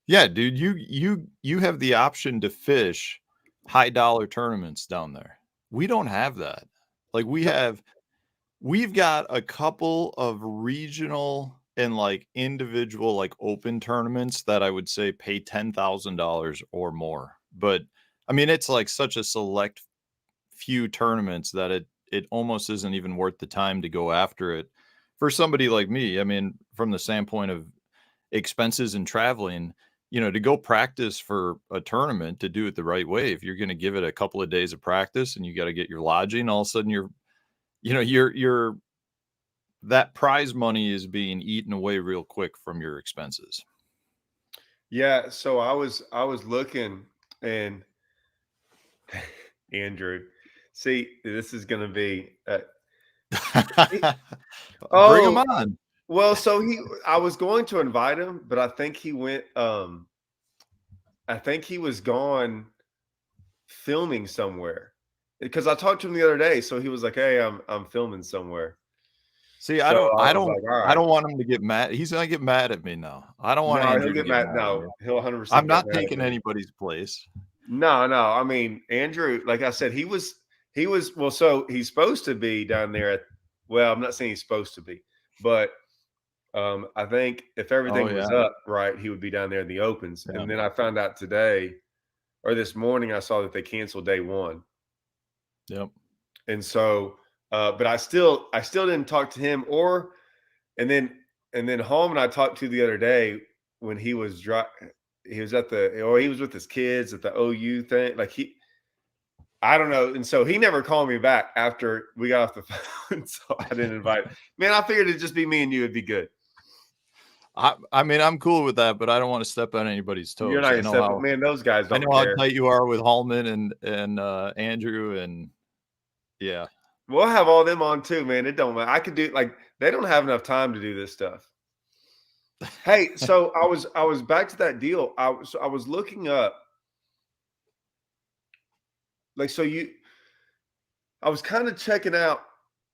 Yeah, dude, you have the option to fish high dollar tournaments down there. We don't have that. Like So we've got a couple of regional and like individual like open tournaments that I would say pay $10,000 or more. But I mean, it's like such a select few tournaments that it almost isn't even worth the time to go after it for somebody like me. I mean, from the standpoint of expenses and traveling, to go practice for a tournament, to do it the right way, if you're going to give it a couple of days of practice and you got to get your lodging, all of a sudden you're that prize money is being eaten away real quick from your expenses. yeah, so I was looking and Andrew, see, this is going to be Bring them oh, on. well, so I was going to invite him, but I think he was gone filming somewhere because I talked to him the other day. So he was like, "Hey, I'm filming somewhere." See, So I was like, "All I right." don't want him to get mad. He's gonna get mad at me now. I don't want No, he'll Andrew to get get mad. mad at No, me. he'll I'm 100% get not mad at taking me. anybody's place. No, no. I mean, Andrew, like I said, he was well. So he's supposed to be down there at. Well, I'm not saying he's supposed to be, but I think if Oh everything was yeah. up right, he would be down there in the opens. Yeah. And then I found out today or this morning, I saw that they canceled day one. Yep. And so, but I still didn't talk to him and then, and then home and I talked to the other day when he was at or he was with his kids at the OU thing. Like I don't know. And so he never called me back after we got off the phone. So I didn't invite, man, I figured it'd just be me and you. It'd be good. I mean, I'm cool with that, but I don't want to step on anybody's You're not toes. gonna step, man, those guys I don't know how care. tight you are with Hallman and Andrew, and yeah. We'll have all them on too, man. It don't matter. I could do like they don't have enough time to do this stuff. Hey, so I was back to that deal. I was looking up like so you I was kind of checking out.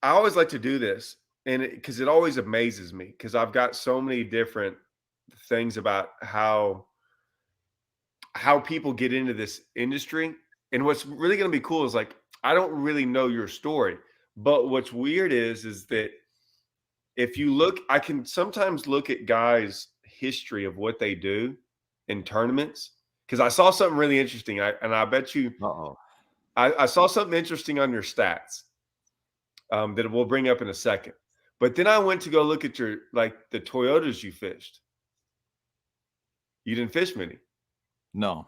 I always like to do this and because it always amazes me because I've got so many different things about how people get into this industry. And what's really going to be cool is like I don't really know your story, but what's weird is that if you look, I can sometimes look at guys' history of what they do in tournaments because I saw something really interesting. And I bet you Uh-oh. I saw something interesting on your stats that we'll bring up in a second. But then I went to go look at your like the Toyotas you fished. You didn't fish many. No.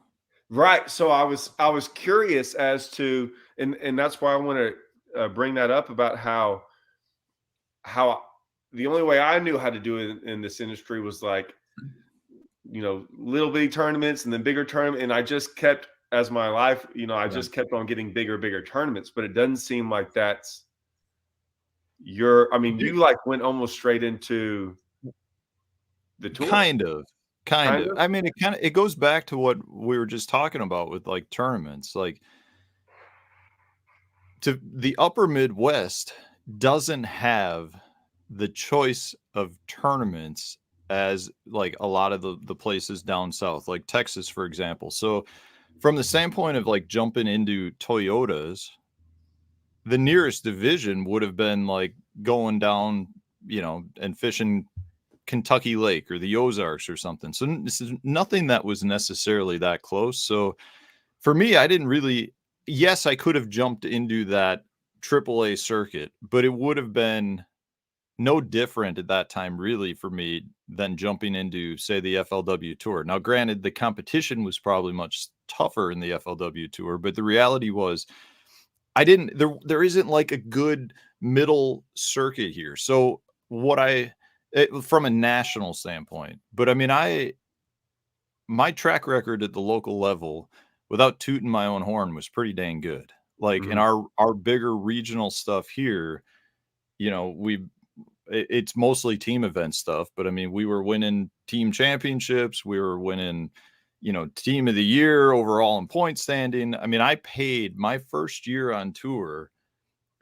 Right. So I was curious as to and that's why I want to bring that up about how the only way I knew how to do it in this industry was like little bitty tournaments and then bigger tournament. And I just kept as my life, I Yeah. just kept on getting bigger tournaments. But it doesn't seem like that's I mean, Dude, you like went almost straight into the tour, kind of. Kind kind of. of. I mean, it goes back to what we were just talking about with like tournaments. Like to the upper Midwest doesn't have the choice of tournaments as like a lot of the places down south, like Texas, for example. So from the standpoint of like jumping into Toyotas, the nearest division would have been like going down, and fishing Kentucky Lake or the Ozarks or something. So this is nothing that was necessarily that close. So for me, I didn't really. Yes, I could have jumped into that AAA circuit, but it would have been no different at that time, really, for me than jumping into, say, the FLW Tour. Now, granted, the competition was probably much tougher in the FLW Tour, but the reality was I didn't. There isn't like a good middle circuit here. So from a national standpoint, but I mean, my track record at the local level, without tooting my own horn, was pretty dang good. Like in Mhm. our bigger regional stuff here, we it's mostly team event stuff, but I mean, we were winning team championships, we were winning, team of the year overall in point standing. I mean, I paid my first year on tour.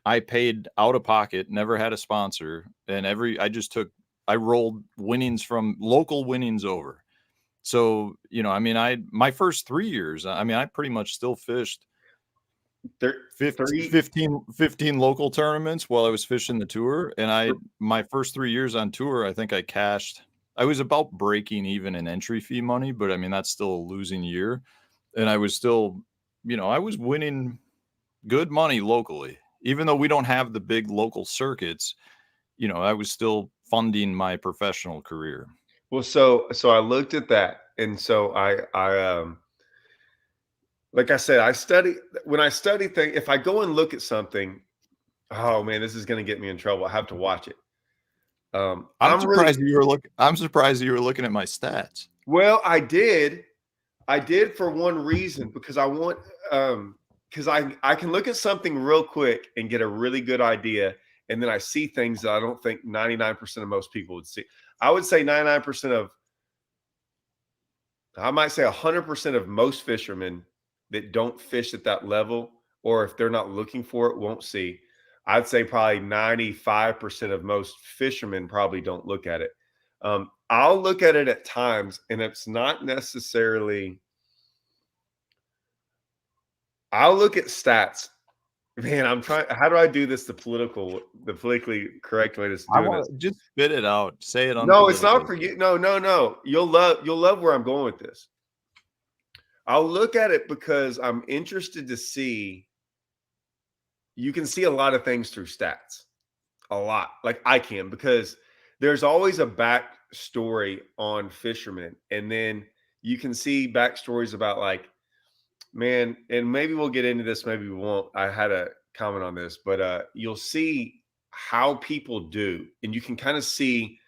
I paid out of pocket, never had a sponsor, and I rolled winnings from local winnings over. So, I mean, my first 3 years, I mean, I pretty much still fished There, 15 three. 15 15 local tournaments while I was fishing the tour, and my first 3 years on tour, I think I was about breaking even in entry fee money, but I mean, that's still a losing year, and I was still, I was winning good money locally. Even though we don't have the big local circuits, I was still funding my professional career. Well, so I looked at that, and so I like I said, I study when I study things. If I go and look at something, oh man, this is going to get me in trouble. I have to watch it. I'm really I'm surprised you were looking at my stats. well. I did for one reason because I want because I can look at something real quick and get a really good idea, and then I see things that I don't think 99% of most people would see. I would say 99% of I might say 100% of most fishermen that don't fish at that level, or if they're not looking for it, won't see. I'd say probably 95% of most fishermen probably don't look at it. I'll look at it at times, and it's not necessarily, I'll look at stats. Man, I'm trying. How do I do this the politically correct way to I doing this? want just spit it out. Say it No, it's not unpolitically. for you. No, no, no. You'll love where I'm going with this. I'll look at it because I'm interested to see. You can see a lot of things through stats, a lot. Like I can, because there's always a backstory on fishermen, and then you can see backstories about like, man, and maybe we'll get into this, maybe we won't. I had a comment on this, but you'll see how people do, and you can kind of see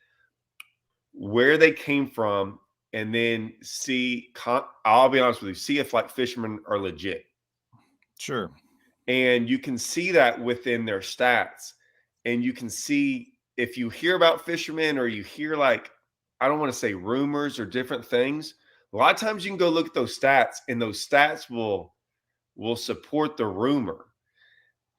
where they came from, and then I'll be honest with you, see if like fishermen are legit. Sure. And you can see that within their stats. And you can see if you hear about fishermen, or you hear like, I don't want to say rumors or different things. A lot of times you can go look at those stats, and those stats will support the rumor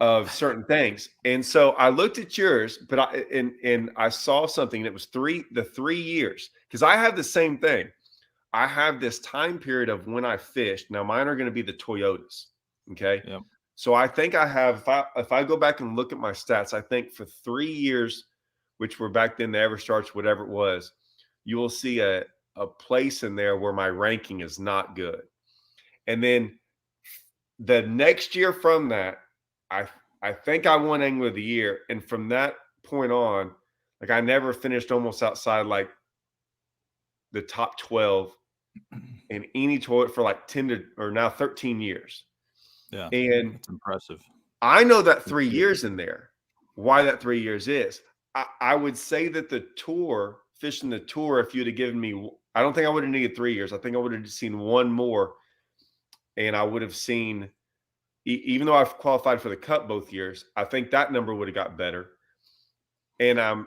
of certain things. And so I looked at yours, but and I saw something that was the 3 years, because I have the same thing. I have this time period of when I fished. Now mine are going to be the Toyotas. Okay. Yep. So I think I have, if I go back and look at my stats, I think for 3 years, which were back then the EverStarts, whatever it was, you will see a place in there where my ranking is not good. And then the next year from that, I I think I won Angler of the Year. And from that point on, like I never finished almost outside like the top 12 in any tournament for like 10 to or now 13 years. Yeah. And That's impressive. I know that That's 3 good. years in there, why that 3 years is. I would say that the tour, fishing the tour, if you'd have given me, I don't think I would have needed 3 years. I think I would have seen one more, and I would have seen, even though I've qualified for the Cup both years, I think that number would have got better. And I'm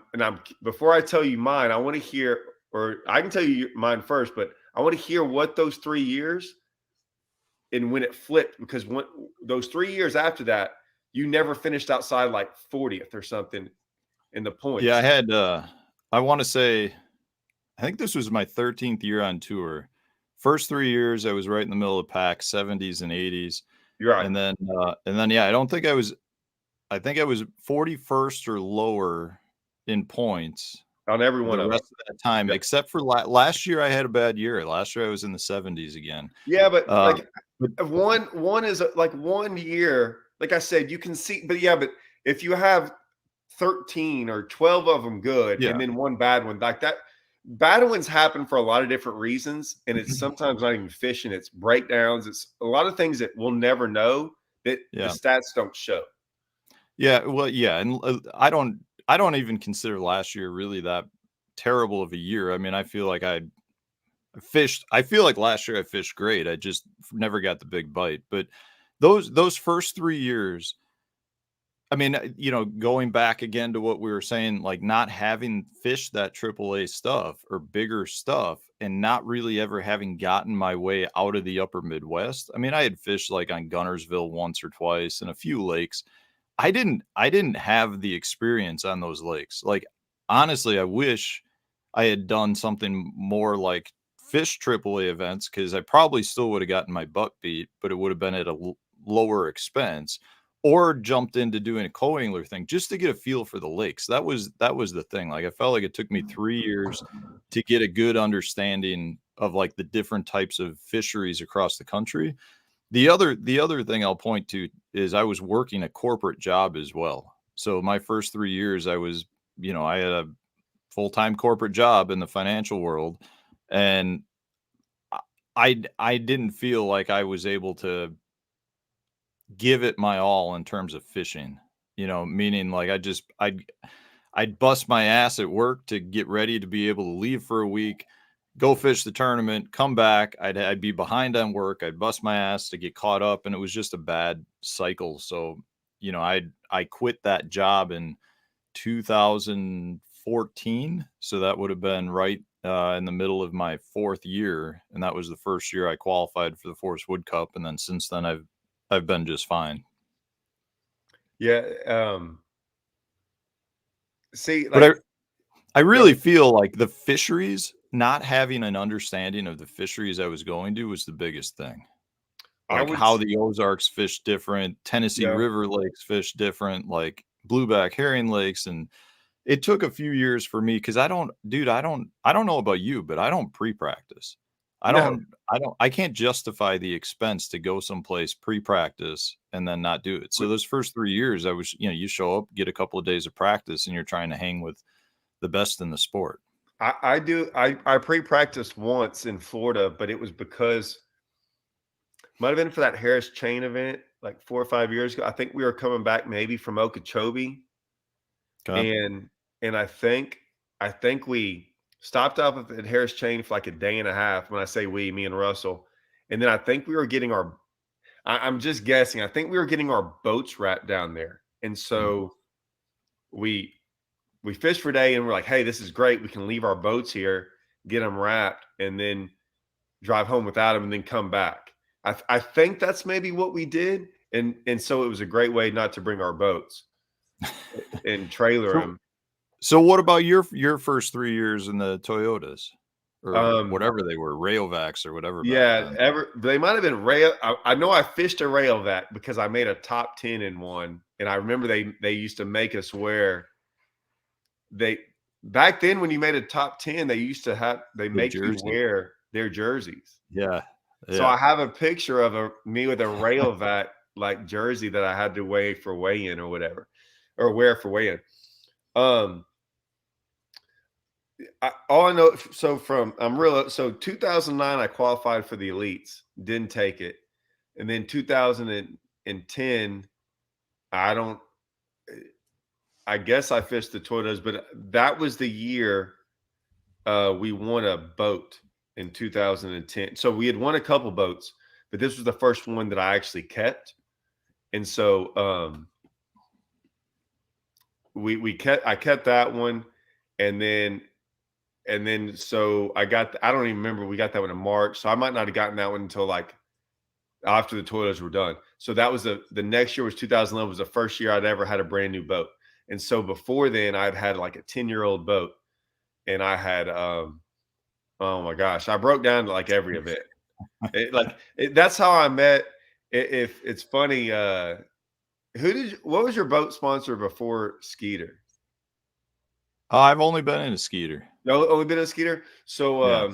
before I tell you mine, I want to hear, or I can tell you mine first, but I want to hear what those 3 years and when it flipped, because those 3 years after that, you never finished outside like 40th or something in the Yeah, points. I wanna say I think this was my 13th year on tour. First 3 years, I was right in the middle of the pack, 70s and 80s, You're right. and then, yeah, I think I was 41st or lower in points On every one the of them. rest of that time, Yep. except for last year, I had a bad year. Last year, I was in the 70s again. Yeah, but Uh, like but one is like 1 year. Like I said, you can see, but yeah, but if you have 13 or 12 of them good yeah. and then one bad one, like that, bad ones happen for a lot of different reasons. And it's sometimes not even fishing, it's breakdowns, it's a lot of things that we'll never know that the Yeah. stats don't show. Yeah, well, yeah, and, I don't even consider last year really that terrible of a year. I mean, I feel like last year I fished great. I just never got the big bite. But those first 3 years, I mean, going back again to what we were saying, like not having fished that AAA stuff or bigger stuff and not really ever having gotten my way out of the upper Midwest. I mean, I had fished like on Gunnersville once or twice and a few lakes. I didn't have the experience on those lakes. Like honestly, I wish I had done something more like fish AAA events because I probably still would have gotten my butt beat, but it would have been at a lower expense, or jumped into doing a co-angler thing just to get a feel for the lakes. That was the thing. Like I felt like it took me 3 years to get a good understanding of like the different types of fisheries across the country. The other thing I'll point to is I was working a corporate job as well. So my first 3 years, I had a full-time corporate job in the financial world, and I didn't feel like I was able to give it my all in terms of fishing. Meaning like I'd bust my ass at work to get ready to be able to leave for a week, go fish the tournament, come back. I'd be behind on work. I'd bust my ass to get caught up, and it was just a bad cycle. So, I quit that job in 2014. So that would have been right in the middle of my fourth year, and that was the first year I qualified for the Forest Wood Cup. And then since then, I've been just fine. Yeah. See, But like, I go really ahead. feel like the fisheries, not having an understanding of the fisheries I was going to was the biggest thing. I Like would, how the Ozarks fish different, Tennessee yeah, River lakes fish different, like blueback herring lakes. And it took a few years for me because I don't know about you, but I don't pre-practice. I no, don't, I can't justify the expense to go someplace pre-practice and then not do it. So we- those first 3 years, you show up, get a couple of days of practice, and you're trying to hang with the best in the sport. I do. I pre-practiced once in Florida, but it was because might have been for that Harris Chain event like 4 or 5 years ago. I think we were coming back maybe from Okeechobee, Okay. and and I think we stopped up at Harris Chain for like a day and a half. When I say we, me and Russell, and then I think we were getting our. I'm just guessing. I think we were getting our boats wrapped down there, and Mhm. so we we fished for a day, and we're like, "Hey, this is great. We can leave our boats here, get them wrapped, and then drive home without them, and then come back." I think that's maybe what we did, and so it was a great way not to bring our boats and trailer So them. so what about your first 3 years in the Toyotas or Um, whatever they were, Rayovacs or whatever back yeah, then? they might have been rail. I know I fished a rail vac because I made a top 10 in one, and I remember they used to make us wear they back then when you made a top 10, they The make you jersey. wear their jerseys. Yeah. So Yeah. I have a picture of me with a Rayovac like jersey that I had to weigh in or whatever, or wear for weigh in. Um, all I know, so from I'm real. So 2009, I qualified for the elites, didn't take it, and then 2010, I don't. I guess I fished the Toyotas, but that was the year we won a boat in 2010. So we had won a couple boats, but this was the first one that I actually kept. And so I kept that one, and then so I don't even remember, we got that one in March. So I might not have gotten that one until like after the Toyotas were done. So that was the next year was 2011, was the first year I'd ever had a brand new boat. And so before then I'd had like a 10-year-old boat, and I had oh my gosh, I broke down to like every event. That's how I met. If it's funny, what was your boat sponsor before Skeeter? I've only been in a Skeeter. No, only been a Skeeter. So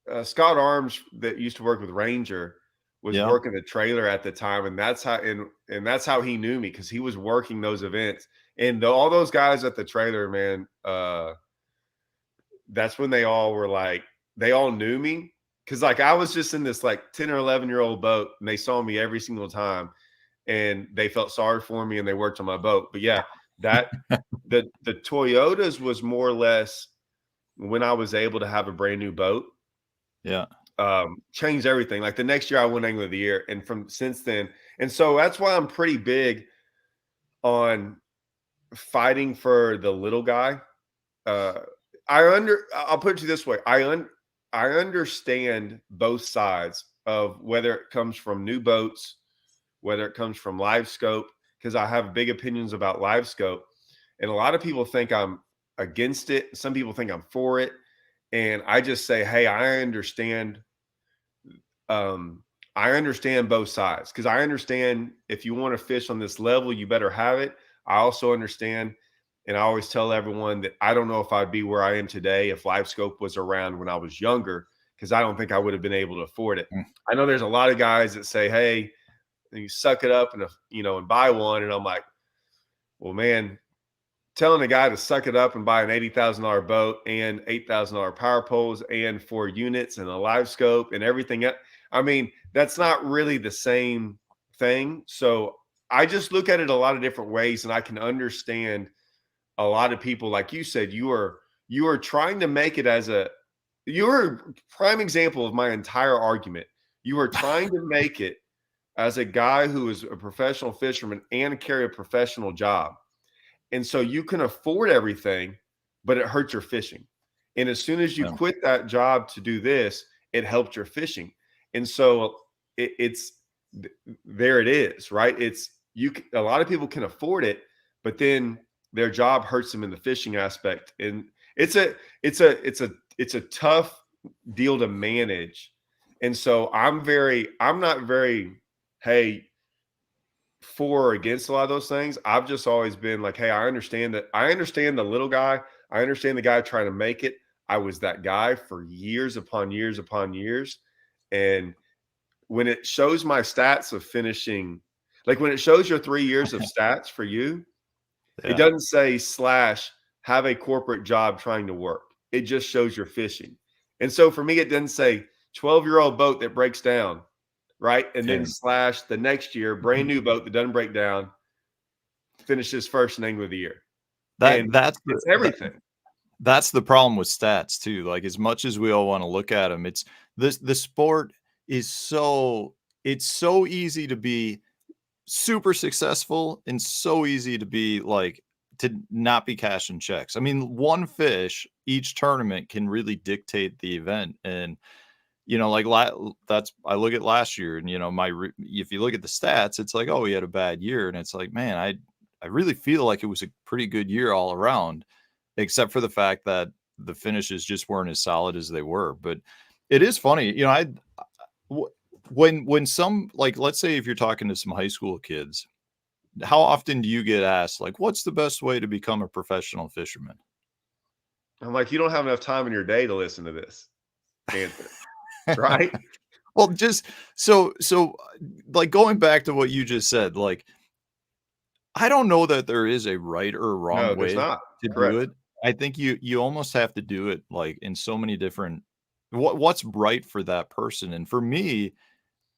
Yeah. Scott Arms, that used to work with Ranger, was Yeah. working the trailer at the time, and that's how he knew me, because he was working those events. And all those guys at the trailer, man, that's when they all knew me, because like I was just in this like 10 or 11-year-old boat, and they saw me every single time, and they felt sorry for me, and they worked on my boat. But yeah, that the Toyotas was more or less when I was able to have a brand new boat. Yeah. Changed everything. Like the next year I won Angler of the Year, and from since then, and so that's why I'm pretty big on fighting for the little guy. uh I'll put it to you this way. I understand both sides of whether it comes from new boats, whether it comes from live scope, because I have big opinions about live scope, and a lot of people think I'm against it. Some people think I'm for it. And I just say, hey, I understand both sides, because I understand if you want to fish on this level, you better have it. I also understand, and I always tell everyone that I don't know if I'd be where I am today if LiveScope was around when I was younger, because I don't think I would have been able to afford it. Mm. I know there's a lot of guys that say, "Hey, you suck it up and and buy one," and I'm like, "Well, man, telling a guy to suck it up and buy an $80,000 boat and $8,000 power poles and 4 units and a live scope and everything else. I mean, that's not really the same thing." So I just look at it a lot of different ways, and I can understand a lot of people, like you said, you are trying to make it as a you're a prime example of my entire argument. You are trying to make it as a guy who is a professional fisherman and carry a professional job, and so you can afford everything, but it hurts your fishing. And as soon as you Yeah. quit that job to do this, it helped your fishing. And so it's there it is, right? A lot of people can afford it, but then their job hurts them in the fishing aspect. And it's a tough deal to manage. And so I'm not very, hey, for or against a lot of those things. I've just always been like, hey, I understand the little guy. I understand the guy trying to make it. I was that guy for years upon years upon years. And when it shows my stats of finishing, like when it shows your 3 years of stats for you, it Yeah. doesn't say slash have a corporate job trying to work. It just shows you're fishing. And so for me, it doesn't say 12-year-old boat that breaks down, right? And then Yeah. slash the next year, brand new boat that doesn't break down, finishes first in Angler of the Year. That And that's the it's everything. that's the problem with stats too. Like as much as we all want to look at them, it's this the sport is so it's so easy to be super successful and so easy to be like to not be cashing checks. I mean, one fish each tournament can really dictate the event. And like that's I look at last year, and if you look at the stats, it's like, oh, he had a bad year, and it's like, man, I really feel like it was a pretty good year all around, except for the fact that the finishes just weren't as solid as they were. But it is funny, w- when some, like, let's say if you're talking to some high school kids, how often do you get asked, like, what's the best way to become a professional fisherman? I'm like, you don't have enough time in your day to listen to this answer, right? Well, just like going back to what you just said, like, I don't know that there is a right or wrong No, there's way not. to do Correct. it. I think you almost have to do it, like, in so many different what's right for that person. And for me,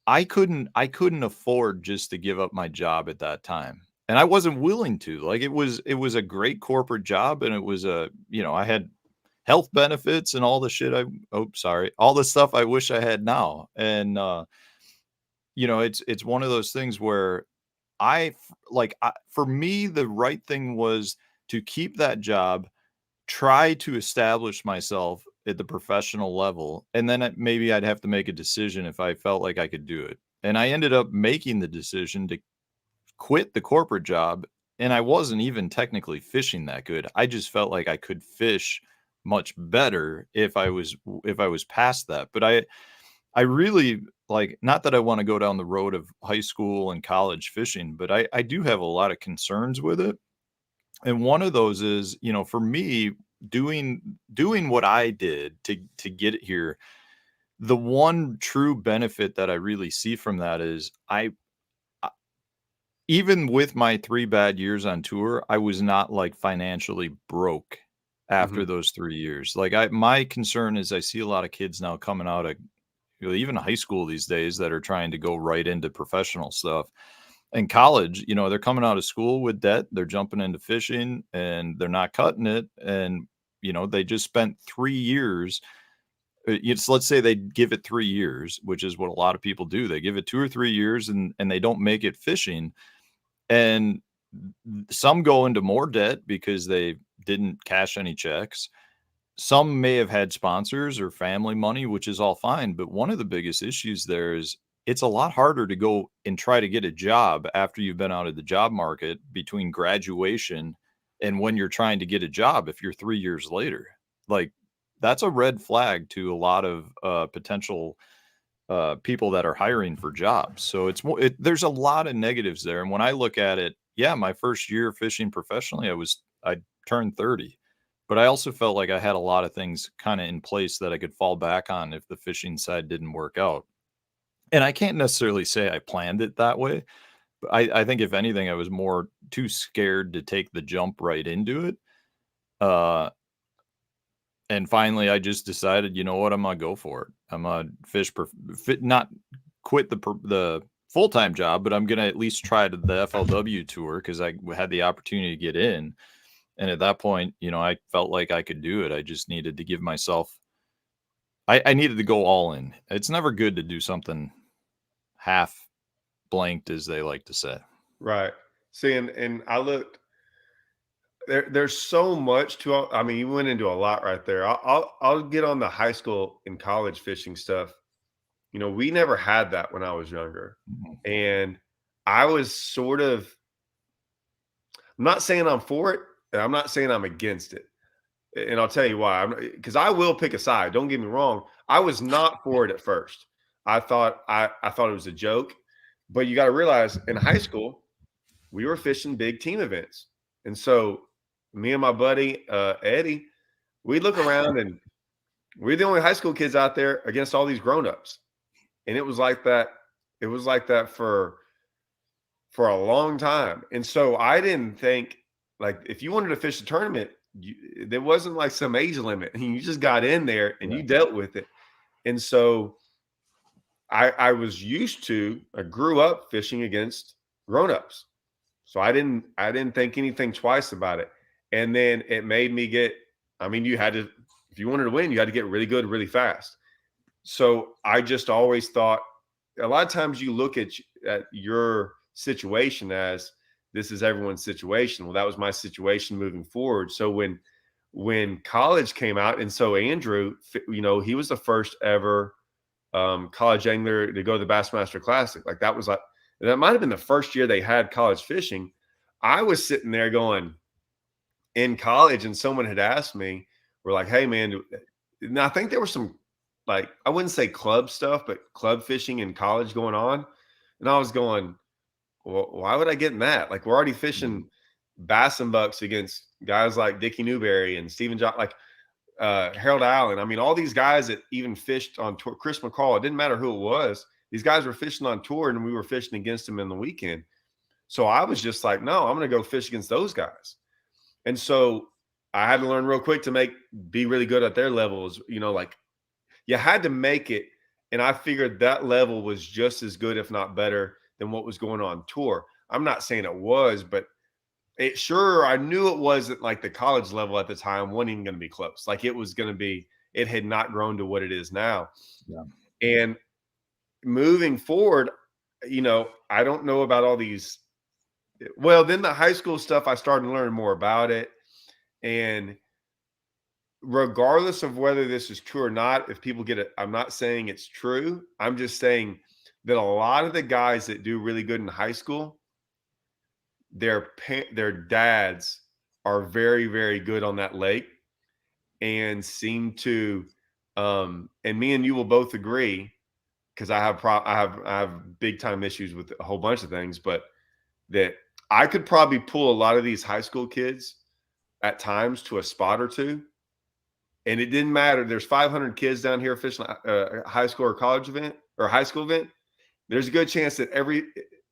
I couldn't afford just to give up my job at that time. And I wasn't willing to. Like, it was a great corporate job, and it was I had health benefits and all the shit all the stuff I wish I had now. And it's one of those things where for me, the right thing was to keep that job, try to establish myself at the professional level, and then maybe I'd have to make a decision if I felt like I could do it. And I ended up making the decision to quit the corporate job, and I wasn't even technically fishing that good. I just felt like I could fish much better if I was past that. But I really, like, not that I want to go down the road of high school and college fishing, but I do have a lot of concerns with it. And one of those is, for me, doing what I did to get it here, the one true benefit that I really see from that is even with my 3 bad years on tour, I was not, like, financially broke after Mhm. those 3 years. Like, my concern is I see a lot of kids now coming out of, even high school these days, that are trying to go right into professional stuff. In college, they're coming out of school with debt, they're jumping into fishing, and they're not cutting it. And, they just spent 3 years. Let's say they give it 3 years, which is what a lot of people do. They give it 2 or 3 years, and they don't make it fishing. And some go into more debt because they didn't cash any checks. Some may have had sponsors or family money, which is all fine. But one of the biggest issues there is it's a lot harder to go and try to get a job after you've been out of the job market between graduation and when you're trying to get a job if you're 3 years later. Like, that's a red flag to a lot of potential people that are hiring for jobs. So there's a lot of negatives there. And when I look at it, yeah, my first year fishing professionally, I turned 30, but I also felt like I had a lot of things kind of in place that I could fall back on if the fishing side didn't work out. And I can't necessarily say I planned it that way, but I think if anything, I was more too scared to take the jump right into it. Uh, and finally, I just decided, you know what, I'm gonna go for it. I'm gonna not quit the full time job, but I'm gonna at least try to the FLW tour because I had the opportunity to get in. And at that point, I felt like I could do it. I just needed to give myself. I needed to go all in. It's never good to do something half blanked, as they like to say. Right. See, and I looked there's so much to, I mean, you went into a lot right there. I'll get on the high school and college fishing stuff. You know, we never had that when I was younger. Mhm. And I was sort of, I'm not saying I'm for it, and I'm not saying I'm against it. And I'll tell you why. Because I will pick a side. Don't get me wrong. I was not for it at first. I thought it was a joke. But you got to realize in high school, we were fishing big team events. And so me and my buddy Eddie, we look around and we're the only high school kids out there against all these grown-ups. And it was like that. It was like that for a long time. And so I didn't think, like, if you wanted to fish a tournament, there wasn't like some age limit. You just got in there and Yeah. you dealt with it. And so I was used to, I grew up fishing against grown-ups. So I didn't think anything twice about it. And then it made me get, I mean, you had to, if you wanted to win, you had to get really good really fast. So I just always thought, a lot of times you look at your situation as this is everyone's situation. Well, that was my situation moving forward. So when college came out, and so Andrew, you know, he was the first ever college angler to go to the Bassmaster Classic. Like that was like, that might have been the first year they had college fishing. I was sitting there going in college, and someone had asked me, we're like, hey man, and I think there was some, like, I wouldn't say club stuff, but club fishing in college going on. And I was going, well, why would I get in that? Like, we're already fishing bass and bucks against guys like Dickie Newberry and Stephen John, like Harold Allen. I mean, all these guys that even fished on tour, Chris McCall, it didn't matter who it was. These guys were fishing on tour and we were fishing against them in the weekend. So I was just like, no, I'm going to go fish against those guys. And so I had to learn real quick to be really good at their levels. You know, like you had to make it. And I figured that level was just as good, if not better, than what was going on tour. I'm not saying it was, but I knew it wasn't like the college level at the time, wasn't even going to be close. Like it was going to be, it had not grown to what it is now. Yeah. And moving forward, you know, I don't know about all these. Well, then the high school stuff, I started to learn more about it. And regardless of whether this is true or not, if people get it, I'm not saying it's true. I'm just saying that a lot of the guys that do really good in high school, their dads are very, very good on that lake and seem to, and me and you will both agree, because I have big time issues with a whole bunch of things, but that I could probably pull a lot of these high school kids at times to a spot or two. And it didn't matter. There's 500 kids down here fishing a high school or college event or a high school event. There's a good chance that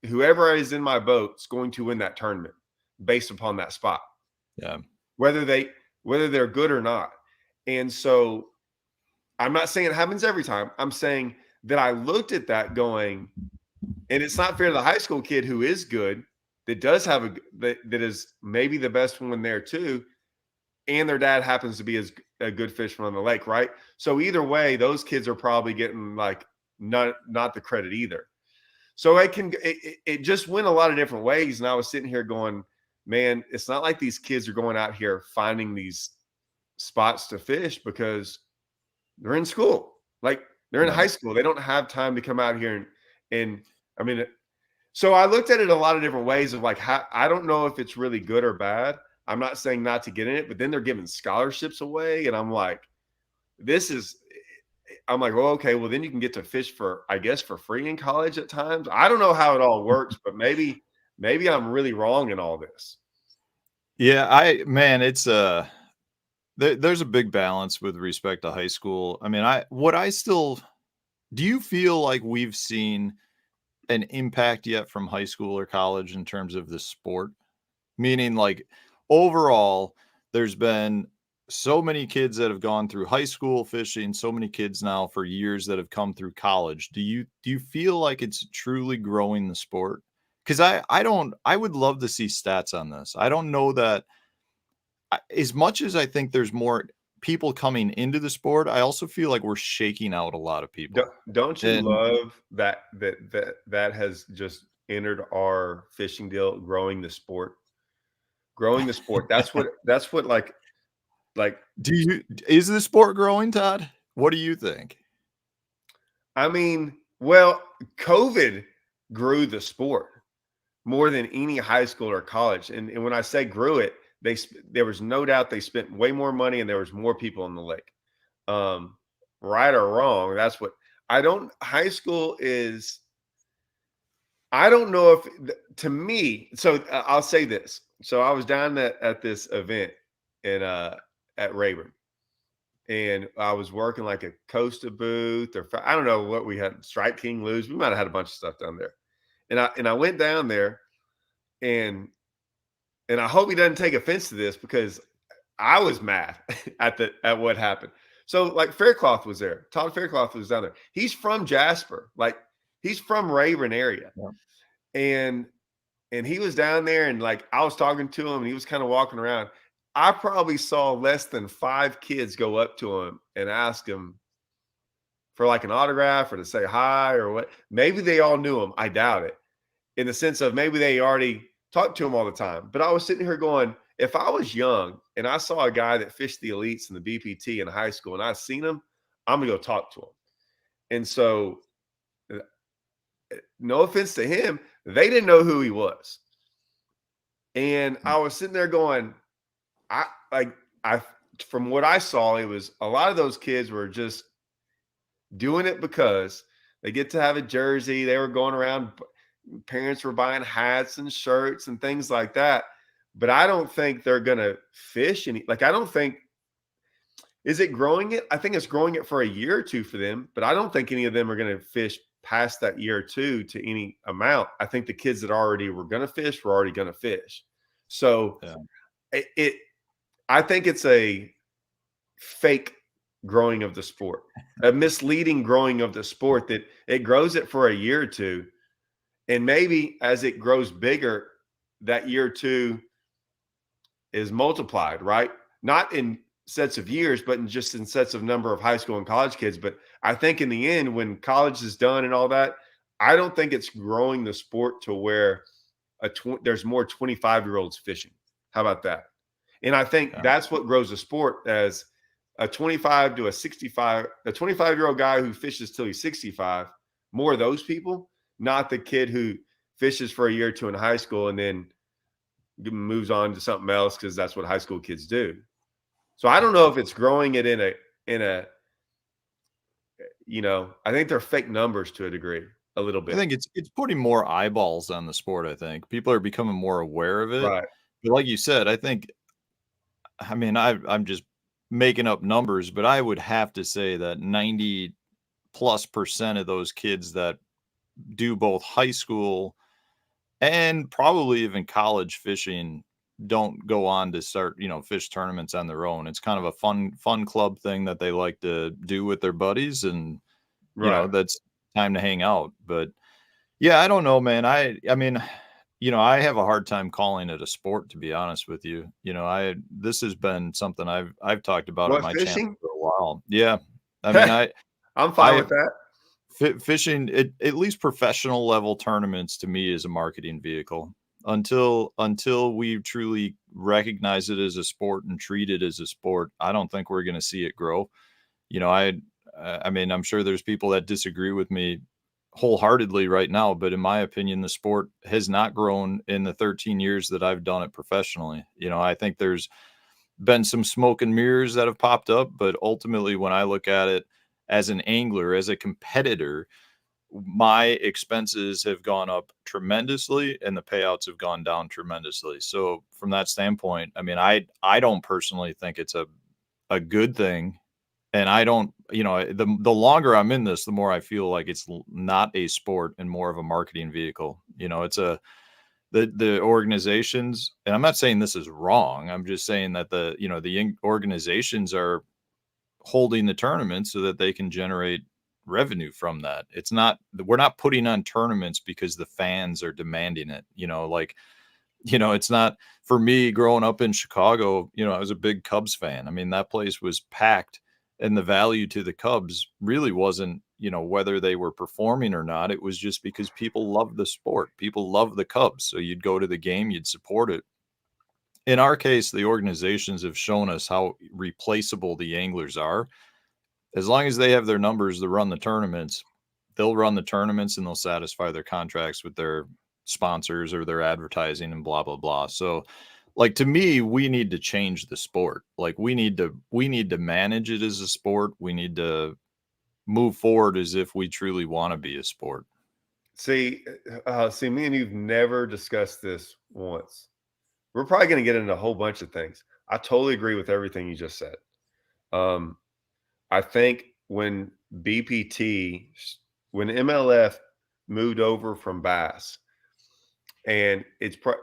whoever is in my boat is going to win that tournament based upon that spot. Yeah. Whether they're good or not. And so I'm not saying it happens every time. I'm saying that I looked at that going, and it's not fair to the high school kid who is good, that does have that is maybe the best one there too, and their dad happens to be a good fisherman on the lake, right? So either way, those kids are probably getting like not the credit either. So it just went a lot of different ways, and I was sitting here going, man, it's not like these kids are going out here finding these spots to fish because they're in school, like they're in Yeah. high school. They don't have time to come out here and I mean. So I looked at it a lot of different ways of like, how, I don't know if it's really good or bad. I'm not saying not to get in it, but then they're giving scholarships away. And I'm like, this is, I'm like, well, okay, well then you can get to fish for, I guess, for free in college at times. I don't know how it all works, but maybe I'm really wrong in all this. Yeah, it's there's a big balance with respect to high school. I mean, I still do you feel like we've seen an impact yet from high school or college in terms of the sport? Meaning, like, overall, there's been so many kids that have gone through high school fishing, so many kids now for years that have come through college. Do you feel like it's truly growing the sport? Because I don't I would love to see stats on this. I don't know that as much as I think there's more people coming into the sport, I also feel like we're shaking out a lot of people. Don't you And love that has just entered our fishing deal, growing the sport. That's what like do you is the sport growing, Todd? What do you think? I mean, well, COVID grew the sport more than any high school or college. And when I say grew it, there was no doubt they spent way more money and there was more people in the lake. Um, right or wrong, that's what I don't. High school is. I don't know if to me. So I'll say this. So I was down at this event in at Rayburn, and I was working like a Costa booth or I don't know what we had. Strike King Lose. We might have had a bunch of stuff down there, and I went down there and I hope he doesn't take offense to this because I was mad at what happened. So like Faircloth was there. Todd Faircloth was down there. He's from Jasper. Like he's from Rayburn area. Yeah. And he was down there and like I was talking to him and he was kind of walking around. I probably saw less than 5 kids go up to him and ask him for like an autograph or to say hi or what. Maybe they all knew him. I doubt it. In the sense of maybe they already talked to him all the time. But I was sitting here going, if I was young and I saw a guy that fished the elites in the BPT in high school and I seen him, I'm gonna go talk to him. And so, no offense to him, they didn't know who he was. And I was sitting there going, I like I from what I saw, it was a lot of those kids were just doing it because they get to have a jersey. They were going around, parents were buying hats and shirts and things like that. But I don't think they're gonna fish any. Like I don't think is it growing it? I think it's growing it for a year or two for them, but I don't think any of them are going to fish past that year or two to any amount. I think the kids that already were going to fish were already going to fish. So Yeah. it I think it's a fake growing of the sport, a misleading growing of the sport that it grows it for a year or two. And maybe as it grows bigger, that year or two is multiplied, right? Not in sets of years, but in sets of number of high school and college kids. But I think in the end, when college is done and all that, I don't think it's growing the sport to where there's more 25-year-olds fishing. How about that? And I think Yeah. that's what grows the sport as a 25 to a 65, a 25-year-old guy who fishes till he's 65, more of those people, not the kid who fishes for a year or two in high school and then moves on to something else because that's what high school kids do. So I don't know if it's growing it in a I think they're fake numbers to a degree, a little I bit. think it's putting more eyeballs on the sport, I think. People are becoming more aware of it. Right. But like you said, I mean, I'm just making up numbers, but I would have to say that 90+% of those kids that do both high school and probably even college fishing don't go on to start, fish tournaments on their own. It's kind of a fun club thing that they like to do with their buddies and, Right. that's time to hang out. But yeah, I don't know, man. I mean, I have a hard time calling it a sport, to be honest with you. This has been something I've talked about on What, my channel fishing? for a while. Yeah. I mean, I'm fine I with that. fishing at least professional level tournaments to me is a marketing vehicle. Until we truly recognize it as a sport and treat it as a sport, I don't think we're going to see it grow. You know, I mean, I'm sure there's people that disagree with me wholeheartedly right now, but in my opinion, the sport has not grown in the 13 years that I've done it professionally. I think been some smoke and mirrors that have popped up, but ultimately, when I look at it as an angler, as a competitor, my expenses have gone up tremendously and the payouts have gone down tremendously. So from that standpoint, I mean, I don't personally think it's a good thing. And I don't, the longer I'm in this, the more I feel like it's not a sport and more of a marketing vehicle. It's the organizations, and I'm not saying this is wrong. I'm just saying that the organizations are holding the tournament so that they can generate revenue from that. We're not putting on tournaments because the fans are demanding it. It's not. For me, growing up in Chicago, I was a big Cubs fan. I mean, that place was packed, and the value to the Cubs really wasn't, whether they were performing or not. It was just because people love the sport. People love the Cubs. So you'd go to the game, you'd support it. In our case, the organizations have shown us how replaceable the anglers are. As long as they have their numbers to run the tournaments, they'll run the tournaments and they'll satisfy their contracts with their sponsors or their advertising and blah blah blah. So, like, to me, we need to change the sport. Like, we need to manage it as a sport. We need to move forward as if we truly want to be a sport. See, me and you've never discussed this once. We're probably going to get into a whole bunch of things. I totally agree with everything you just said. Um, I think when BPT, when MLF moved over from Bass, and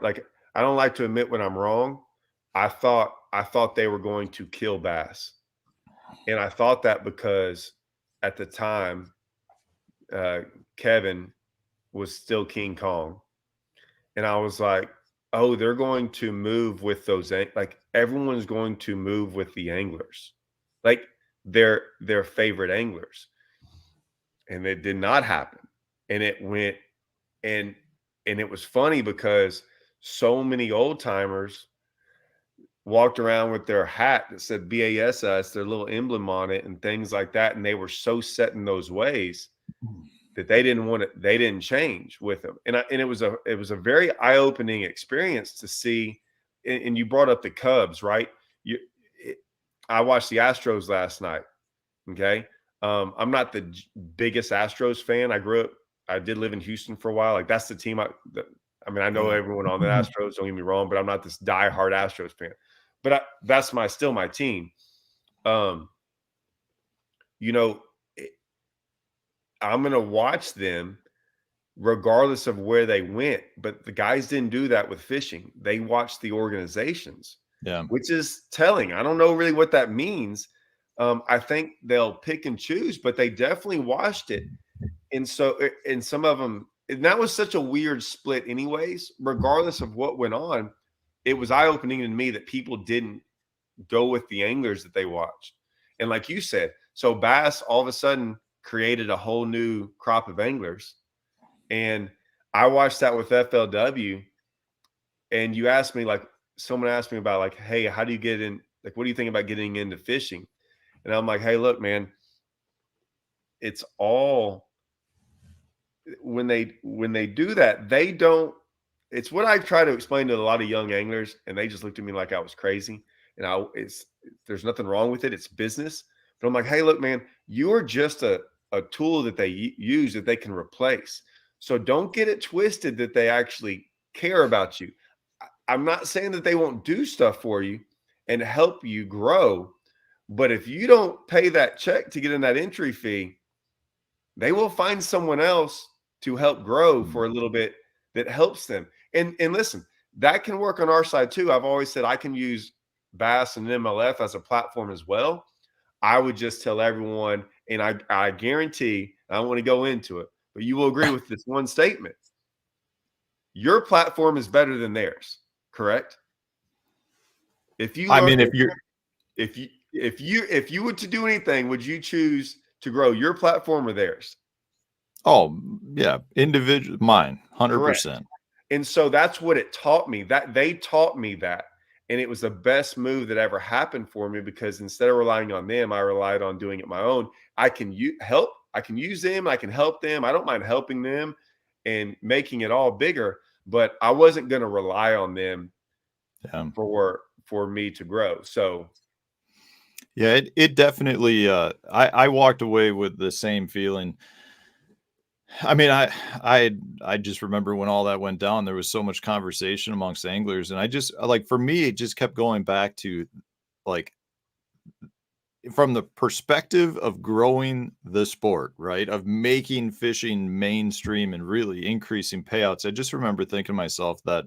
like, I don't like to admit when I'm wrong. I thought they were going to kill Bass, and I thought that because at the time, uh, Kevin was still King Kong, and I was like, oh, they're going to move with those, like, everyone's going to move with the anglers, like their favorite anglers, and it did not happen, and it went, and and it was funny because so many old timers walked around with their hat that said BASS, their little emblem on it, and things like that, and they were so set in those ways that they didn't change with them. And it was a very eye-opening experience to see. And you brought up the Cubs, right? You it, I watched the Astros last night. Okay. I'm not the biggest Astros fan. I did live in Houston for a while. Like, that's the team. I mean, I know Yeah. everyone on the Astros, don't get me wrong, but I'm not this diehard Astros fan. But that's still my team. Um, you know, I'm going to watch them regardless of where they went. But the guys didn't do that with fishing. They watched the organizations, Yeah. which is telling. I don't know really what that means. I think they'll pick and choose, but they definitely watched it. And so, and some of them, and that was such a weird split, anyways, regardless of what went on. It was eye opening to me that people didn't go with the anglers that they watched. And like you said, so Bass all of a sudden created a whole new crop of anglers. And I watched that with FLW. And someone asked me about, like, hey, how do you get in? Like, what do you think about getting into fishing? And I'm like, hey, look, man, it's all, when they do that, they don't, it's what I try to explain to a lot of young anglers, and they just looked at me like I was crazy. And there's nothing wrong with it. It's business. But I'm like, hey, look, man, you are just a tool that they use that they can replace. So don't get it twisted that they actually care about you. I'm not saying that they won't do stuff for you and help you grow, but if you don't pay that check to get in that entry fee, they will find someone else to help grow for a little bit that helps them. And listen, that can work on our side too. I've always said I can use Bass and MLF as a platform as well. I would just tell everyone, and I guarantee, I don't want to go into it, but you will agree with this one statement. Your platform is better than theirs, correct? If you I learn, mean, if you're if you were to do anything, would you choose to grow your platform or theirs? oh yeah, individual mine, Correct. 100%. And so that's what it taught me. That they taught me that. And it was the best move that ever happened for me, because instead of relying on them, I relied on doing it my own. I can help. I can use them. I can help them. I don't mind helping them and making it all bigger, but I wasn't going to rely on them Yeah. for me to grow. So Yeah, it definitely, I walked away with the same feeling. I mean, I just remember when all that went down, there was so much conversation amongst anglers, and I just like, for me, it just kept going back to, like, from the perspective of growing the sport, right? Of making fishing mainstream and really increasing payouts. I just remember thinking to myself that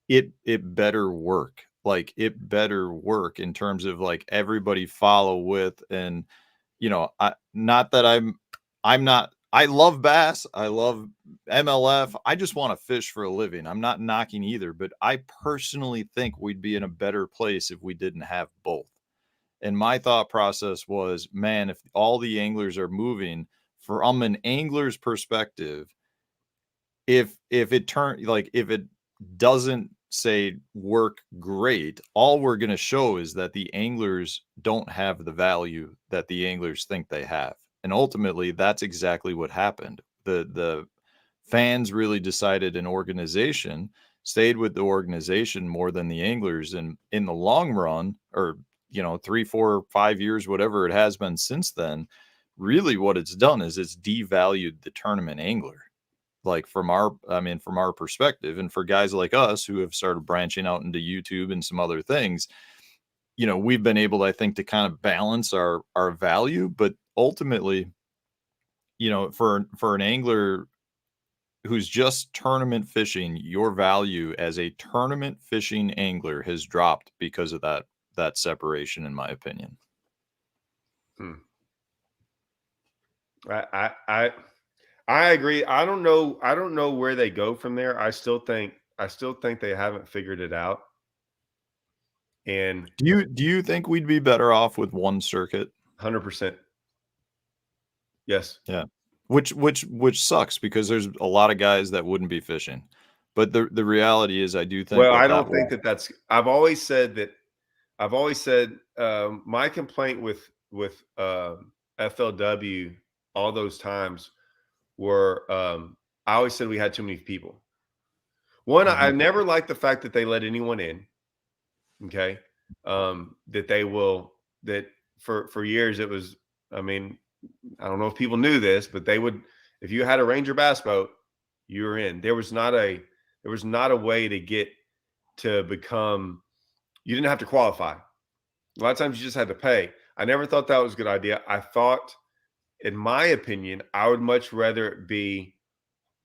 it better work. Like, it better work in terms of, like, everybody follow with. And, I not that I'm not I love bass, I love MLF. I just want to fish for a living. I'm not knocking either, but I personally think we'd be in a better place if we didn't have both. And my thought process was, man, if all the anglers are moving, from an angler's perspective, if it doesn't say work great, all we're going to show is that the anglers don't have the value that the anglers think they have. And ultimately, that's exactly what happened. The fans really decided an organization, stayed with the organization more than the anglers. And in the long run, or 3, 4, 5 years, whatever it has been since then, really what it's done is it's devalued the tournament angler. Like, from our perspective, and for guys like us who have started branching out into YouTube and some other things, we've been able, I think, to kind of balance our value. But ultimately, for an angler who's just tournament fishing, your value as a tournament fishing angler has dropped because of that separation, in my opinion. hmm, I, I I agree. I don't know where they go from there. I still think they haven't figured it out. And Do you think we'd be better off with one circuit? 100%. Yes. Yeah. Which sucks, because there's a lot of guys that wouldn't be fishing. But the reality is, I do think Well, that I that don't think will. that that's I've always said that I've always said my complaint with FLW all those times were I always said we had too many people. One, I Mhm. never liked the fact that they let anyone in. Okay. That they will that for years it was, I mean, I don't know if people knew this, but they would, if you had a Ranger bass boat, you were in. There was not a way to get to become, you didn't have to qualify. A lot of times you just had to pay. I never thought that was a good idea. I thought, in my opinion, I would much rather it be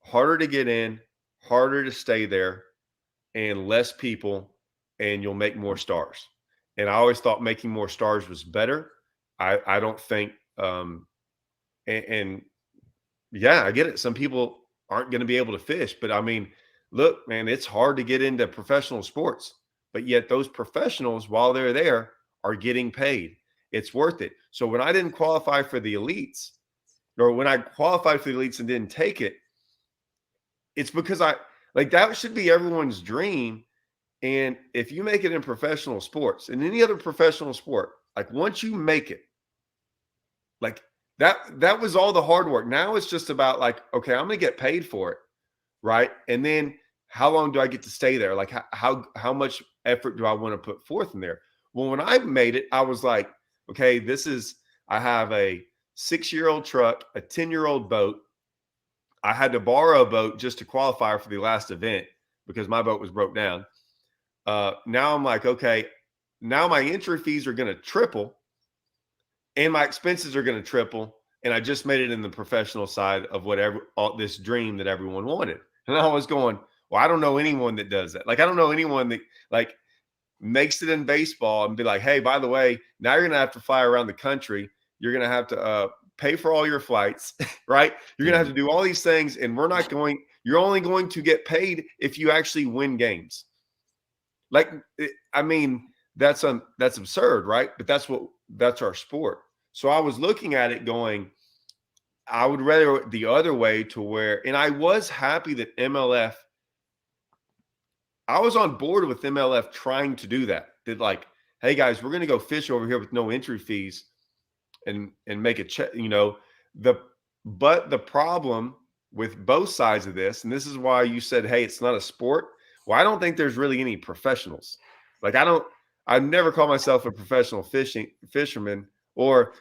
harder to get in, harder to stay there, and less people, and you'll make more stars. And I always thought making more stars was better. I don't think and yeah, I get it. Some people aren't going to be able to fish, but I mean, look, man, it's hard to get into professional sports, but yet those professionals, while they're there, are getting paid. It's worth it. So when I didn't qualify for the elites, or when I qualified for the elites and didn't take it, it's because I, like, that should be everyone's dream. And if you make it in professional sports and any other professional sport, like, once you make it, like, that was all the hard work. Now it's just about, like, okay, I'm going to get paid for it, right? And then how long do I get to stay there? Like, how much effort do I want to put forth in there? Well, when I made it, I was like, okay, I have a 6-year-old truck, a 10-year-old boat. I had to borrow a boat just to qualify for the last event because my boat was broke down. Now I'm like, okay, now my entry fees are going to triple and my expenses are going to triple. And I just made it in the professional side of whatever, all this dream that everyone wanted. And I was going, well, I don't know anyone that does that. Like, I don't know anyone that, like, makes it in baseball and be like, hey, by the way, now you're going to have to fly around the country. You're going to have to pay for all your flights, right? You're going to Yeah. have to do all these things. And you're only going to get paid if you actually win games. Like, I mean, that's absurd, right? But that's our sport. So I was looking at it going, I would rather the other way, to where, and I was happy that I was on board with MLF trying to do that. That, like, hey guys, we're going to go fish over here with no entry fees and make a check, but the problem with both sides of this, and this is why you said, hey, it's not a sport. Well, I don't think there's really any professionals. Like, I never call myself a professional fisherman, or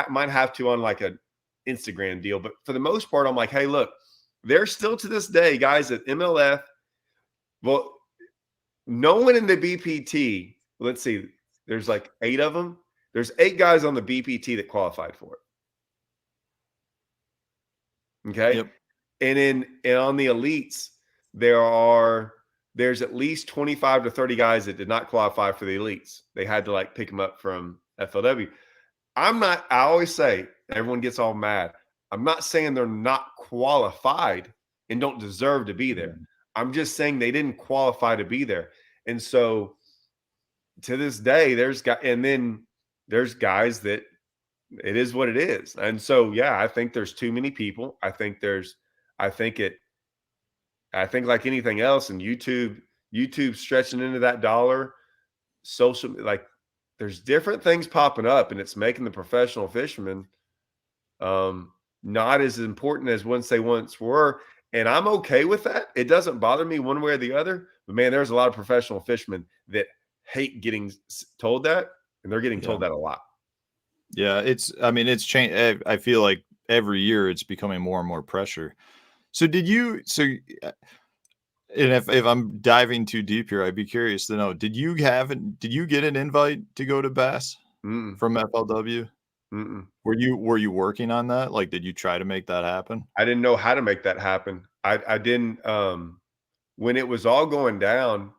might have to on like a Instagram deal. But for the most part, I'm like, hey, look, there's still to this day guys at MLF. Well, no one in the BPT. Let's see, there's like 8 of them. There's 8 guys on the BPT that qualified for it. Okay, Yep. and on the elites, there's at least 25 to 30 guys that did not qualify for the elites. They had to like pick them up from FLW. I always say, everyone gets all mad. I'm not saying they're not qualified and don't deserve to be there. I'm just saying they didn't qualify to be there. And so to this day, there's guys that it is what it is. And so, yeah, I think there's too many people. I think like anything else, and YouTube stretching into that dollar, social, like there's different things popping up, and it's making the professional fishermen not as important as once they once were. And I'm okay with that. It doesn't bother me one way or the other. But man, there's a lot of professional fishermen that hate getting told that, and they're getting Yeah. told that a lot. Yeah. It's changed. I feel like every year it's becoming more and more pressure. So and if I'm diving too deep here, I'd be curious to know, did you get an invite to go to Bass Mm-mm, from FLW? mm-mm. Were you working on that? Like, did you try to make that happen? I didn't know how to make that happen. I didn't when it was all going down.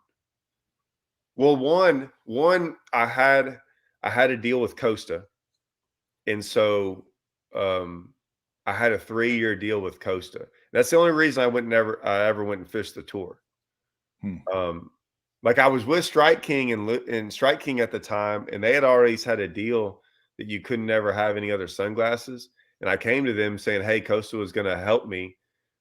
Well, one I had a deal with Costa, and so I had a 3-year deal with Costa. That's the only reason I ever went and fished the tour. Hmm. Like I was with Strike King and Strike King at the time, and they had already had a deal that you could never have any other sunglasses. And I came to them saying, "Hey, Costa was going to help me,"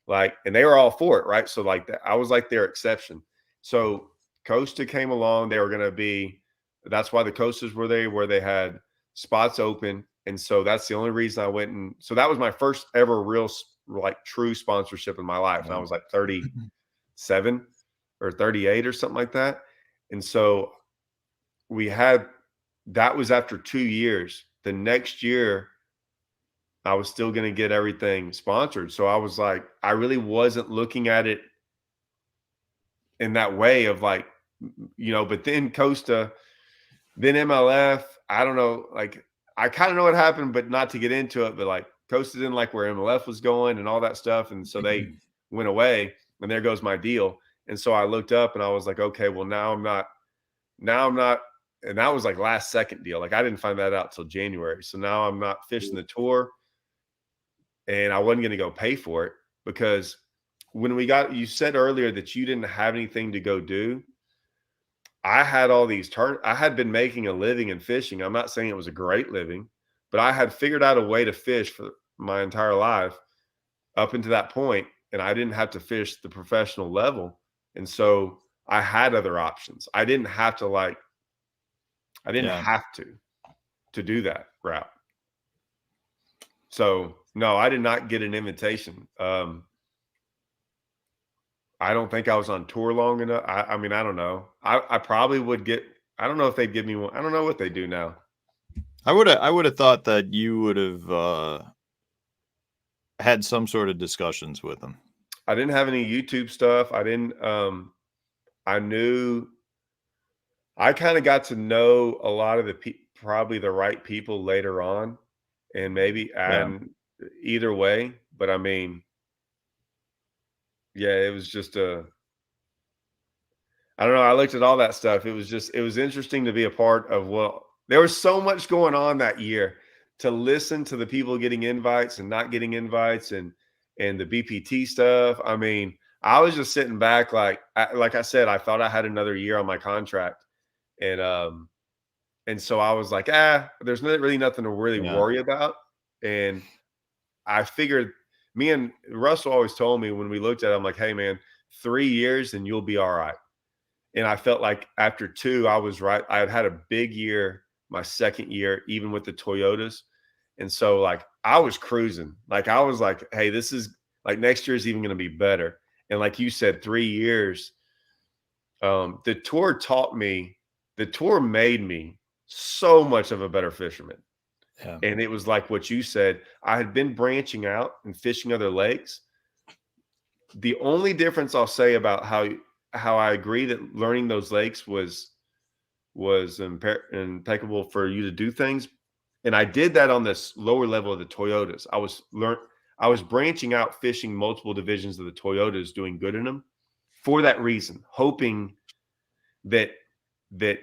like, and they were all for it, right? So like that, I was like their exception. So Costa came along. They were going to be. That's why the Costas were there, where they had spots open, and so that's the only reason I went. And so that was my first ever real, like, true sponsorship in my life. And I Wow. was like 37 or 38 or something like that. And so we had that was after 2 years. The next year, I was still going to get everything sponsored. So I was like, I really wasn't looking at it in that way of like, but then Costa, then MLF, I don't know, like I kind of know what happened, but not to get into it, but like Costa didn't like where MLF was going and all that stuff. And so they went away, and there goes my deal. And so I looked up and I was like, okay, well, now I'm not, and that was like last second deal. Like I didn't find that out till January. So now I'm not fishing the tour, and I wasn't going to go pay for it because when you said earlier that you didn't have anything to go do. I had all these I had been making a living in fishing. I'm not saying it was a great living, but I had figured out a way to fish for my entire life up until that point, and I didn't have to fish the professional level. And so I had other options. I didn't have to Yeah. do that route. So no, I did not get an invitation. I don't think I was on tour long enough. I mean, I don't know. I probably would get. I don't know if they'd give me one. I don't know what they do now. I would have thought that you would have had some sort of discussions with them. I didn't have any YouTube stuff. I didn't. I knew. I kind of got to know a lot of probably the right people later on, and maybe Yeah. and either way. But I mean, yeah, it was just a. I don't know. I looked at all that stuff. It was interesting to be a part of there was so much going on that year, to listen to the people getting invites and not getting invites, and the BPT stuff. I mean, I was just sitting back like I said, I thought I had another year on my contract. And so I was like, there's really nothing to really Yeah. worry about. And I figured, me and Russell always told me when we looked at it, I'm like, hey man, 3 years and you'll be all right. And I felt like after 2, I was right. I had a big year my second year, even with the Toyotas. And so like I was cruising. Like I was like, hey, this is like next year is even going to be better. And like you said, 3 years. The tour taught me the tour made me so much of a better fisherman. Yeah. And it was like what you said. I had been branching out and fishing other lakes. The only difference I'll say about how I agree that learning those lakes was impeccable for you to do things. And I did that on this lower level of the Toyotas. I was branching out, fishing multiple divisions of the Toyotas, doing good in them for that reason, hoping that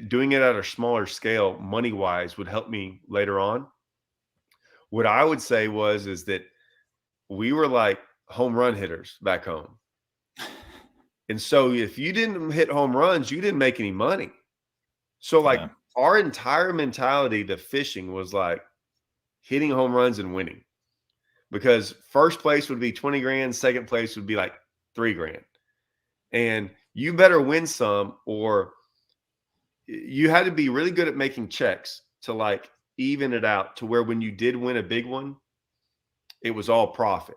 doing it at a smaller scale, money wise, would help me later on. What I would say is that we were like home run hitters back home. And so if you didn't hit home runs, you didn't make any money. So like Yeah. our entire mentality to fishing was like hitting home runs and winning, because first place would be 20 grand, second place would be like 3 grand. And you better win some, or you had to be really good at making checks to like even it out to where when you did win a big one, it was all profit.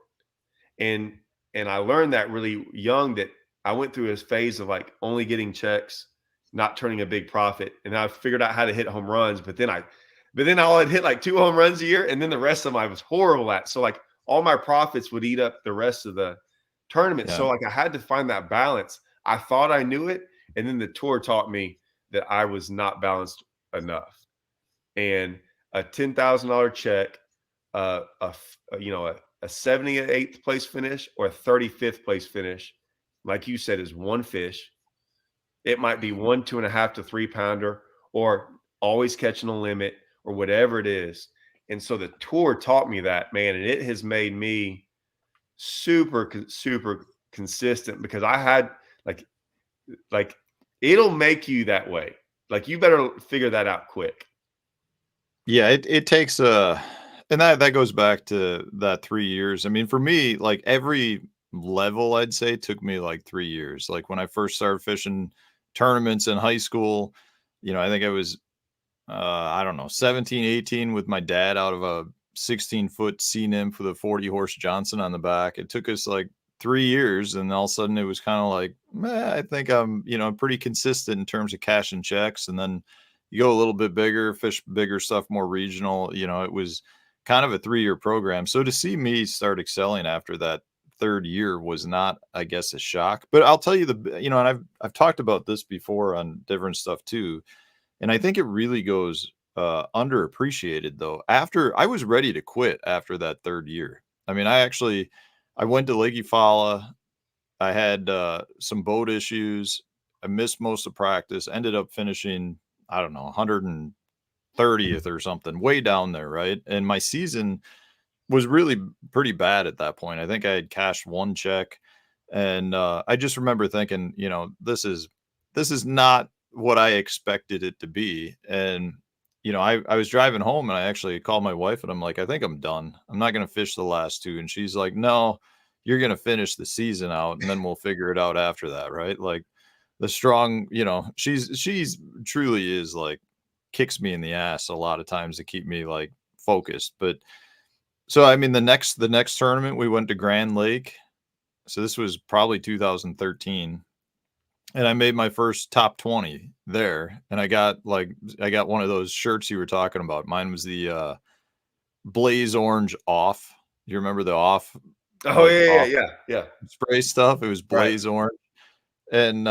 And I learned that really young, that I went through this phase of like only getting checks, not turning a big profit. And I figured out how to hit home runs, but then I'd hit like 2 home runs a year, and then the rest of them I was horrible at. So like all my profits would eat up the rest of the tournament. Yeah. So like I had to find that balance. I thought I knew it, and then the tour taught me that I was not balanced enough. And a $10,000 check, a 78th place finish or a 35th place finish, like you said, is one fish. It might be 1 2.5 to 3 pounder, or always catching a limit, or whatever it is. And so the tour taught me that, man, and it has made me super consistent, because I had like it'll make you that way. Like you better figure that out quick. Yeah, it takes and that goes back to that 3 years. I mean, for me, like every level I'd say took me like 3 years. Like when I first started fishing tournaments in high school, I think I was I don't know, 17, 18 with my dad out of a 16-foot sea nymph with a 40 horse Johnson on the back. It took us like 3 years, and all of a sudden it was kind of like, I think I'm, pretty consistent in terms of cash and checks. And then you go a little bit bigger, fish bigger stuff, more regional. It was kind of a 3-year program. So to see me start excelling after that third year was not, I guess, a shock. But I'll tell you and I've talked about this before on different stuff too. And I think it really goes underappreciated though. After I was ready to quit after that third year. I mean, I went to Lake Eufaula. I had some boat issues. I missed most of practice. Ended up finishing, I don't know, 130th or something, way down there, right? And my season was really pretty bad at that point. I think I had cashed one check, and I just remember thinking, this is not what I expected it to be. And I was driving home, and I actually called my wife, and I'm like, I think I'm done. I'm not going to fish the last two. And she's like, no, you're going to finish the season out, and then we'll figure it out after that, right? Like the strong, she's truly is like kicks me in the ass a lot of times to keep me like focused. But so I mean, the next tournament we went to Grand Lake. So this was probably 2013, and I made my first top 20 there. And I got one of those shirts you were talking about. Mine was the Blaze Orange Off. You remember the off, Oh like yeah, off yeah, yeah, yeah. spray stuff? It was Right. Blaze Orange. And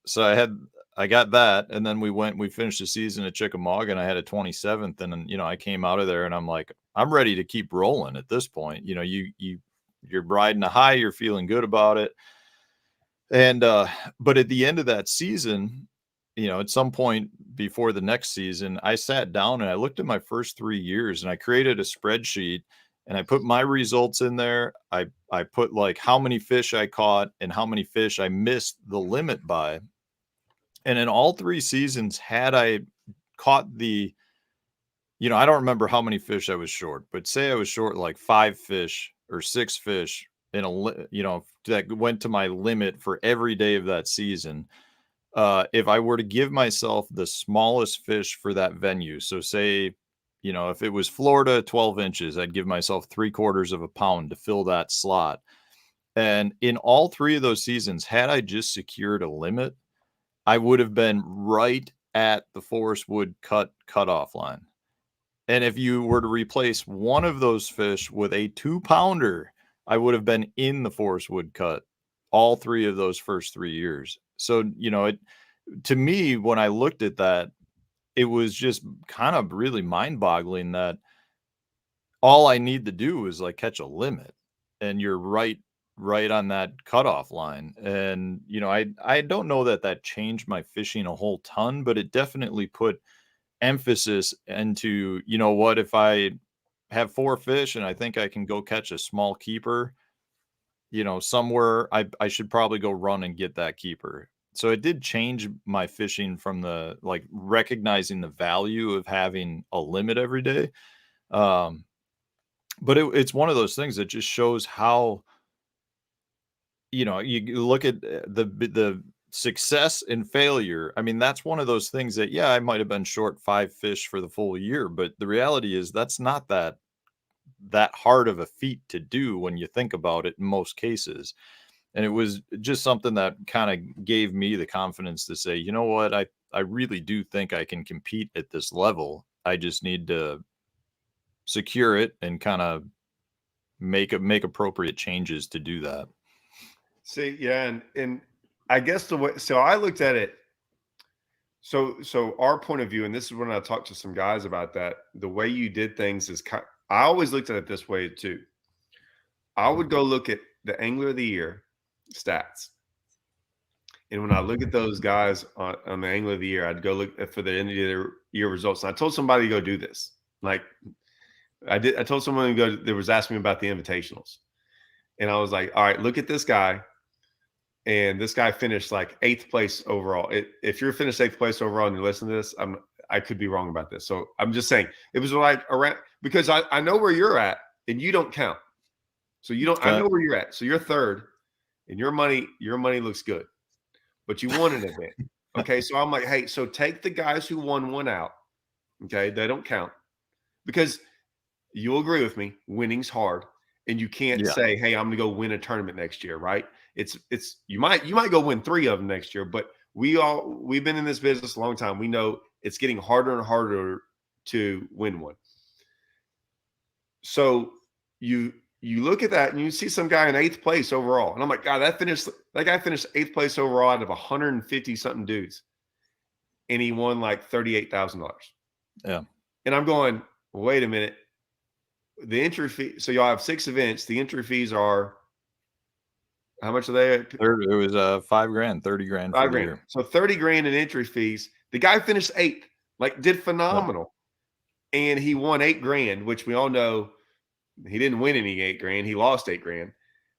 so I got that, and then we finished the season at Chickamauga, and I had a 27th. And then, I came out of there, and I'm like, I'm ready to keep rolling at this point. You're riding a high, you're feeling good about it. And but at the end of that season, at some point before the next season, I sat down and I looked at my first 3 years, and I created a spreadsheet, and I put my results in there. I put like how many fish I caught and how many fish I missed the limit by. And in all 3 seasons, had I caught I don't remember how many fish I was short, but say I was short like 5 fish or 6 fish in that went to my limit for every day of that season. If I were to give myself the smallest fish for that venue, so say, if it was Florida, 12 inches, I'd give myself 3/4 of a pound to fill that slot. And in all 3 of those seasons, had I just secured a limit, I would have been right at the Forest Wood cutoff line. And if you were to replace one of those fish with a 2-pounder, I would have been in the Forest Wood cut all 3 of those first 3 years. So, it to me, when I looked at that, it was just kind of really mind-boggling that all I need to do is, like, catch a limit, and you're right on that cutoff line. And, I don't know that that changed my fishing a whole ton, but it definitely put emphasis into, what, if I have 4 fish and I think I can go catch a small keeper, somewhere, I should probably go run and get that keeper. So it did change my fishing from the, like, recognizing the value of having a limit every day. Um, but it's one of those things that just shows how, you look at the success and failure. I mean, that's one of those things that, yeah, I might have been short 5 fish for the full year, but the reality is that's not that hard of a feat to do when you think about it in most cases. And it was just something that kind of gave me the confidence to say, you know what, I really do think I can compete at this level. I just need to secure it and kind of make appropriate changes to do that. See, yeah, and I guess the way, so I looked at it. So our point of view, and this is when I talked to some guys about that. The way you did things is I always looked at it this way too. I would go look at the Angler of the Year stats, and when I look at those guys on the Angler of the Year, I'd go look for the end of the year results. And I told somebody to go do this. Like I did, I told someone to go. They was asking me about the invitationals, and I was like, "All right, look at this guy." And this guy finished like 8th place overall. If you're finished 8th place overall and you're listening to this, I could be wrong about this. So I'm just saying it was like around, because I know where you're at and you don't count. So you don't, I Okay. know where you're at. So you're third and your money looks good, but you won an event. Okay. So I'm like, hey, so take the guys who won one out. Okay. They don't count, because you'll agree with me, winning's hard. And you can't Yeah. say, hey, I'm gonna go win a tournament next year, right? It's you might go win 3 of them next year, but we've been in this business a long time. We know it's getting harder and harder to win one. So you look at that and you see some guy in 8th place overall. And I'm like, God, that guy finished 8th place overall out of 150 something dudes. And he won like $38,000. Yeah. And I'm going, wait a minute. The entry fee. So y'all have 6 events. The entry fees are, how much are they? It was $5,000, 30 grand for 5 the grand. year. So 30 grand in entry fees. The guy finished 8th, like did Yep. phenomenal. And he won 8 grand, which we all know he didn't win any 8 grand. He lost 8 grand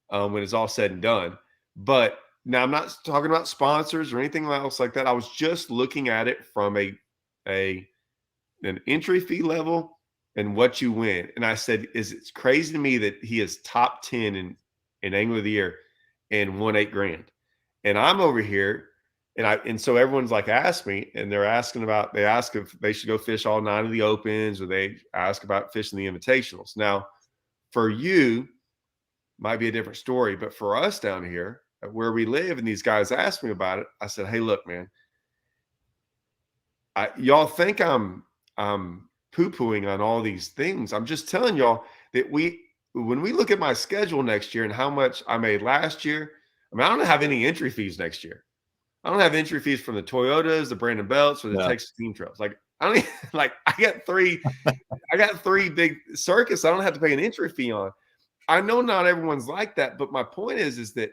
when it's all said and done. But now I'm not talking about sponsors or anything else like that. I was just looking at it from an entry fee level and what you win. And I said, it's crazy to me that he is top 10 in Angler of the Year and won 8 grand. And I'm over here and so everyone's like asked me, and they ask if they should go fish all 9 of the opens, or they ask about fishing the invitationals. Now, for you, might be a different story, but for us down here where we live, and these guys asked me about it, I said, hey, look, man, y'all think I'm poo-pooing on all these things. I'm just telling y'all that when we look at my schedule next year and how much I made last year, I mean, I don't have any entry fees next year. I don't have entry fees from the Toyotas, the Brandon Belts, or the Yeah. Texas Team Trails. Like I don't even, like I got three big circuits I don't have to pay an entry fee on. I know not everyone's like that, but my point is that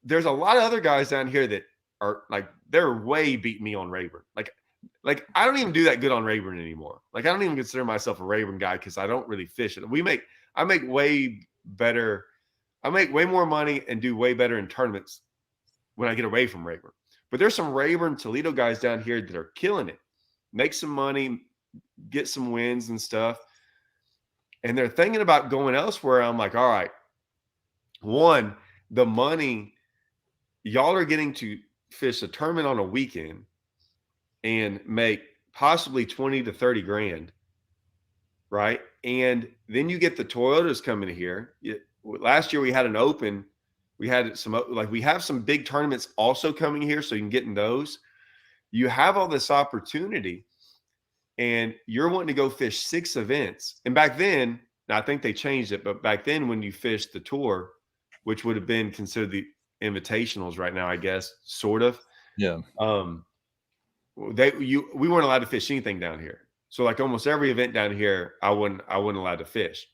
there's a lot of other guys down here that are like, they're way beating me on Rayburn. Like I don't even do that good on Rayburn anymore. Like I don't even consider myself a Rayburn guy because I don't really fish it. I make way better. I make way more money and do way better in tournaments when I get away from Rayburn. But there's some Rayburn Toledo guys down here that are killing it, make some money, get some wins and stuff. And they're thinking about going elsewhere. I'm like, all right, one, the money, y'all are getting to fish a tournament on a weekend and make possibly 20 to 30 grand, right? And then you get the Toyotas coming here. Last year we had an open. We had we have some big tournaments also coming here, so you can get in those. you have all this opportunity and you're wanting to go fish 6 events. And back then, now I think they changed it, but back then when you fished the tour, which would have been considered the invitationals right now, I guess, sort of. Yeah. Um, we weren't allowed to fish anything down here. So like almost every event down here, I wasn't allowed to fish.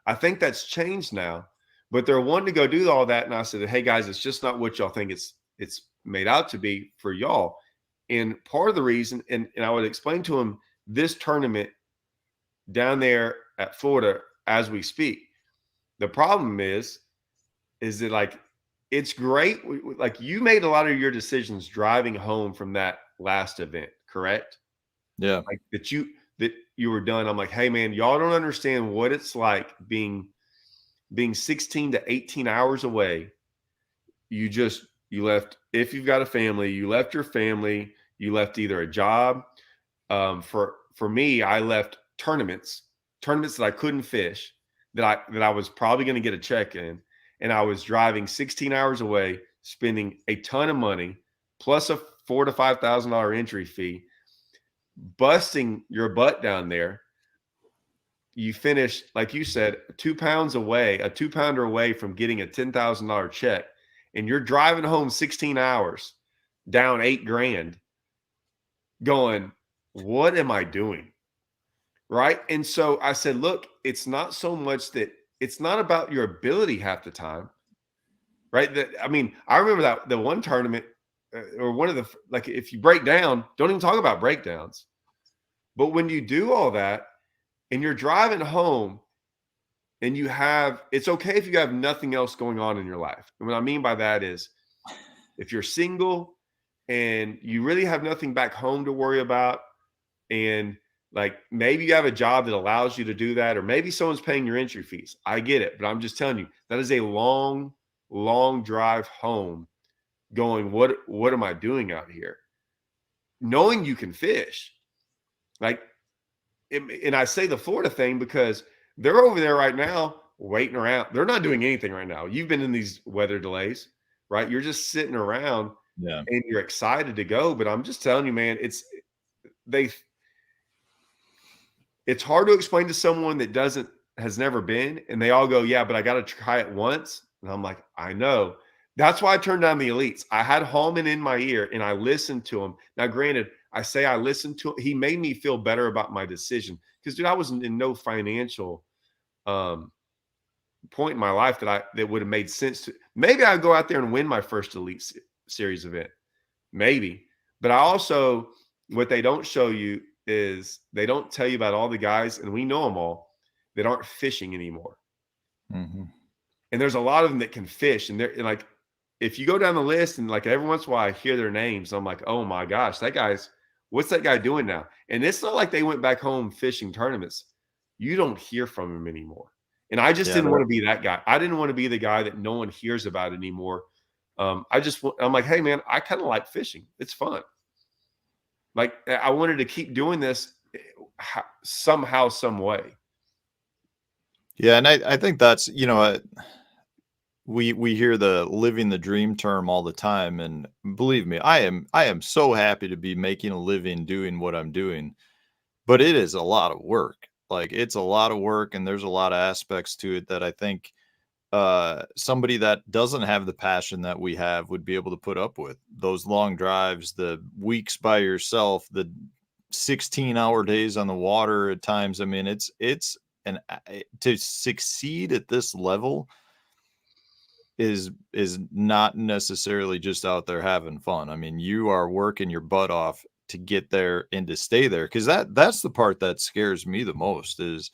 I think that's changed now, but they're wanting to go do all that. And I said, hey guys, it's just not what y'all think it's made out to be for y'all. And part of the reason, and I would explain to them this tournament down there at Florida as we speak. The problem is that like it's great. Like you made a lot of your decisions driving home from that last event, correct? Yeah. Like that you were done. I'm like, hey man, y'all don't understand what it's like being 16 to 18 hours away. You left, if you've got a family, you left your family, you left either a job. For me, I left tournaments that I couldn't fish, that I was probably going to get a check in, and I was driving 16 hours away, spending a ton of money, plus a $4,000 to $5,000 entry fee, busting your butt down there. You finish, like you said, 2 pounds away, a 2 pounder away from getting a $10,000 check, and you're driving home 16 hours, down 8 grand, going, what am I doing? Right. And so I said, look, it's not so much that it's not about your ability half the time. Right. I mean, I remember that the one tournament or one of the, like, if you break down, don't even talk about breakdowns. But when you do all that and you're driving home and it's okay if you have nothing else going on in your life. And what I mean by that is if you're single and you really have nothing back home to worry about, and like maybe you have a job that allows you to do that, or maybe someone's paying your entry fees. I get it, but I'm just telling you that is a long, long drive home. Going, what am I doing out here? Knowing you can fish, like, and I say the Florida thing because they're over there right now waiting around. They're not doing anything right now. You've been in these weather delays, right? You're just sitting around Yeah. and you're excited to go. But I'm just telling you, man, they it's hard to explain to someone that has never been, and they all go, yeah, but I got to try it once. And I'm like, I know. That's why I turned down the elites. I had Hallman in my ear and I listened to him. Now, granted, I say I listened to him. He made me feel better about my decision because, dude, I was in no financial point in my life that would have made sense to. Maybe I'd go out there and win my first elite series event, maybe. But I also, what they don't show you is they don't tell you about all the guys, and we know them all, that aren't fishing anymore. Mm-hmm. And there's a lot of them that can fish, and they're like, if you go down the list and like every once in a while I hear their names, I'm like, oh my gosh, what's that guy doing now? And it's not like they went back home fishing tournaments. You don't hear from him anymore. And I just Yeah. didn't want to be that guy. I didn't want to be the guy that no one hears about anymore. I'm like, hey man, I kind of like fishing. It's fun. Like I wanted to keep doing this somehow, some way. Yeah. And I think that's, we hear the living the dream term all the time. And believe me, I am so happy to be making a living doing what I'm doing, but it is a lot of work. Like it's a lot of work and there's a lot of aspects to it that I think somebody that doesn't have the passion that we have would be able to put up with. Those long drives, the weeks by yourself, the 16-hour days on the water at times. I mean, it's and to succeed at this level is not necessarily just out there having fun. I mean, you are working your butt off to get there and to stay there, because that's the part that scares me the most is,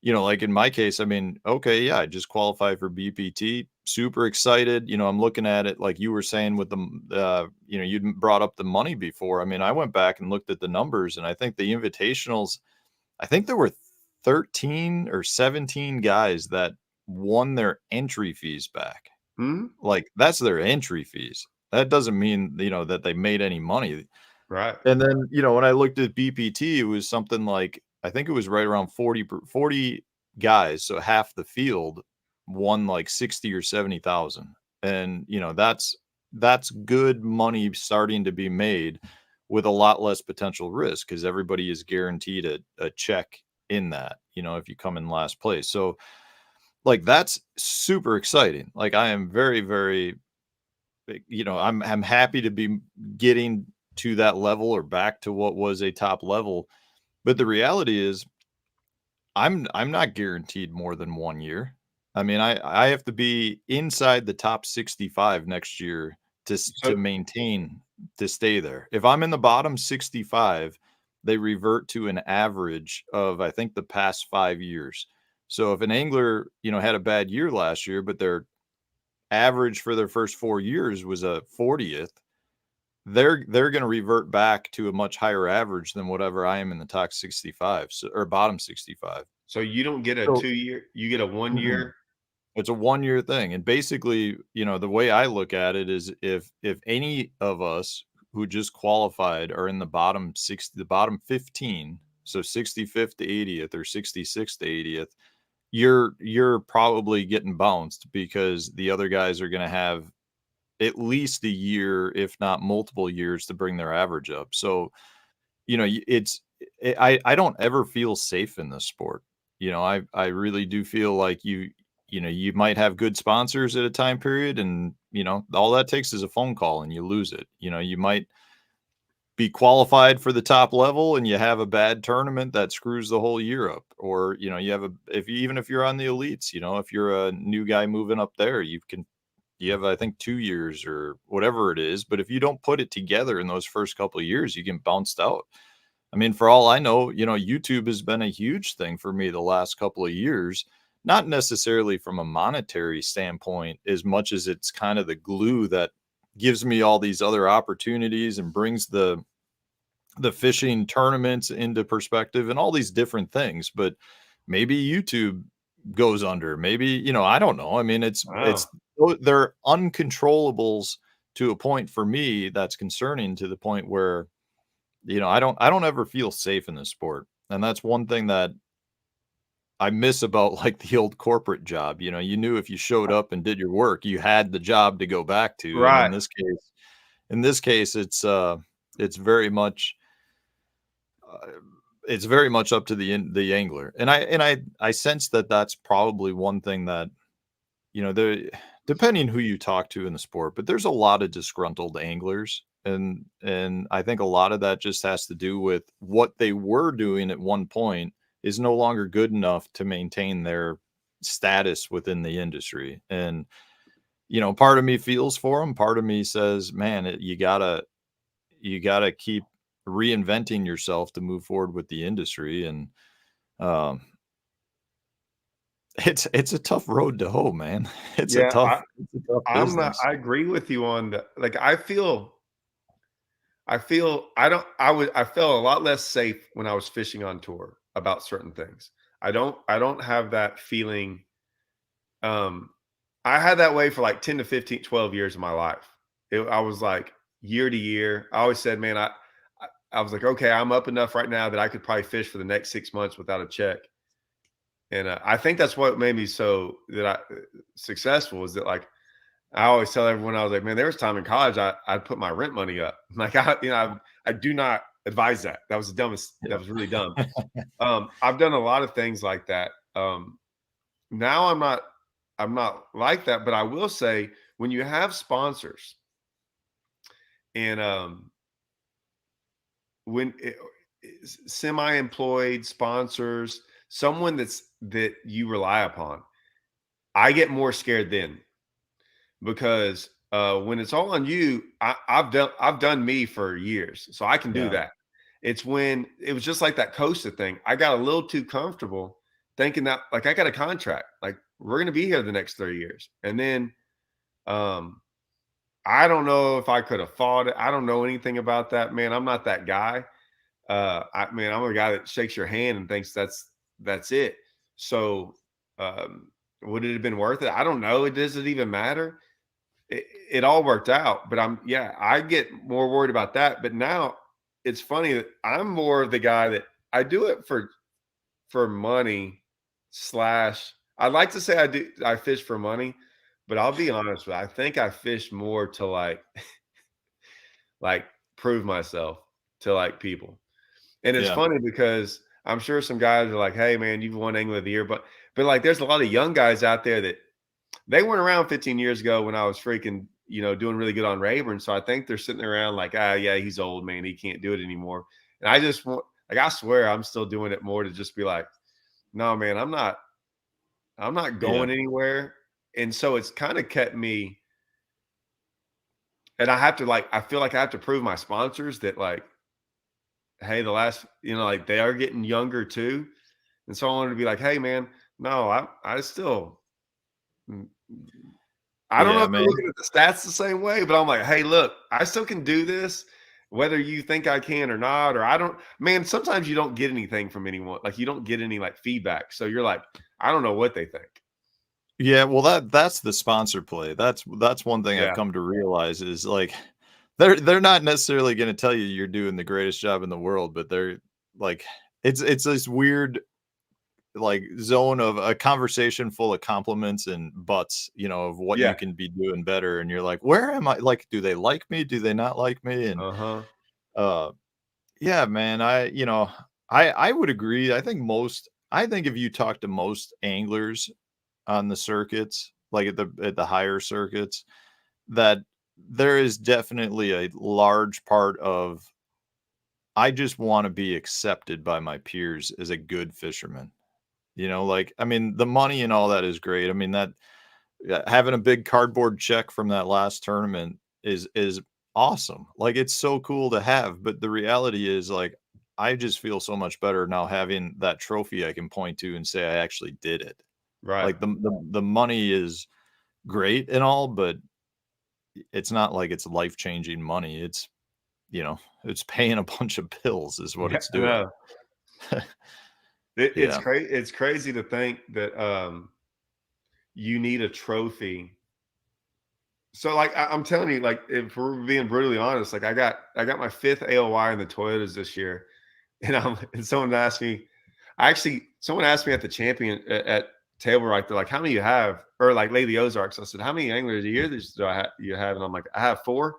like in my case, I mean, okay, yeah, I just qualified for BPT, super excited. I'm looking at it like you were saying with you'd brought up the money before. I mean, I went back and looked at the numbers, and I think the invitationals, I think there were 13 or 17 guys that won their entry fees back. Hmm? Like that's their entry fees. That doesn't mean, that they made any money. Right. And then, when I looked at BPT, it was something like, I think it was right around 40 guys. So half the field won like 60 or 70,000. And, that's good money starting to be made with a lot less potential risk because everybody is guaranteed a check in that, if you come in last place. So like that's super exciting. Like I am very, very, I'm happy to be getting to that level or back to what was a top level. But the reality is I'm not guaranteed more than 1 year. I mean, I have to be inside the top 65 next year to So maintain to stay there. If I'm in the bottom 65, they revert to an average of I think the past 5 years. So if an angler, had a bad year last year, but their average for their first 4 years was a 40th, they're going to revert back to a much higher average than whatever I am in the top 65, so, or bottom 65. so you don't get a So 2 year, you get a one mhm, year. it's a 1 year thing, and basically, the way I look at it is if any of us who just qualified are in the bottom 15, so 65th to 80th or 66th to 80th, you're probably getting bounced because the other guys are gonna have at least a year, if not multiple years, to bring their average up. So, I don't ever feel safe in this sport. I really do feel like you might have good sponsors at a time period, and all that takes is a phone call and you lose it. You might be qualified for the top level and you have a bad tournament that screws the whole year up, or you have a if you, even if you're on the elites, if you're a new guy moving up there, you have I think 2 years or whatever it is, but if you don't put it together in those first couple of years, you get bounced out. I mean, for all I know, YouTube has been a huge thing for me the last couple of years, not necessarily from a monetary standpoint as much as it's kind of the glue that gives me all these other opportunities and brings the fishing tournaments into perspective and all these different things. But maybe YouTube goes under. Maybe, I don't know. I mean, Wow. they're uncontrollables to a point for me that's concerning, to the point where, I don't ever feel safe in this sport. And that's one thing that I miss about like the old corporate job. You knew if you showed up and did your work, you had the job to go back to. And Right. in this case, it's very much uh, it's very much up to the angler. And I sense that that's probably one thing that, the depending who you talk to in the sport, but there's a lot of disgruntled anglers, and I think a lot of that just has to do with what they were doing at one point is no longer good enough to maintain their status within the industry. And part of me feels for them. Part of me says, man, you gotta keep reinventing yourself to move forward with the industry. And um, it's a tough road to hoe, man. Yeah, It's a tough I'm not, business. I agree with you on the, like, I feel I don't I felt a lot less safe when I was fishing on tour about certain things. I don't have that feeling. Um, I had that way for like 10 to 15, 12 years of my life. I was like year to year. I always said, man, I was like, okay, I'm up enough right now that I could probably fish for the next 6 months without a check. And I think that's what made me so that successful, is that, like, I always tell everyone, I was like, man, there was time in college I'd put my rent money up. Like, I do not advise that. That was the dumbest. That Yeah. was really dumb. I've done a lot of things like that. Now I'm not like that, but I will say, when you have sponsors, and when semi-employed sponsors, someone that you rely upon, I get more scared then, because when it's all on you, I've done me for years, so I can do Yeah. that. It's when it was just like that Costa thing. I got a little too comfortable thinking that, like, I got a contract, like, we're going to be here the next 30 years, and then um, I don't know if I could have fought it. I don't know anything about that, man. I'm not that guy. I'm a guy that shakes your hand and thinks that's it. So, um, would it have been worth it? I don't know. It doesn't even matter. It all worked out, but yeah, I get more worried about that. But now it's funny that I'm more of the guy that I do it for money, slash, I'd like to say I fish for money, but I'll be honest with you, I think I fish more to like prove myself to like people. And it's Yeah. funny because I'm sure some guys are like, "Hey man, you've won Angler of the Year," but like there's a lot of young guys out there that they weren't around 15 years ago when I was freaking, doing really good on Rayburn. So I think they're sitting around like, ah, yeah, he's old, man. He can't do it anymore. And I just want, like, I swear I'm still doing it more to just be like, no, man, I'm not Yeah. going anywhere. And so it's kind of kept me, and I have to I feel like I have to prove my sponsors that like, hey, the last, like they are getting younger too. And so I wanted to be like, hey, man, no, I still, mm, I don't know Yeah, if they're man. looking at the stats the same way, but I'm like, hey, look, I still can do this, whether you think I can or not, or I don't. Man, sometimes you don't get anything from anyone. Like you don't get any like feedback. So you're like, I don't know what they think. Yeah, well, that's the sponsor play. That's one thing I've Yeah. come to realize is, like, they're not necessarily gonna tell you you're doing the greatest job in the world, but they're like it's this weird, like, zone of a conversation full of compliments and buts, of what you Yeah. can be doing better, and you're like, "Where am I? Like, do they like me? Do they not like me?" And, Uh-huh. uh, yeah, man, I would agree. I think if you talk to most anglers on the circuits, like at the higher circuits, that there is definitely a large part of I just want to be accepted by my peers as a good fisherman. Like, I mean, the money and all that is great. I mean, that having a big cardboard check from that last tournament is awesome. Like, it's so cool to have, but the reality is, like, I just feel so much better now having that trophy I can point to and say I actually did it. Right. Like, the money is great and all, but it's not like it's life-changing money. It's paying a bunch of bills is what Yeah. it's I doing. know. It's Yeah. crazy. It's crazy to think that you need a trophy. So like I'm telling you, like if we're being brutally honest, like I got my fifth AOY in the Toyotas this year. And someone asked me, someone asked me at the champion at table right there, like how many you have, or like Lady Ozarks. I said, how many anglers a year you have? And I'm like, I have 4.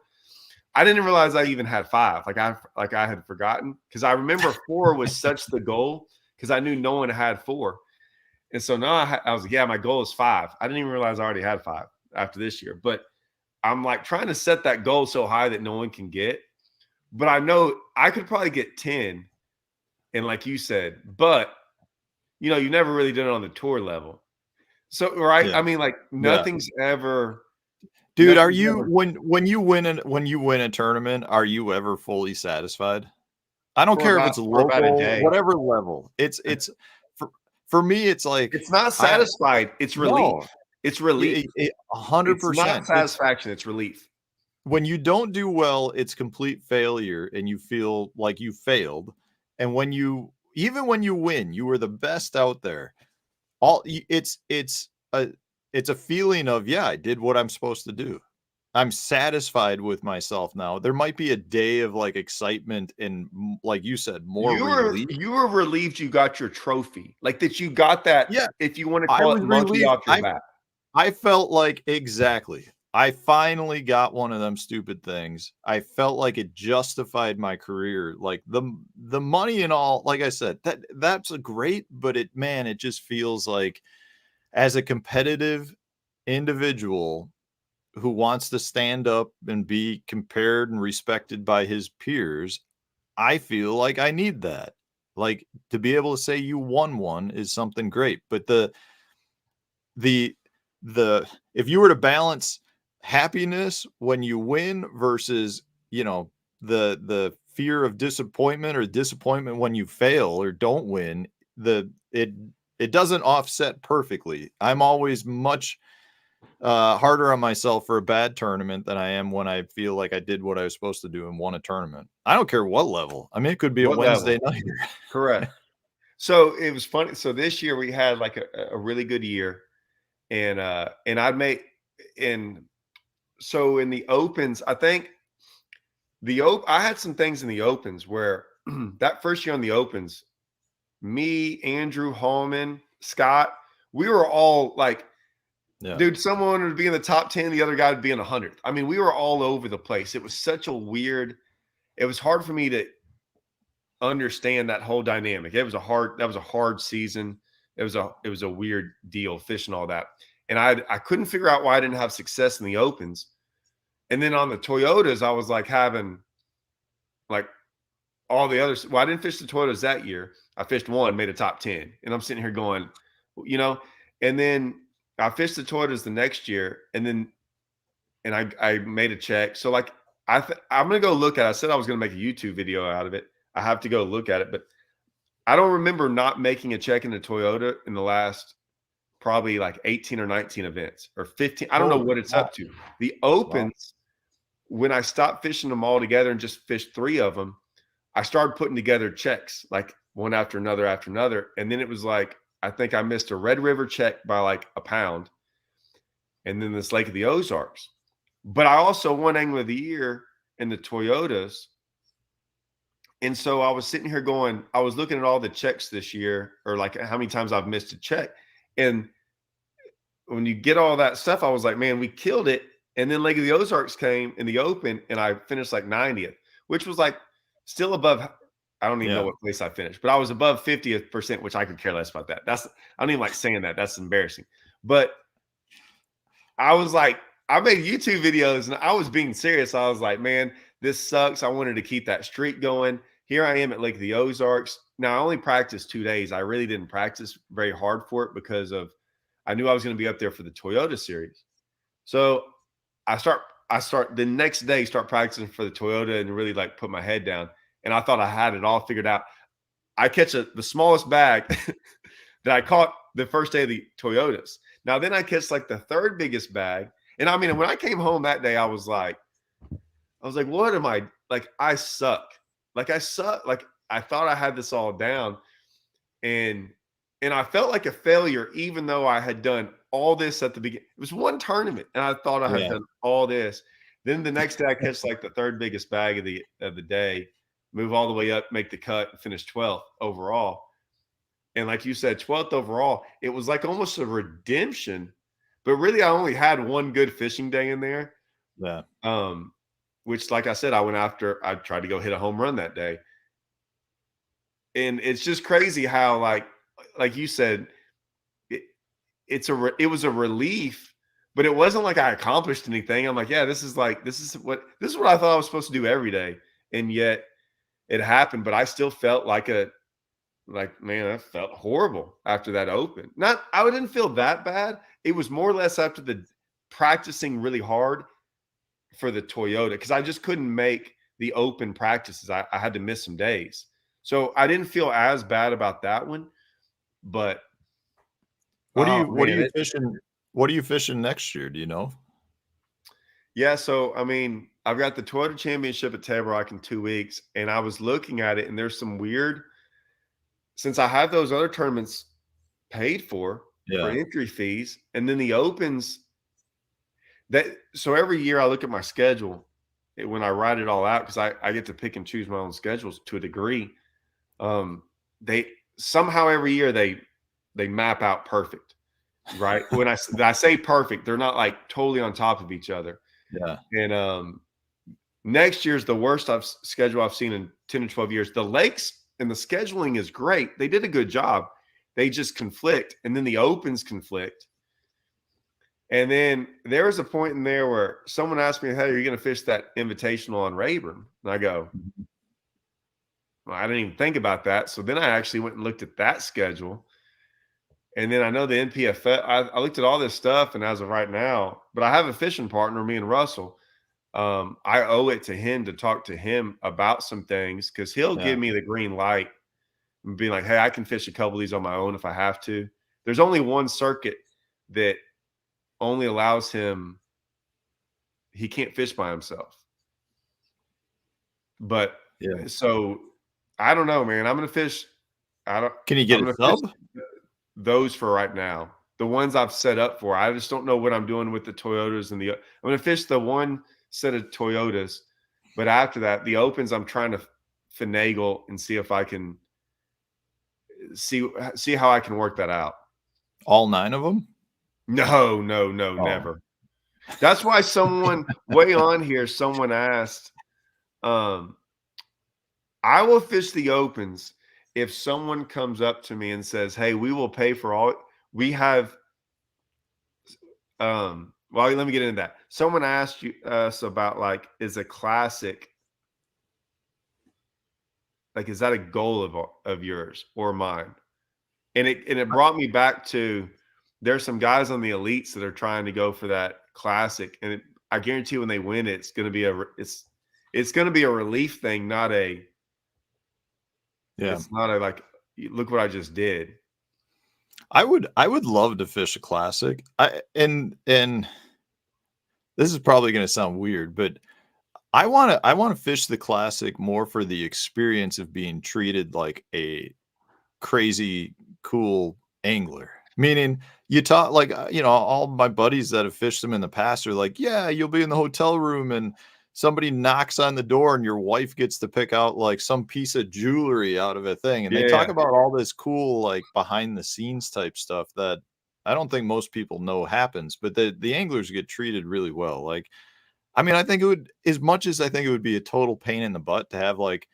I didn't realize I even had 5. Like I had forgotten because I remember 4 was such the goal because I knew no one had 4. And so now I was like, yeah, my goal is 5. I didn't even realize I already had 5 after this year, but I'm like trying to set that goal so high that no one can get. But I know I could probably get 10. And like you said, but you never really done it on the tour level. So, right? Yeah. I mean, like Yeah. Dude, are nothing's you ever when you win a tournament, are you ever fully satisfied? I don't care if it's for about a local, day. whatever level. It's for for me, it's like It's not I satisfied. It's relief. no, It's relief. It's not 100%. It's satisfaction. It's relief. when you don't do well, it's complete failure and you feel like you failed. And even when you win, you were the best out there. It's a feeling of, yeah, I did what I'm supposed to do. I'm satisfied with myself now. There might be a day of like excitement and like you said, more You were relief. you were relieved you got your trophy. Like that you got that, Yeah, if you want to I call was it monkey relieved. off your back. I felt like exactly. I finally got one of them stupid things. I felt like it justified my career. Like the money and all, like I said, that's a great, but it just feels like as a competitive individual who wants to stand up and be compared and respected by his peers, I feel like I need that. Like to be able to say you won one is something great, but the the if you were to balance happiness when you win versus, the fear of disappointment or disappointment when you fail or don't win, the it doesn't offset perfectly. I'm always much harder on myself for a bad tournament than I am when I feel like I did what I was supposed to do and won a tournament. I don't care what level. I mean, it could be a What Wednesday level? night. Correct. So it was funny. So this year we had like a really good year, and I made in so in the opens, I think I had some things in the opens where that first year on the opens, me, Andrew, Hallman, Scott, we were all like Yeah. Dude, someone would be in the top 10, the other guy would be in 100th. I mean, we were all over the place. It was such a weird, it was hard for me to understand that whole dynamic. That was a hard season. It was a weird deal, fishing all that. And I couldn't figure out why I didn't have success in the opens. And then on the Toyotas, I was like having like all the others. Well, I didn't fish the Toyotas that year. I fished one, made a top 10. And I'm sitting here going, you know, and then I fished the Toyotas the next year, and I made a check. So like I'm gonna go look at it. I said I was gonna make a YouTube video out of it. I have to go look at it, but I don't remember not making a check in the Toyota in the last probably like 18 or 19 events or 15. I don't know Holy what it's crap. up to. The Wow. opens, when I stopped fishing them all together and just fished 3 of them, I started putting together checks like one after another after another. And then it was like, I think I missed a Red River check by like a pound, and then this Lake of the Ozarks. But I also won Angler of the Year in the Toyotas. And so I was sitting here going, I was looking at all the checks this year, or like how many times I've missed a check. And when you get all that stuff, I was like, man, we killed it. And then Lake of the Ozarks came in the open, and I finished like 90th, which was like still above. I don't even know Yeah. what place I finished, but I was above 50th percent, which I could care less about that. I don't even like saying that. That's embarrassing. But I was like, I made YouTube videos and I was being serious. I was like, man, this sucks. I wanted to keep that streak going. Here I am at Lake of the Ozarks. Now I only practiced 2 days. I really didn't practice very hard for it because I knew I was going to be up there for the Toyota series. So I start the next day, start practicing for the Toyota and really like put my head down. And I thought I had it all figured out. I catch the smallest bag that I caught the first day of the Toyotas. Now then I catch like the third biggest bag. And I mean, when I came home that day, I was like, what am I like? I suck. Like I suck. Like I thought I had this all down. And I felt like a failure, even though I had done all this at the beginning. It was one tournament, and I thought I had Yeah. done all this. Then the next day I catch like the third biggest bag of the day, move all the way up, make the cut, and finish 12th overall. And like you said, 12th overall, it was like almost a redemption. But really, I only had one good fishing day in there. Yeah. Which, like I said, I tried to go hit a home run that day. And it's just crazy how, like you said, it was a relief, but it wasn't like I accomplished anything. I'm like, yeah, this is what I thought I was supposed to do every day. And yet it happened, but I still felt like man, I felt horrible after that open. I didn't feel that bad. It was more or less after the practicing really hard for the Toyota, because I just couldn't make the open practices. I had to miss some days. So I didn't feel as bad about that one, but What oh are man, you fishing? What are you fishing next year? Do you know? yeah. So I mean, I've got the Toyota Championship at Table Rock in 2 weeks, and I was looking at it, and there's some weird. Since I have those other tournaments paid for Yeah. entry fees, and then the opens, so every year I look at my schedule when I write it all out, because I get to pick and choose my own schedules to a degree. They somehow every year they map out perfect, right? When I say perfect, they're not like totally on top of each other. Yeah. And next year's the worst schedule I've seen in 10 to 12 years. The lakes and the scheduling is great. They did a good job. They just conflict, and then the opens conflict. And then there was a point in there where someone asked me, hey, are you going to fish that invitational on Rayburn? And I go, well, I didn't even think about that. So then I actually went and looked at that schedule. And then I know the NPFL, I looked at all this stuff, and as of right now, but I have a fishing partner, me and Russell. I owe it to him to talk to him about some things, because he'll Yeah. give me the green light and be like, hey, I can fish a couple of these on my own if I have to. There's only one circuit that only allows him, he can't fish by himself. But Yeah. so I don't know, man. I'm going to fish. Can you I'm get a going to fish sub? those for right now. The ones I've set up for, I just don't know what I'm doing with the Toyotas I'm going to fish the one set of Toyotas, but after that, the opens, I'm trying to finagle and see if I can see how I can work that out. All 9 of them? No, no, no, Oh, never. That's why someone way on here, someone asked, um, I will fish the opens if someone comes up to me and says, "Hey, we will pay for all we have." Well, let me get into that. Someone asked us about like, is a classic like, is that a goal of yours or mine? And it brought me back to there's some guys on the elites that are trying to go for that classic, and I guarantee when they win, it's going to be it's going to be a relief thing, not a yeah. it's not a like look what I just did. I would love to fish a classic. And this is probably gonna sound weird, but I wanna fish the classic more for the experience of being treated like a crazy cool angler. Meaning you talk like, all my buddies that have fished them in the past are like, "Yeah, you'll be in the hotel room and somebody knocks on the door and your wife gets to pick out like some piece of jewelry out of a thing." And they talk Yeah. about all this cool like behind the scenes type stuff that I don't think most people know happens, but the anglers get treated really well. Like, I mean, I think it would as much as I think it would be a total pain in the butt to have like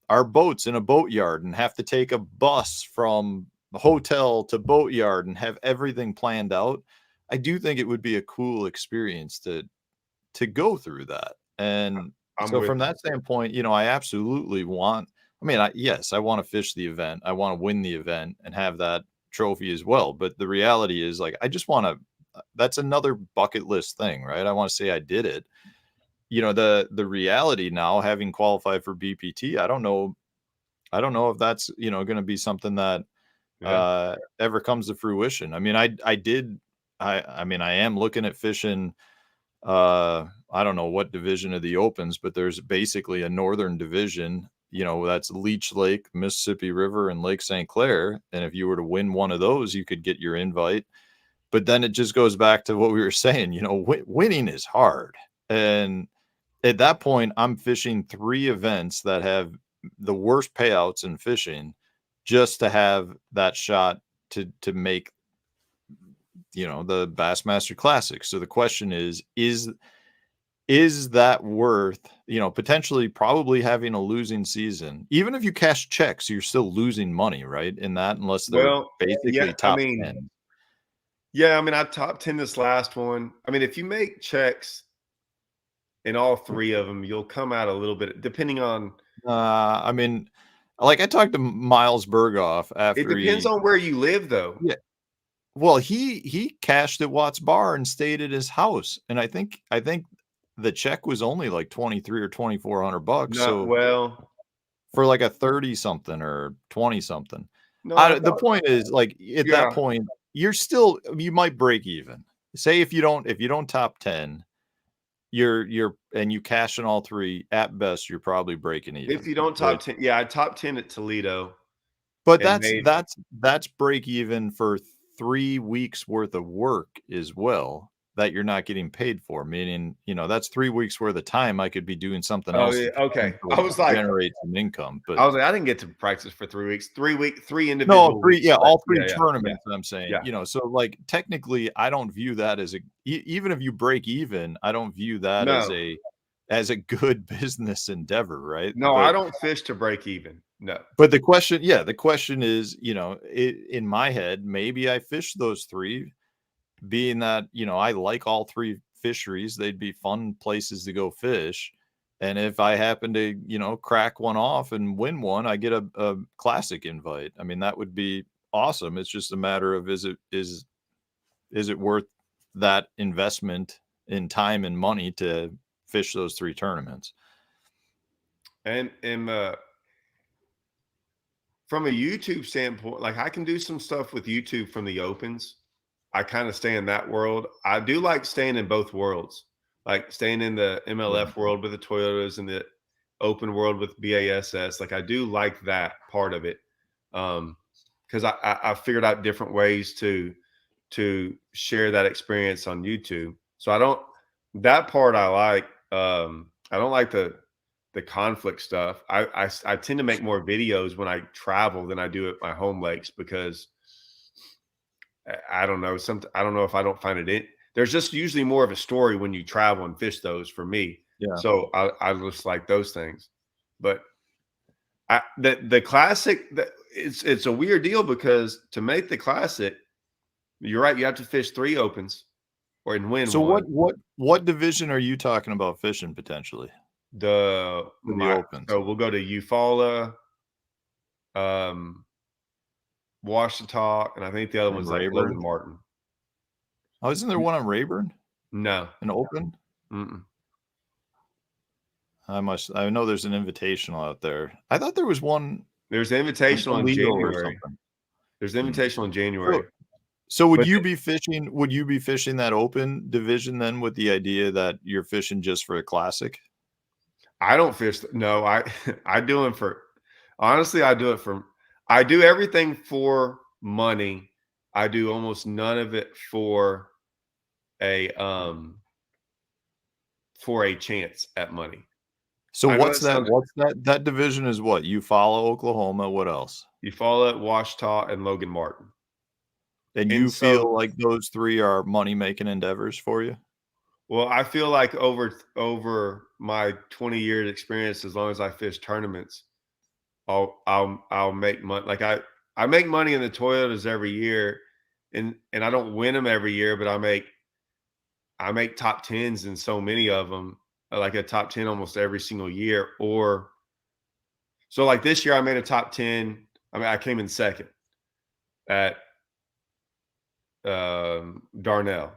our boats in a boatyard and have to take a bus from the hotel to boatyard and have everything planned out. I do think it would be a cool experience to go through that. And I'm so with from you. that standpoint, I absolutely want I mean, yes, I want to fish the event. I want to win the event and have that trophy as well. But the reality is like I just want to that's another bucket list thing, right? I want to say I did it. The reality now having qualified for BPT, I don't know if that's, gonna be something that, Yeah. ever comes to fruition. I mean, I did I mean, I am looking at fishing, I don't know what division of the opens, but there's basically a northern division, that's Leech Lake, Mississippi River, and Lake St. Clair, and if you were to win one of those, you could get your invite. But then it just goes back to what we were saying, winning is hard, and at that point, I'm fishing 3 events that have the worst payouts in fishing just to have that shot to make, the Bassmaster Classic. So the question is that worth, potentially probably having a losing season? Even if you cash checks, you're still losing money, right? In that, unless they're Well, yeah, basically I top mean, 10. yeah, I mean, I top 10 this last one. I mean, if you make checks in all three of them, you'll come out a little bit depending on I mean, like I talked to Miles Berghoff it after depends he on where you live though. yeah. Well, he cashed at Watts Bar and stayed at his house, and I think the check was only like 23 or 2,400 bucks, Not so well, for like a 30 something or 20 something. no, I I don't the thought point is, like, at that yeah. point, you might break even. Say if you don't top 10, you're and you cash in all 3, at best, you're probably breaking If even, you don't top which 10, yeah, I top 10 at Toledo but and that's made that's that's break even for 3 weeks worth of work as well that you're not getting paid for, meaning, that's 3 weeks worth of time I could be doing something oh else yeah, to okay. potentially generate some income, but I didn't get to practice for 3 weeks. 3 no, individual 3 weeks, yeah, but all 3 yeah, yeah, tournaments, I'm saying, yeah, so, like, technically, I don't view that as even if you break even, I don't view that as no, a good business endeavor, right? no, I don't fish to break even. No, But the question is, in my head, maybe I fish those 3 being that, I like all 3 fisheries, they'd be fun places to go fish, and if I happen to, crack one off and win one, I get a classic invite. I mean, that would be awesome. It's just a matter of is it worth that investment in time and money to fish those 3 tournaments? and from a YouTube standpoint, like I can do some stuff with YouTube from the opens. I kind of stay in that world. I do like staying in both worlds, like staying in the Yeah. MLF world with the Toyotas and the open world with BASS. Like I do like that part of it. Because I figured out different ways to share that experience on YouTube. So I don't that part I like. I don't like the conflict stuff. I tend to make more videos when I travel than I do at my home lakes because I don't know. I don't know if I don't find it in. There's just usually more of a story when you travel and fish those for me. Yeah. So I just like those things. But the classic, it's a weird deal because to make the classic, you're right. You have to fish 3 opens or and win So one. what division are you talking about fishing potentially for the opens? So we'll go to Eufaula, um, Washita, and I think the other And one's like Logan Rayburn? Martin. Oh, isn't there one on Rayburn? No, An open? mm-mm. I know there's an invitational out there. I thought there was one There's like Invitational in illegal or January. something. There's Hmm. Invitational in So January, so but would you be fishing that open division then with the idea that you're fishing just for a classic? I don't fish. No, I I do them for. Honestly, I do it for. I do everything for money. I do almost none of it a for a chance at money. So I know that sounds. what's that division is what? You follow Oklahoma, what else? You follow it, Washita and Logan Martin, And and you so feel like those 3 are money-making endeavors for you? well, I feel like over my 20 years experience, as long as I fish tournaments, I'll make money. Like I make money in the Toyotas every year, and I don't win them every year, but I make top tens in so many of them, like a top 10 almost every single year. Or so like this year, I made a top 10. I mean, I came in second at Darnell,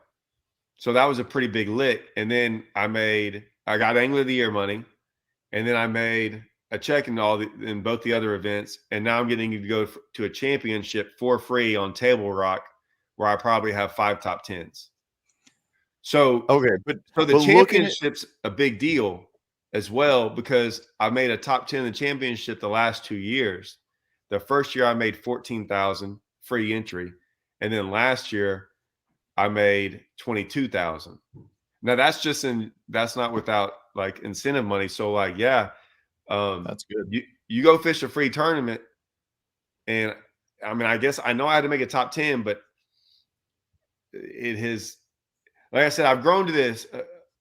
so that was a pretty big lick. And then I got Angler of the Year money, and then I made a check in both the other events, and now I'm getting to go to a championship for free on Table Rock, where I probably have 5 top tens. So Okay, so the but looking at championship's a big deal as well because I made a top 10 in the championship the last 2 years. The first year I made 14,000 free entry, and then last year I made 22,000. Now that's not without like incentive money. So like yeah, that's good. you go fish a free tournament, and I mean I guess I know I had to make a top 10, but it has, like I said, I've grown to this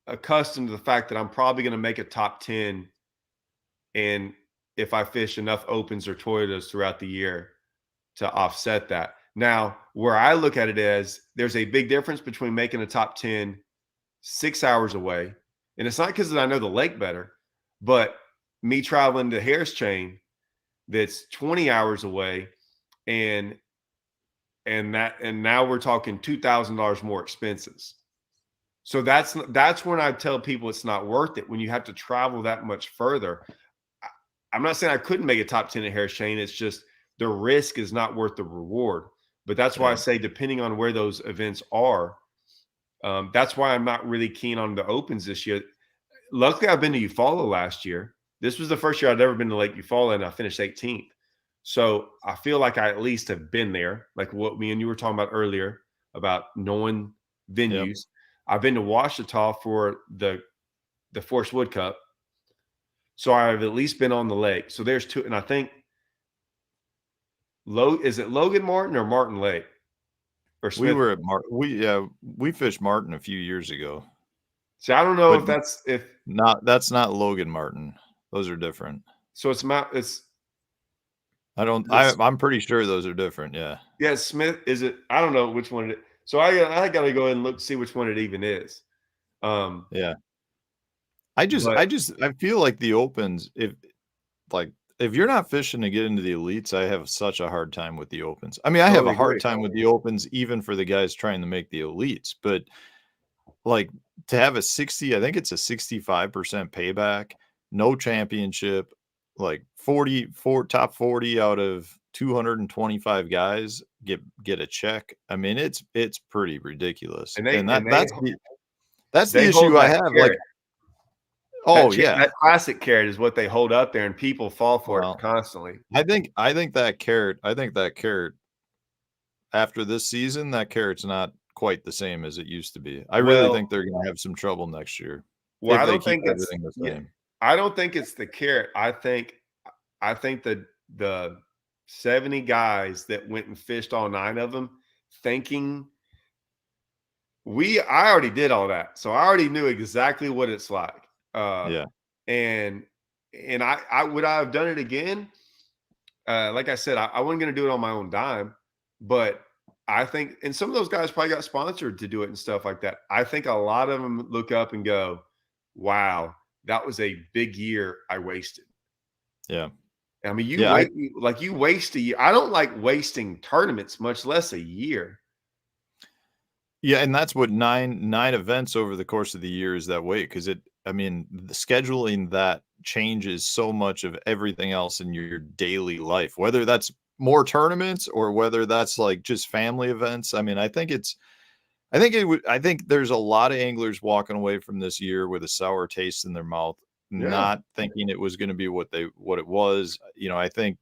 accustomed to the fact that I'm probably going to make a top 10, and if I fish enough opens or Toyotas throughout the year to offset that. Now, where I look at it as there's a big difference between making a top 10 6 hours away, and it's not because I know the lake better, but me traveling to Harris Chain that's 20 hours away, and and now we're talking $2,000 more expenses. So that's when I tell people it's not worth it when you have to travel that much further. I'm not saying I couldn't make a top 10 at Harris Chain. It's just the risk is not worth the reward. But that's why I Yeah. say, depending on where those events are, that's why I'm not really keen on the opens this year. Luckily, I've been to Eufaula last year. This was the first year I'd ever been to Lake Eufaula, and I finished 18th. So I feel like I at least have been there, like what me and you were talking about earlier about knowing Yep. venues. I've been to Washita for the Forest Wood Cup, so I've at least been on the lake. So there's two, and I think is it Logan Martin or Martin Lake or We Smith? were at we fished Martin a few years ago, See, I don't know but if that's if that's not Logan Martin. Those are different. so. It's Mount. It's I'm pretty sure those are different, yeah. yeah. Smith is it? I don't know which one it. So I got to go ahead and look see which one it even is. Um, Yeah. but I feel like the opens, like, if you're not fishing to get into the elites, I have such a hard time with the opens. I mean, I have totally a hard agree. time with the opens even for the guys trying to make the elites, but, like, to have a 60 I think it's a 65% payback, no championship, like, 44 top 40 out of 225 guys get a check. I mean, it's pretty ridiculous, And and they that's the they hold issue I that have, like carrot. oh, yeah. That classic carrot is what they hold up there, and people fall for it Well, constantly. I think that carrot after this season, that carrot's not quite the same as it used to be. I really Well, think they're gonna have some trouble next year well, if I they don't keep think it's everything the yeah, same. I don't think it's the carrot. I think the 70 guys that went and fished all 9 of them thinking I already did all that. So I already knew exactly what it's like. Uh Yeah. and I would I have done it again? Like I said, I wasn't gonna do it on my own dime, but I think and some of those guys probably got sponsored to do it and stuff like that. I think a lot of them look up and go, wow, that was a big year I wasted. Yeah. I mean, Yeah. I you waste a year. I don't like wasting tournaments, much less a year. Yeah, and that's what nine events over the course of the year is that way, because I mean, the scheduling that changes so much of everything else in your daily life, whether that's more tournaments or whether that's, like, just family events. I mean, I think there's a lot of anglers walking away from this year with a sour taste in their mouth, Yeah. not thinking it was gonna be what it was. I think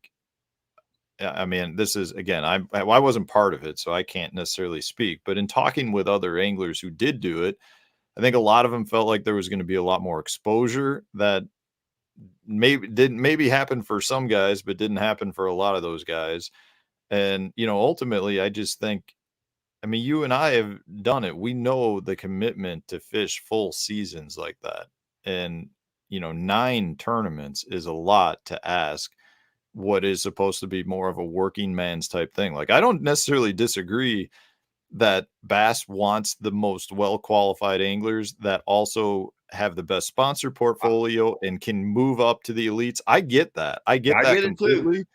I mean, this is again, I wasn't part of it, so I can't necessarily speak. But in talking with other anglers who did do it, I think a lot of them felt like there was going to be a lot more exposure that maybe happen for some guys, but didn't happen for a lot of those guys. And ultimately, I just think, I mean, you and I have done it. We know the commitment to fish full seasons like that, and 9 tournaments is a lot to ask what is supposed to be more of a working man's type thing. Like, I don't necessarily disagree that Bass wants the most well qualified anglers that also have the best sponsor I, portfolio and can move up to the elites. I get that. I get I that get it too. completely.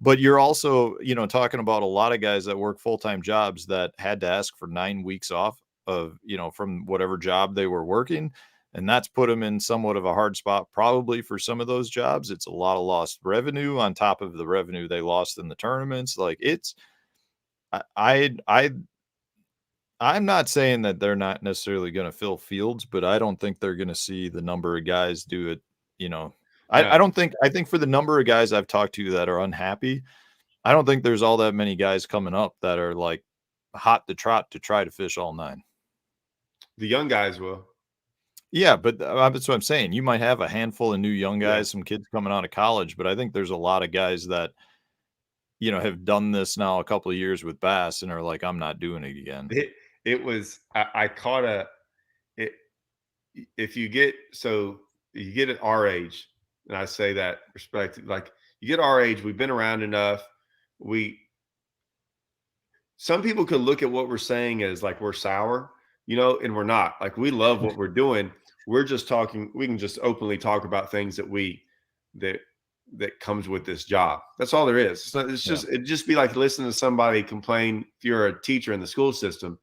But you're also, talking about a lot of guys that work full-time jobs that had to ask for 9 weeks off of, from whatever job they were working, and that's put them in somewhat of a hard spot probably for some of those jobs. It's a lot of lost revenue on top of the revenue they lost in the tournaments. Like, it's I I'm not saying that they're not necessarily gonna fill fields, but I don't think they're gonna see the number of guys do it, you know I No, don't think I think for the number of guys I've talked to that are unhappy, I don't think there's all that many guys coming up that are, like, hot to trot to try to fish all 9. the young guys will. Yeah, but, that's what I'm saying. You might have a handful of new young Yeah. guys, some kids coming out of college, but I think there's a lot of guys that, have done this now a couple of years with bass and are like, "I'm not doing it again." It was I caught a it if you get so you get at our age, and I say that respect like you get our age, we've been around enough. We Some people could look at what we're saying as like we're sour, and we're not. Like we love what we're doing. We're just talking, we can just openly talk about things that that comes with this job. That's all there is. It's Yeah, just it'd just be like listening to somebody complain if you're a teacher in the school system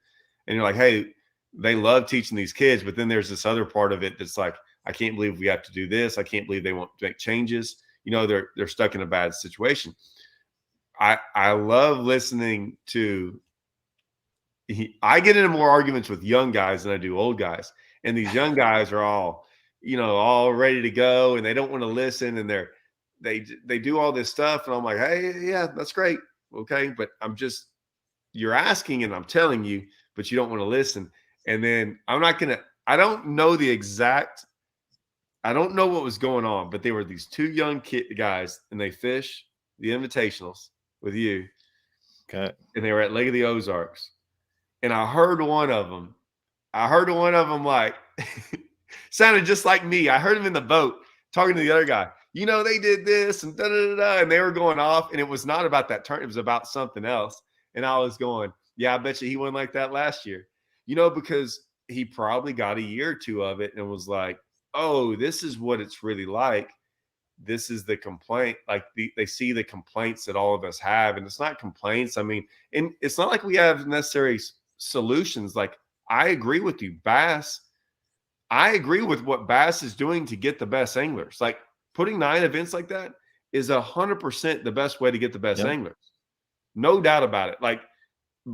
and you're like, hey, they love teaching these kids, but then there's this other part of it that's like, I can't believe we have to do this. I can't believe they won't make changes. They're stuck in a bad situation. I love listening to I get into more arguments with young guys than I do old guys. And these young guys are all ready to go and they don't want to listen and they do all this stuff and I'm like, "Hey, yeah, that's great. Okay, but you're asking and I'm telling you, but you don't want to listen." And then I don't know I don't know what was going on, but they were these two young guys and they fish the invitationals with you okay. and they were at Lake of the Ozarks. And I heard one of them like sounded just like me. I heard him in the boat talking to the other guy. They did this and da da da, da, and they were going off, and it was not about that turn. It was about something else. And I was going, yeah, I bet you he went like that last year. Because he probably got a year or two of it and was like, oh, this is what it's really like. This is the complaint. Like they see the complaints that all of us have, and it's not complaints. I mean, and it's not like we have necessary solutions. Like I agree with you, Bass. I agree with what Bass is doing to get the best anglers. Like putting 9 events like that is 100% the best way to get the best Yep. anglers. No doubt about it. Like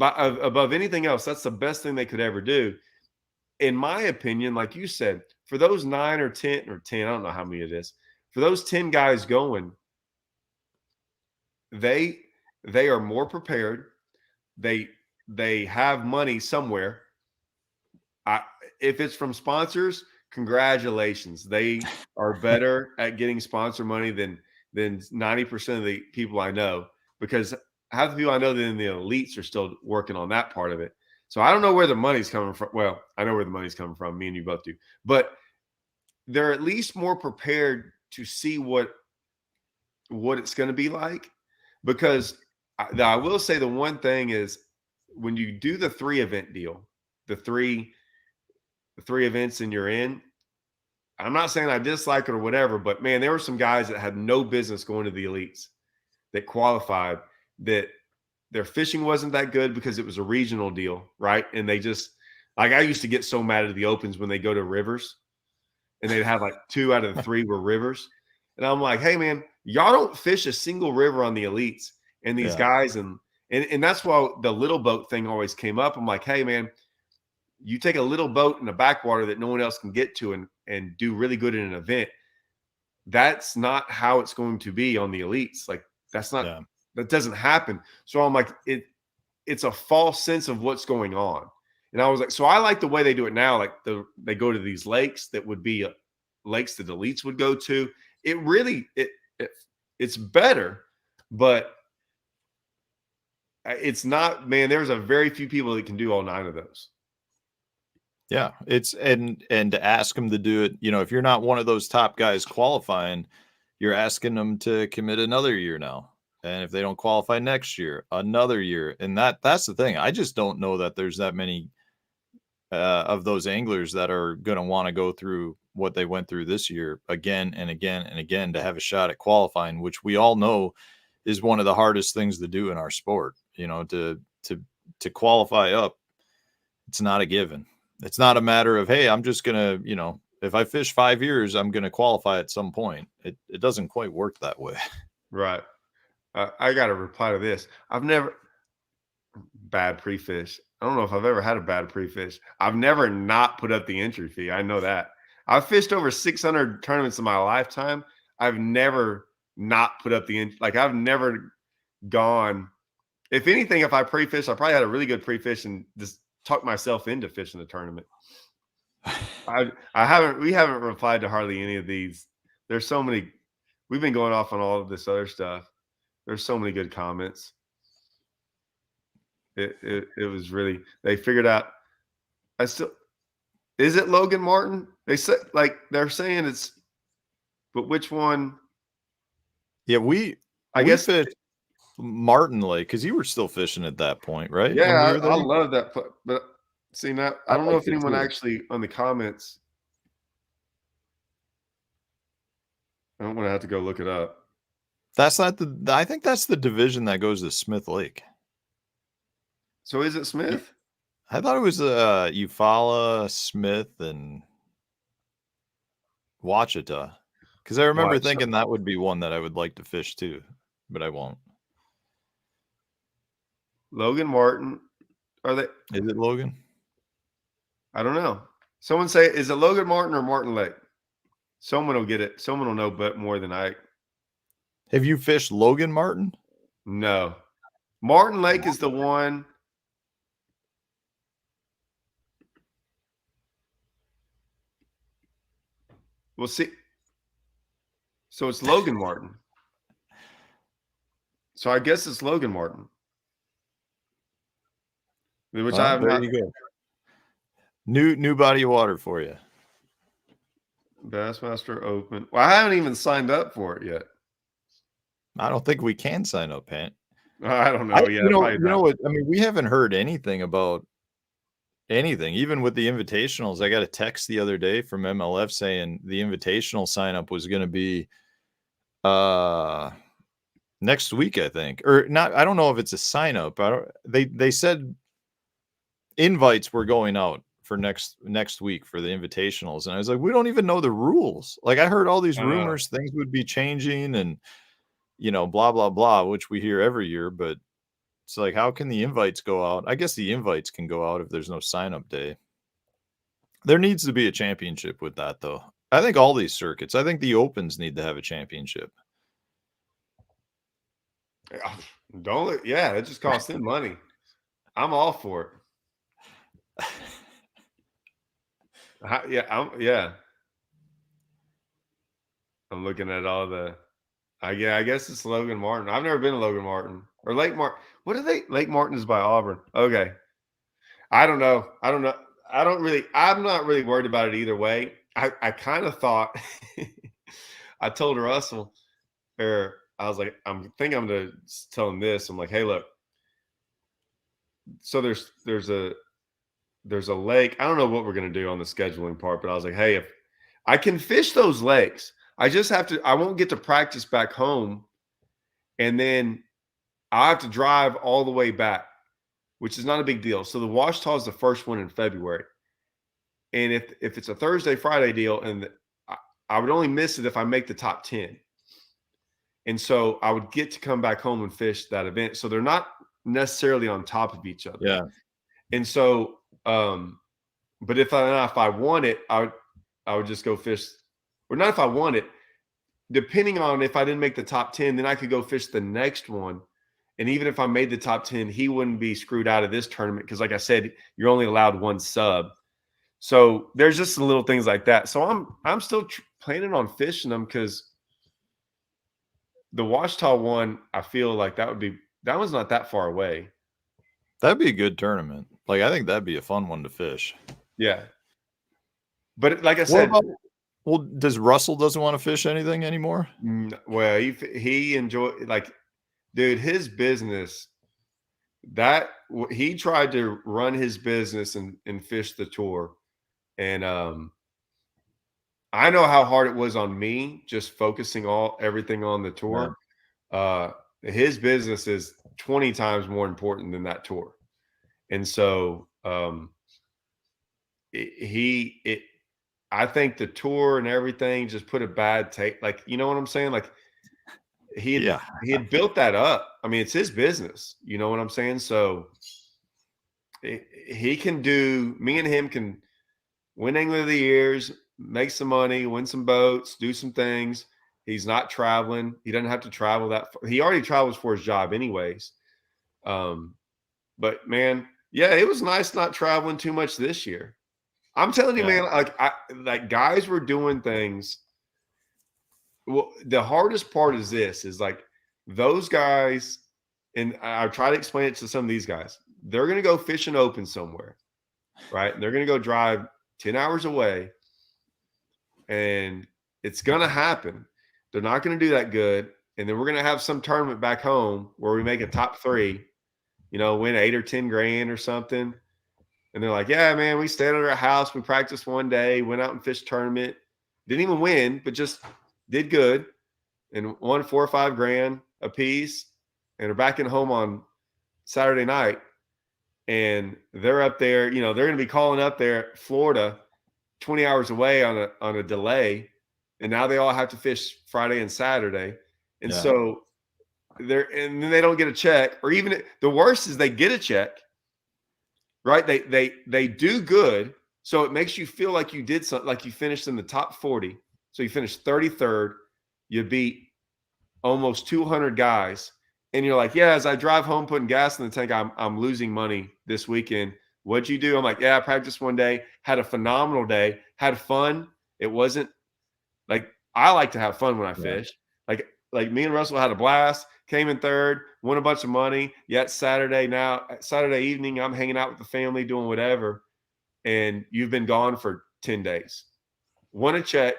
above anything else, that's the best thing they could ever do. In my opinion, like you said, for those 9 or 10, I don't know how many it is, for those 10 guys going, they they are more prepared. They they have money somewhere. I, if it's from sponsors, congratulations. They are better at getting sponsor money than 90% of the people I know because half the people I know that in the elites are still working on that part of it. So I don't know where the money's coming from. Well, I know where the money's coming from. Me and you both do, but they're at least more prepared to see what it's going to be like. Because I will say the one thing is when you do the 3 event deal, the three events and you're in. I'm not saying I dislike it or whatever, but man, there were some guys that had no business going to the elites that qualified, that their fishing wasn't that good because it was a regional deal, right? And they just, like, I used to get so mad at the opens when they go to rivers and they'd have like 2 out of the 3 were rivers. And I'm like, hey man, y'all don't fish a single river on the elites. And these Yeah. guys, and that's why the little boat thing always came up. I'm like, hey man, you take a little boat in the backwater that no one else can get to and do really good in an event. That's not how it's going to be on the elites. Like that's not, Yeah. that doesn't happen. So I'm like, it's a false sense of what's going on. And I was like, so I like the way they do it now. Like they go to these lakes that would be lakes that elites would go to. It really, it's better, but it's not, man, there's a very few people that can do all 9 of those. Yeah, it's and to ask them to do it, if you're not one of those top guys qualifying, you're asking them to commit another year now. And if they don't qualify next year, another year. And that's the thing. I just don't know that there's that many of those anglers that are going to want to go through what they went through this year again and again and again to have a shot at qualifying, which we all know is one of the hardest things to do in our sport. To qualify up, it's not a given. It's not a matter of, hey, I'm just gonna, if I fish 5 years, I'm gonna qualify at some point. It doesn't quite work that way. Right. I got to reply to this. I've never bad pre-fish. I don't know if I've ever had a bad pre-fish. I've never not put up the entry fee. I know that. I've fished over 600 tournaments in my lifetime. I've never not put up the like I've never gone. If anything, if I pre-fish, I probably had a really good pre-fish and just talked myself into fishing the tournament. We haven't replied to hardly any of these. There's so many. We've been going off on all of this other stuff. There's so many good comments. It was really, they figured out. Is it Logan Martin? They said, like, they're saying it's, but which one? Yeah, we guess fished Martin Lake because you were still fishing at that point, right? When we yeah, were there, I love that, but see now I don't know liked if it anyone too. actually on the comments. I don't want to have to go look it up. That's not I think that's the division that goes to Smith Lake. So is it Smith? I thought it was Eufaula, Smith, and Wachita. Because I remember Watch thinking that would be one that I would like to fish too, but I won't. Logan Martin. Are they? Is it Logan? I don't know. Someone say, is it Logan Martin or Martin Lake? Someone will get it. Someone will know, but more than I. Have you fished Logan Martin? No. Martin Lake is the one. We'll see. So it's Logan Martin. So I guess it's Logan Martin. Which I have There not. you go. New body of water for you. Bassmaster Open. Well, I haven't even signed up for it yet. I don't think we can sign up, Pant. I don't know. Yeah, you know what? I mean, we haven't heard anything about anything. Even with the invitationals, I got a text the other day from MLF saying the invitational sign up was going to be next week, I think, or not. I don't know if it's a sign up. They said invites were going out for next week for the invitationals, and I was like, we don't even know the rules. Like, I heard all these rumors, things would be changing, and blah blah blah, which we hear every year, but it's like, how can the invites go out? I guess the invites can go out if there's no sign up day. There needs to be a championship with that, though. I think all these circuits, I think the opens need to have a championship. Don't. Yeah, it just costs them money. I'm all for it. Yeah. I'm looking at all the. I guess it's Logan Martin. I've never been to Logan Martin. or Lake Martin. What are they? Lake Martin is by Auburn. Okay. I don't know. I don't know. I'm not really worried about it either way. I kind of thought, I told Russell, or I was like, I'm going to tell him this. I'm like, hey, look, so there's a lake. I don't know what we're going to do on the scheduling part, but I was like, hey, if I can fish those lakes, I won't get to practice back home. And then I have to drive all the way back, which is not a big deal. So the Washita is the first one in February. And if it's a Thursday, Friday deal, and I would only miss it if I make the top 10. And so I would get to come back home and fish that event. So they're not necessarily on top of each other. Yeah. And so, but if I want it, I would just go fish, or not if I want it, depending on if I didn't make the top 10, then I could go fish the next one. And even if I made the top 10, he wouldn't be screwed out of this tournament. Cause like I said, you're only allowed one sub. So there's just little things like that. So I'm still planning on fishing them, because the Washita one, I feel like that one's not that far away. That'd be a good tournament. Like, I think that'd be a fun one to fish. Yeah. But like I said, well, does Russell doesn't want to fish anything anymore? Well, he enjoyed, like, dude, his business, that he tried to run his business and fish the tour. And I know how hard it was on me just focusing everything on the tour. Yeah. His business is 20 times more important than that tour. And so I think the tour and everything just put a bad take. Like, you know what I'm saying? Like, he had built that up. I mean, it's his business. You know what I'm saying? So he can me and him can win Angler of the Years, make some money, win some boats, do some things. He's not traveling. He doesn't have to travel that far. He already travels for his job anyways. But man, yeah, it was nice not traveling too much this year. I'm telling you, man, like guys were doing things. Well, the hardest part is like those guys, and I try to explain it to some of these guys. They're going to go fishing open somewhere, right? And they're going to go drive 10 hours away, and it's going to happen. They're not going to do that good. And then we're going to have some tournament back home where we make a top 3, win 8 or 10 grand or something. And they're like, yeah, man, we stayed at our house. We practiced one day, went out and fished tournament. Didn't even win, but just did good and won 4 or 5 grand a piece. And are back in home on Saturday night. And they're up there, they're going to be calling up there, Florida, 20 hours away on a delay. And now they all have to fish Friday and Saturday. And so and then they don't get a check, or even the worst is they get a check, right? They do good. So it makes you feel like you did something, like you finished in the top 40. So you finished 33rd, you beat almost 200 guys. And you're like, yeah, as I drive home putting gas in the tank, I'm losing money this weekend. What'd you do? I'm like, yeah, I practiced one day, had a phenomenal day, had fun. It wasn't like, I like to have fun when I fish. Like me and Russell had a blast, came in 3rd, won a bunch of money. Yet Saturday evening, I'm hanging out with the family, doing whatever. And you've been gone for 10 days. Won a check,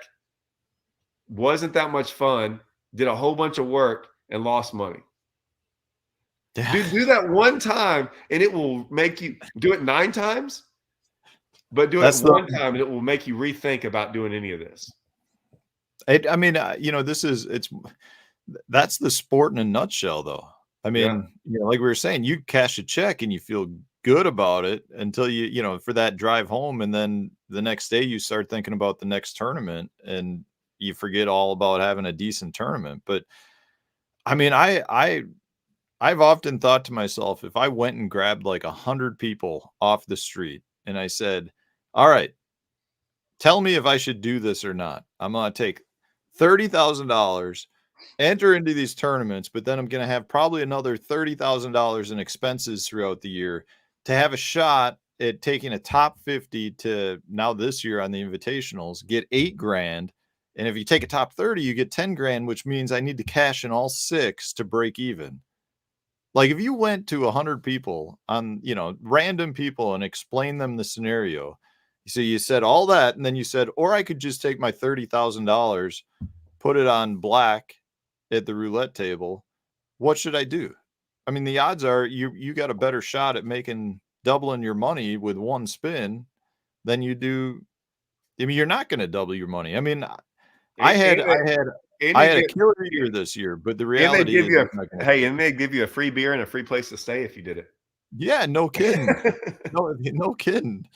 wasn't that much fun, did a whole bunch of work and lost money. Dude, do that one time and it will make you do it 9 times, but do it one time and it will make you rethink about doing any of this. I mean, that's the sport in a nutshell, though. I mean, like we were saying, you cash a check and you feel good about it until for that drive home. And then the next day you start thinking about the next tournament and you forget all about having a decent tournament. But I mean, I've often thought to myself, if I went and grabbed like 100 people off the street and I said, all right, tell me if I should do this or not. I'm going to take $30,000, enter into these tournaments, but then I'm going to have probably another $30,000 in expenses throughout the year to have a shot at taking a top 50 to now this year on the invitationals, get 8 grand. And if you take a top 30, you get 10 grand, which means I need to cash in all 6 to break even. Like if you went to 100 people on, random people and explain them the scenario. So you said all that, and then you said, or I could just take my $30,000, put it on black at the roulette table. What should I do? I mean, the odds are you got a better shot at making doubling your money with one spin than you do. I mean, you're not going to double your money. I mean, I And, had and I they, had and I they had a get killer year this year, but the and they reality give is you I'm not a gonna hey, do it. and they give you a free beer and a free place to stay if you did Yeah, no kidding. it. No kidding.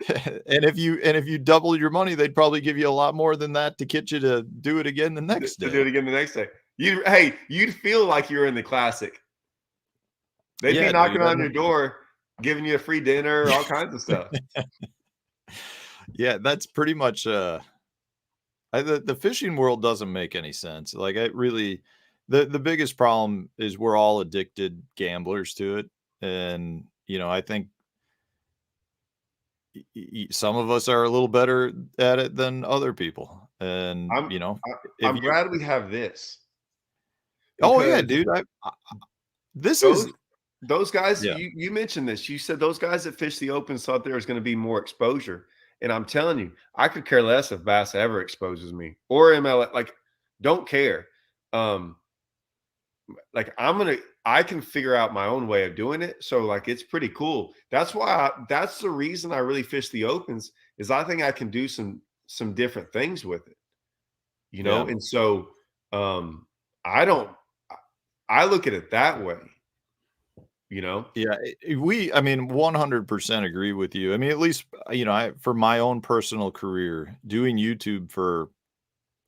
And if you double your money, they'd probably give you a lot more than that to get you to do it again the next To do day. it again the next day. You'd feel like you're in the classic. They'd be Yeah, knocking dude. I on your mean, door, giving you a free dinner, all kinds of stuff. yeah, that's pretty much the fishing world doesn't make any sense. Like I really the biggest problem is we're all addicted gamblers to it. And I think some of us are a little better at it than other people. And I'm if I'm you glad we have this oh yeah, because dude, this those is those guys, yeah. you mentioned this. You said those guys that fish the opens thought there was going to be more exposure. And I'm telling you, I could care less if Bass ever exposes me or ML. Like, don't care. Um, like I can figure out my own way of doing it. So like it's pretty cool. That's the reason I really fish the opens is I think I can do some different things with it, Yeah. and so um I don't I look at it that way, you know. Yeah, I mean, 100% agree with you. I mean, at least, for my own personal career, doing YouTube for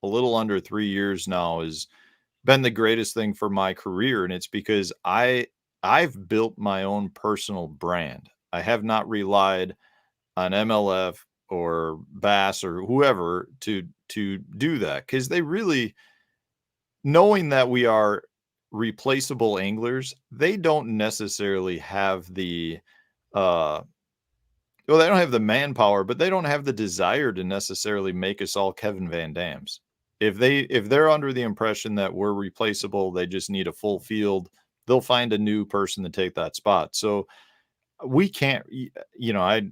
a little under 3 years now has been the greatest thing for my career, and it's because I've built my own personal brand. I have not relied on MLF or Bass or whoever to do that because they really knowing that we are replaceable anglers, they don't necessarily have the uh well, they don't have the manpower, but they don't have the desire to necessarily make us all Kevin Van Dams. If they're under the impression that we're replaceable, they just need a full field, they'll find a new person to take that spot. So we can't I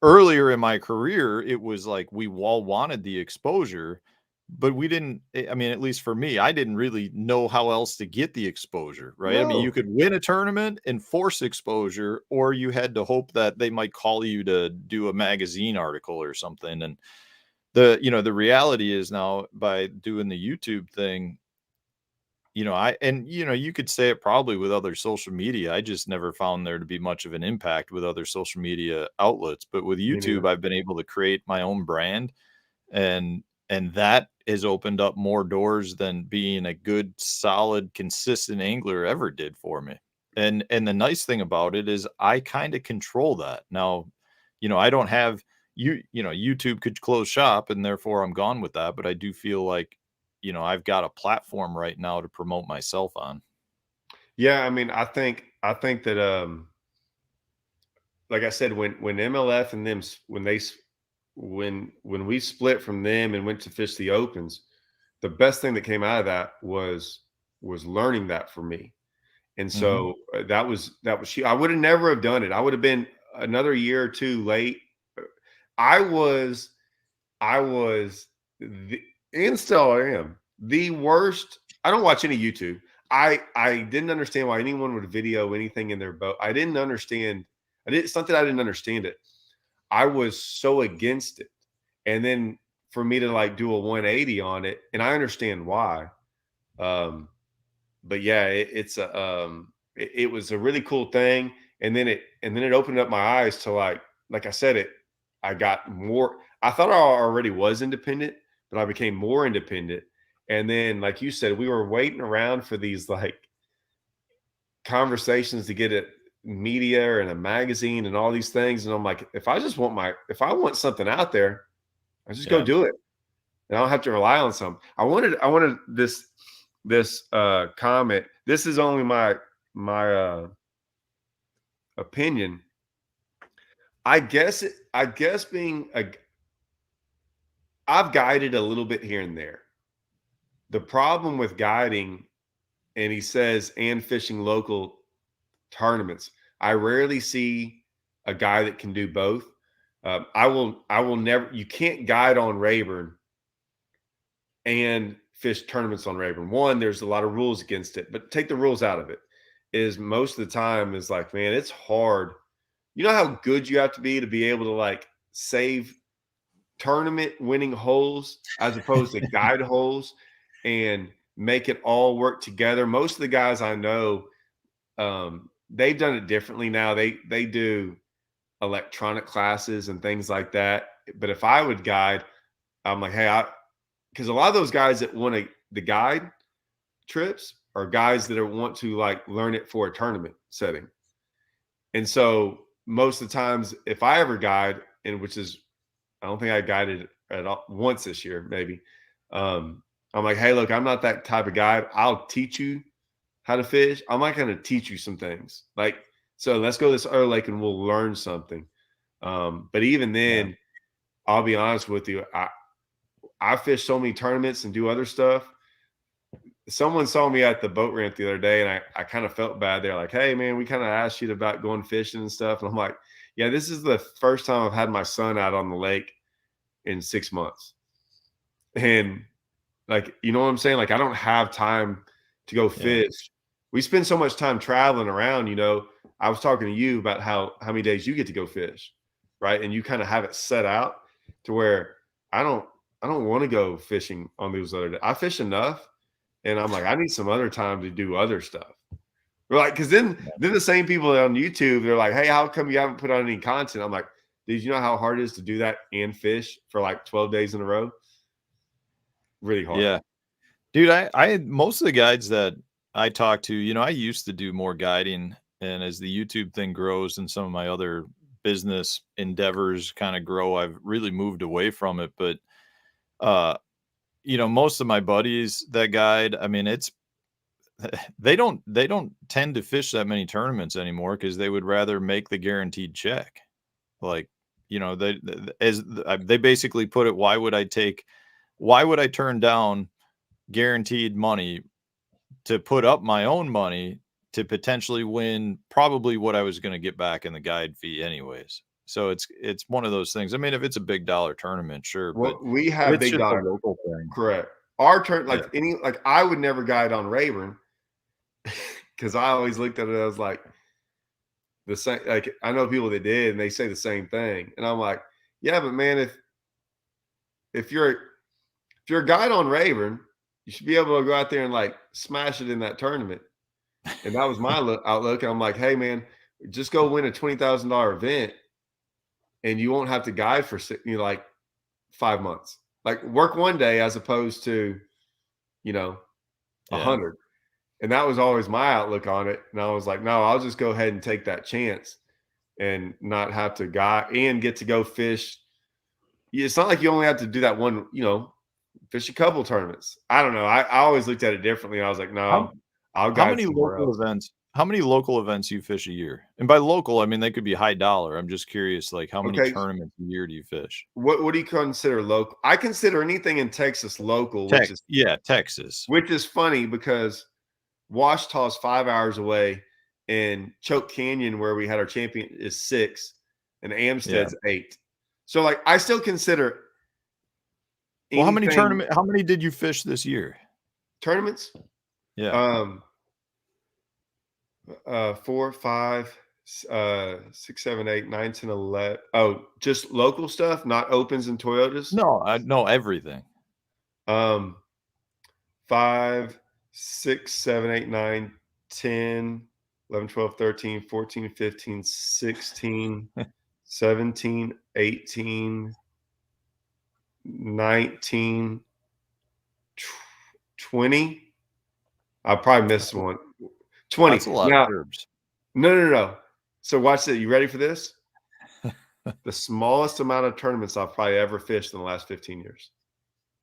earlier in my career, it was like we all wanted the exposure, but we didn't. I mean, at least for me, I didn't really know how else to get the exposure, right? I mean, you No. could win a tournament and force exposure, or you had to hope that they might call you to do a magazine article or something. And the reality is now by doing the YouTube thing, you could say it probably with other social media. I just never found there to be much of an impact with other social media outlets. But with Me YouTube, neither. I've been able to create my own brand, and that has opened up more doors than being a good, solid, consistent angler ever did for me. And the nice thing about it is I kind of control that. Now, I don't have YouTube could close shop and therefore I'm gone with that, but I do feel like I've got a platform right now to promote myself on. Yeah, I mean, I think that like I said, when MLF and them when we split from them and went to fish the opens, the best thing that came out of that was learning that for me. And Mhm. so that was she. I would have never have done it. I would have been another year or two late. I was I was the, and still I am the worst. I don't watch any YouTube. I didn't understand why anyone would video anything in their boat. I didn't understand. I did something I didn't understand it. I was so against it. And then for me to like do a 180 on it, and I understand why. Um, but yeah, it was a really cool thing. And then it opened up my eyes to like I said, I got more. I thought I already was independent, but I became more independent. And then, like you said, we were waiting around for these like conversations to get a media and a magazine and all these things. And I'm like, if I want something out there, I just go Yeah. do it. And I don't have to rely on some. I wanted this comment. This is only my opinion. I guess I've guided a little bit here and there. The problem with guiding and he says, and fishing local tournaments. I rarely see a guy that can do both. I will never. You can't guide on Rayburn and fish tournaments on Rayburn. One, there's a lot of rules against it, but take the rules out of it. Is most of the time is like, man, it's hard. You know how good you have to be able to like save tournament winning holes as opposed to guide holes and make it all work together. Most of the guys I know, they've done it differently now. They do electronic classes and things like that. But if I would guide, I'm like, hey, because a lot of those guys that want the guide trips are guys that want to like learn it for a tournament setting. And so most of the times, if I ever guide, and which is, I don't think I guided at all once this year, maybe. I'm like, hey, look, I'm not that type of guy. I'll teach you how to fish. I'm not going to teach you some things. Like, so let's go to this other lake and we'll learn something. But even Yeah. then, I'll be honest with you. I fish so many tournaments and do other stuff. Someone saw me at the boat ramp the other day, and I kind of felt bad. They're like, hey, man, we kind of asked you about going fishing and stuff. And I'm like, yeah, this is the first time I've had my son out on the lake in 6 months. And like, you know what I'm saying? Like, I don't have time to go Yeah. fish. We spend so much time traveling around, you know. I was talking to you about how many days you get to go fish, right? And you kind of have it set out to where I don't want to go fishing on those other days. I fish enough, and I'm like, I need some other time to do other stuff. We're like, because then the same people on YouTube, they're like, hey, how come you haven't put on any content? I'm like, did you know how hard it is to do that and fish for like 12 days in a row? Really hard. Yeah. Dude, I most of the guides that I talk to, I used to do more guiding, and as the YouTube thing grows and some of my other business endeavors kind of grow, I've really moved away from it. But uh, most of my buddies that guide, I mean, it's they don't tend to fish that many tournaments anymore because they would rather make the guaranteed check. Like, they basically put it, why would I turn down guaranteed money to put up my own money to potentially win probably what I was going to get back in the guide fee anyways. So it's one of those things. I mean, if it's a big dollar tournament, sure, but Well, we if have it's big just a dollar. local thing, Correct. Our turn, yeah, like I would never guide on Rayburn because I always looked at it as like the same. Like I know people that did, and they say the same thing, and I'm like, yeah, but man, if you're a guide on Rayburn, you should be able to go out there and like smash it in that tournament. And that was my outlook. And I'm like, hey man, just go win a $20,000 event, and you won't have to guide for like 5 months. Like work one day as opposed to yeah, 100. And that was always my outlook on it. And I was like, no, I'll just go ahead and take that chance and not have to guide and get to go fish. It's not like you only have to do that one, fish a couple tournaments. I don't know. I always looked at it differently. I was like, How no, I'll how guide many somewhere local else. events how many local events you fish a year? And by local, I mean, they could be high dollar. I'm just curious, like, how many Okay. tournaments a year do you fish? What do you consider local? I consider anything in Texas local, Yeah, Texas. which is funny because Washita is 5 hours away, and Choke Canyon, where we had our champion, is 6, and Yeah. Amstead's 8. So like I still consider Well, anything how many did you fish this year? tournaments. Yeah. Um 4, 5, 6, 7, 8, 9, 10, 11. Oh, just local stuff, not opens and Toyotas. No, no, everything. Um 5, 6, 7, 8, 9, 10, 11, 12, 13, 14, 15, 16, 17, 18, 19, 20. I probably missed one. 20. That's a lot of Now, herbs. no. So watch this. You ready for this? The smallest amount of tournaments I've probably ever fished in the last 15 years.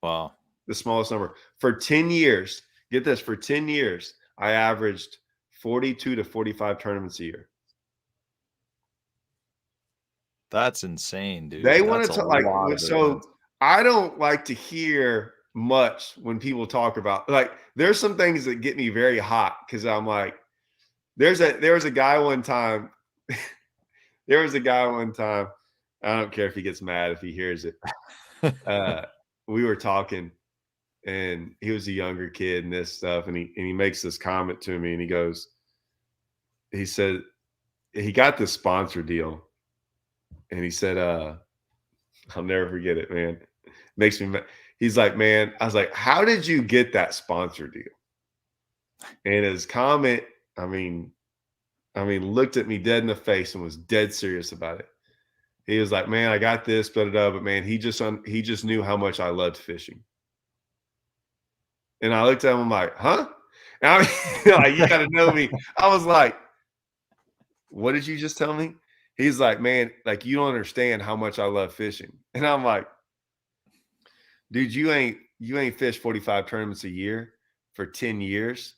Wow. The smallest number. For 10 years, get this, for 10 years, I averaged 42 to 45 tournaments a year. That's insane, They dude. want That's to a talk like lot of so events. I don't like to hear much when people talk about, like, there's some things that get me very hot because I'm like, there was a guy one time, there was a guy one time, I don't care if he gets mad if he hears it. Uh, we were talking and he was a younger kid and this stuff, and he makes this comment to me and he said he got this sponsor deal and he said, I'll never forget it, man. Makes me mad. He's like, man, I was like, how did you get that sponsor deal? And his comment, I mean, looked at me dead in the face and was dead serious about it. He was like, man, I got this, but man, he just knew how much I loved fishing. And I looked at him, I'm like, huh? And I mean, like, you got to know me. I was like, what did you just tell me? He's like, man, like, you don't understand how much I love fishing. And I'm like, dude, you ain't fished 45 tournaments a year for 10 years.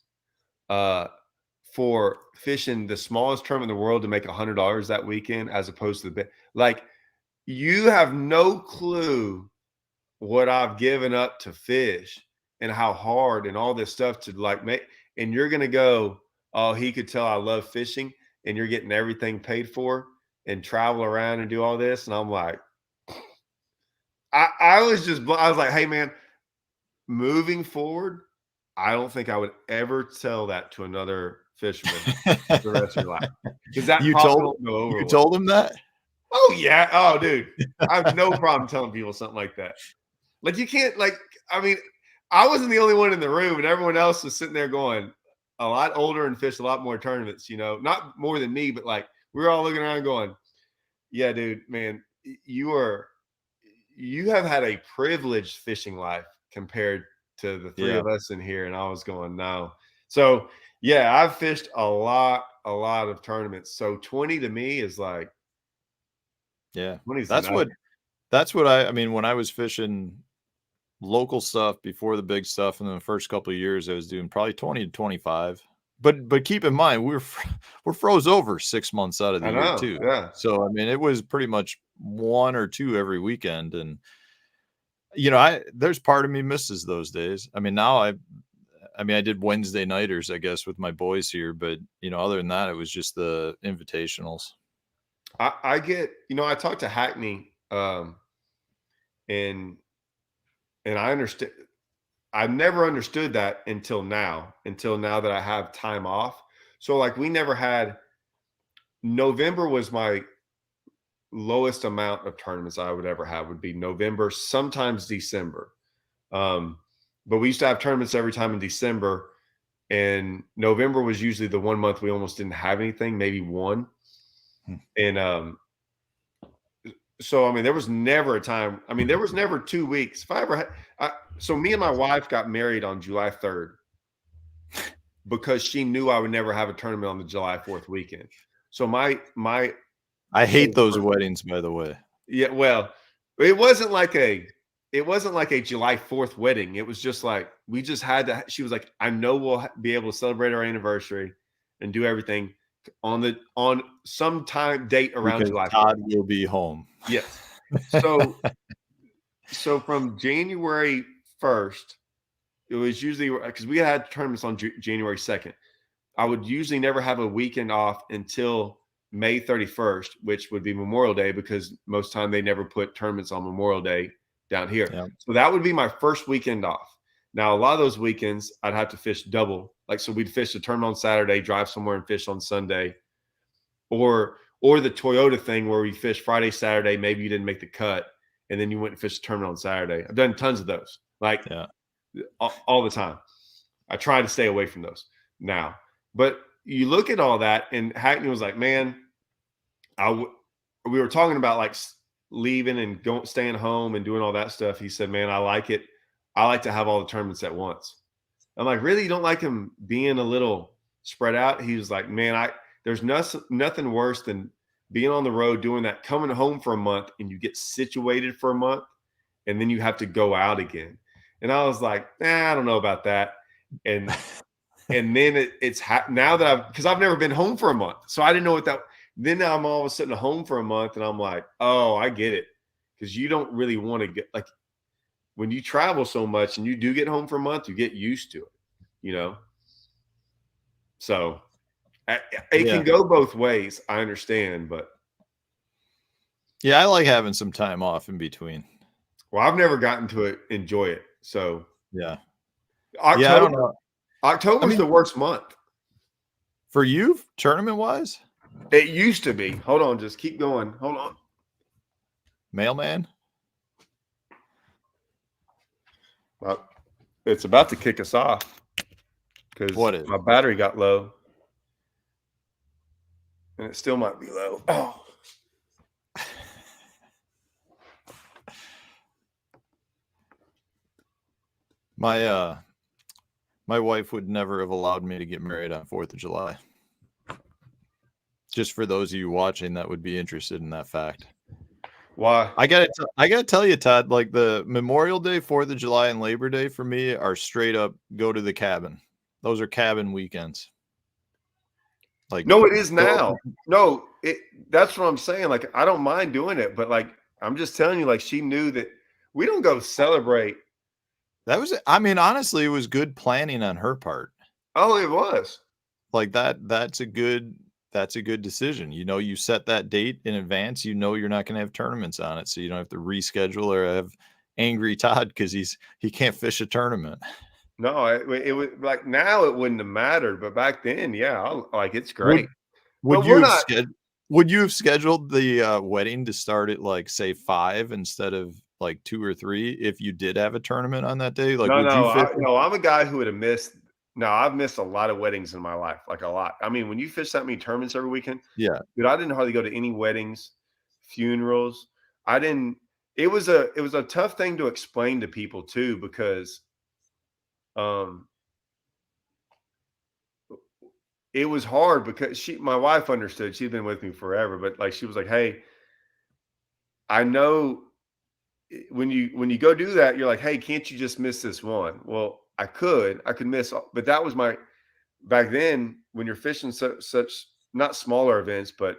For fishing the smallest tournament in the world to make $100 that weekend, as opposed to like, you have no clue what I've given up to fish and how hard and all this stuff to like make. And you're gonna go, oh, he could tell I love fishing, and you're getting everything paid for and travel around and do all this. And I'm like, I was like, hey man, moving forward, I don't think I would ever tell that to another fisherman for the rest of your life, because that You possibly told won't go over you well. told him that? Oh yeah. Oh dude, I have no problem telling people something like that. Like, you can't, like, I mean, I wasn't the only one in the room, and everyone else was sitting there going, a lot older and fished a lot more tournaments, not more than me, but like, we were all looking around going, yeah, dude, man, you have had a privileged fishing life compared to the three Yeah, of us in here. And I was going, no. So yeah, I've fished a lot of tournaments. So 20 to me is like, yeah. 20 is That's nothing. what that's what I mean, when I was fishing local stuff before the big stuff in the first couple of years, I was doing probably 20 to 25. But keep in mind, we're froze over 6 months out of the I year know. too. Yeah. So, I mean, it was pretty much 1 or 2 every weekend, and, I there's part of me misses those days. I mean, now I did Wednesday nighters, I guess, with my boys here, but, other than that, it was just the invitationals. I get, I talked to Hackney, and I understand. I never understood that until now that I have time off. So like, we never had, November was my lowest amount of tournaments I would ever have, would be November, sometimes December. Um, but we used to have tournaments every time in December, and November was usually the one month we almost didn't have anything, maybe one. Hmm. And so I mean, there was never a time. I mean, there was never 2 weeks. If I ever had, so me and my wife got married on July 3rd because she knew I would never have a tournament on the July 4th weekend. So my I hate goal those for, weddings, by the way. yeah, well, it wasn't like a July 4th wedding. It was just like, we just had to. She was like, I know we'll be able to celebrate our anniversary and do everything on some time date around Because July 4th. Todd will be home. Yes. So from January 1st, it was usually, because we had tournaments on January 2nd. I would usually never have a weekend off until May 31st, which would be Memorial Day, because most time they never put tournaments on Memorial Day down here. Yeah. So that would be my first weekend off. Now, a lot of those weekends I'd have to fish double. Like, so we'd fish a tournament on Saturday, drive somewhere and fish on Sunday, or the Toyota thing where we fish Friday, Saturday, maybe you didn't make the cut, and then you went and fished a tournament on Saturday. I've done tons of those, like, Yeah. all the time. I try to stay away from those now. But you look at all that, and Hackney was like, man, we were talking about like leaving and staying home and doing all that stuff. He said, man, I like it. I like to have all the tournaments at once. I'm like, really? You don't like him being a little spread out? He was like, man, there's nothing worse than being on the road doing that, coming home for a month and you get situated for a month and then you have to go out again. And I was like, I don't know about that. And then now that because I've never been home for a month, so I didn't know what that. Then now I'm all of a sudden home for a month, and I'm like, oh, I get it, because you don't really want to get, like, when you travel so much and you do get home for a month, you get used to it, you know? So it can Yeah. go both ways. I understand, but Yeah, I like having some time off in between. well, I've never gotten to it, enjoy it. So Yeah. Yeah, I don't October, know. I October's mean, the worst month. for you, tournament-wise? It used to be. Hold on, just keep going. Hold on. Mailman? Well, it's about to kick us off because What is? my battery got low, and it still might be low. Oh, My my wife would never have allowed me to get married on 4th of July. Just for those of you watching that would be interested in that fact. why? I gotta tell you, Todd, like, the Memorial Day, 4th of July, and Labor Day for me are straight up go to the cabin. Those are cabin weekends. Like, No, it is go now. No, that's what I'm saying. Like, I don't mind doing it, but like, I'm just telling you, like, she knew that we don't go celebrate. that was I mean, honestly, it was good planning on her part. Oh, it was. Like, that's a good decision. You know, you set that date in advance, you know you're not gonna have tournaments on it, so you don't have to reschedule or have angry Todd because he can't fish a tournament. No, it was like now it wouldn't have mattered, but back then, yeah, like it's great. Would But would we're you have not. sched would you have scheduled the, wedding to start at, like, say, 5 instead of, like, 2 or 3 if you did have a tournament on that day? Like, No, would you no, fish it? no. I'm a guy who would have missed. No, I've missed a lot of weddings in my life, like a lot. I mean, when you fish that many tournaments every weekend, Yeah, dude, I didn't hardly go to any weddings, funerals. I didn't. It was a tough thing to explain to people too because um it was hard because my wife understood. She'd been with me forever, but like she was like, "Hey, I know when you go do that, you're like, hey, can't you just miss this one?" Well, I could miss, but that was my back then when you're fishing such not smaller events, but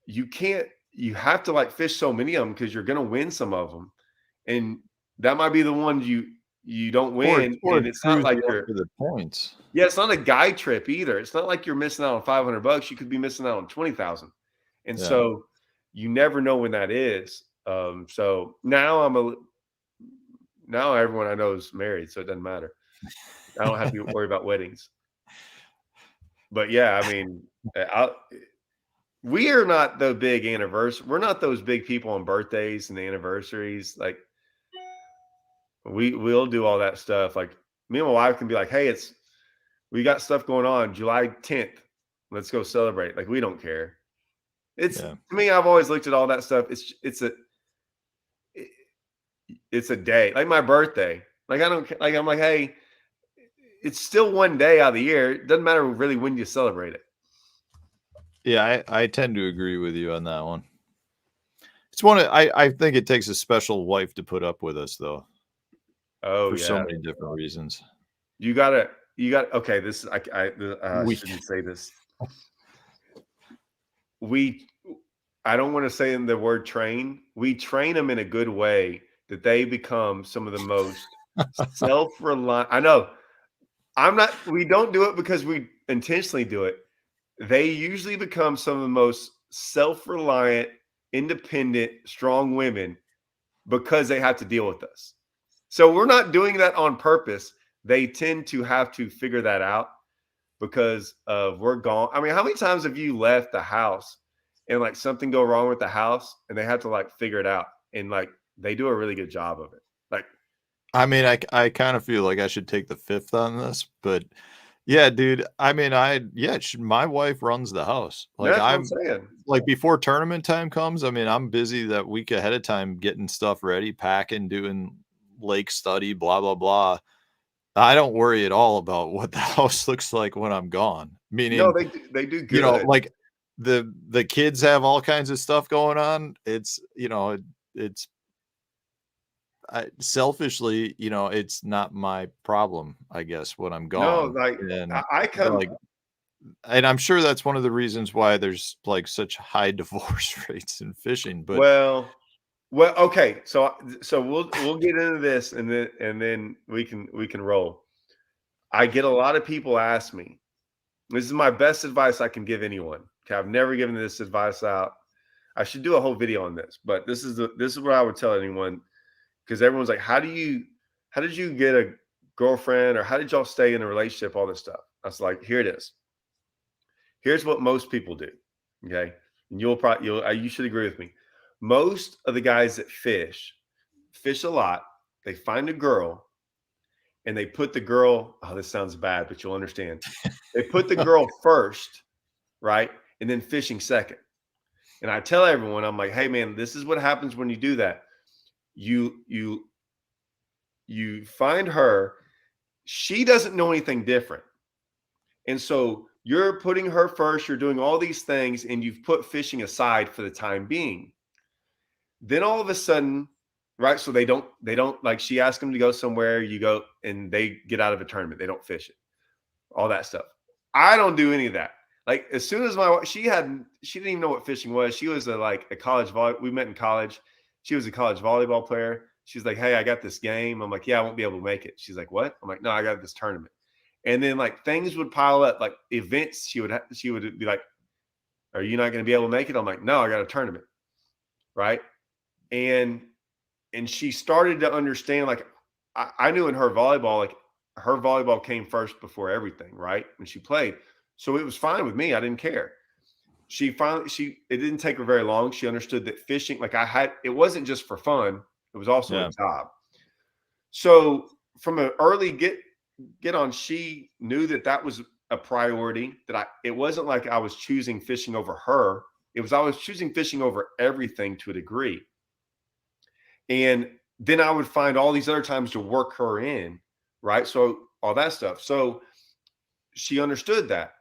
you can't. You have to like fish so many of them because you're gonna win some of them, and that might be the one you don't win, or and it it's not screws like you up you're for the points. yeah, it's not a guy trip either. It's not like you're missing out on $500. You could be missing out on 20,000. And Yeah, so you never know when that is. So now everyone I know is married, so it doesn't matter. I don't have to worry about weddings. But yeah, I mean, we are not the big anniversary. We're not those big people on birthdays and anniversaries. Like we'll do all that stuff. Like me and my wife can be like, hey, we got stuff going on July 10th. Let's go celebrate. Like we don't care. It's yeah. to me, I've always looked at all that stuff. It's a day, like my birthday. Like I don't like I'm like, hey, it's still one day out of the year. It doesn't matter really when you celebrate it. Yeah, I tend to agree with you on that one. It's one of I think it takes a special wife to put up with us, though, Oh for so yeah. many different reasons. You got okay. This I We shouldn't say this. We I don't want to say in the word train. We train them in a good way that they become some of the most self-reliant. I know I'm not. We don't do it because we intentionally do it. They usually become some of the most self-reliant, independent, strong women because they have to deal with us. So we're not doing that on purpose. They tend to have to figure that out because of we're gone. I mean, how many times have you left the house and like something go wrong with the house and they have to like figure it out and like they do a really good job of it. Like, I mean, I kind of feel like I should take the 5th on this, but yeah, dude, I mean, yeah, my wife runs the house. Like, that's what I'm I'm saying. like, before tournament time comes, I mean, I'm busy that week ahead of time getting stuff ready, packing, doing lake study, blah, blah, blah. I don't worry at all about what the house looks like when I'm gone. No, Meaning, they do you know, good. like the kids have all kinds of stuff going on. It's, you know, it's selfishly, you know, it's not my problem, I guess, when I'm No, gone. like And I come like, and I'm sure that's one of the reasons why there's like such high divorce rates in fishing. But well. Well, okay, so we'll get into this, and then we can roll. I get a lot of people ask me. This is my best advice I can give anyone. Okay, I've never given this advice out. I should do a whole video on this, but this is what I would tell anyone, because everyone's like, how did you get a girlfriend, or how did y'all stay in a relationship, all this stuff. I was like, here it is. Here's what most people do. Okay. And you should agree with me. Most of the guys that fish a lot. They find a girl and they put the girl, oh, this sounds bad, but you'll understand. They put the girl first, right? And then fishing second. And I tell everyone, I'm like, hey man, this is what happens when you do that. You find her, she doesn't know anything different. And so you're putting her first, you're doing all these things, and you've put fishing aside for the time being. Then all of a sudden, right? So they don't like, she asked them to go somewhere, you go and they get out of a tournament, they don't fish it, all that stuff. I don't do any of that. Like as soon as she didn't even know what fishing was. She was a college we met in college. She was a college volleyball player. She's like, hey, I got this game. I'm like, yeah, I won't be able to make it. She's like, what? I'm like, no, I got this tournament. And then like things would pile up, like events. She would be like, are you not going to be able to make it? I'm like, no, I got a tournament. Right. And she started to understand, like, I knew in her volleyball, like her volleyball came first before everything, right? When she played. So it was fine with me. I didn't care. It didn't take her very long. She understood that fishing, like it wasn't just for fun. It was also a job. So from an early get on, she knew that was a priority, it wasn't like I was choosing fishing over her. I was choosing fishing over everything to a degree. And then I would find all these other times to work her in, right? So all that stuff. So she understood that.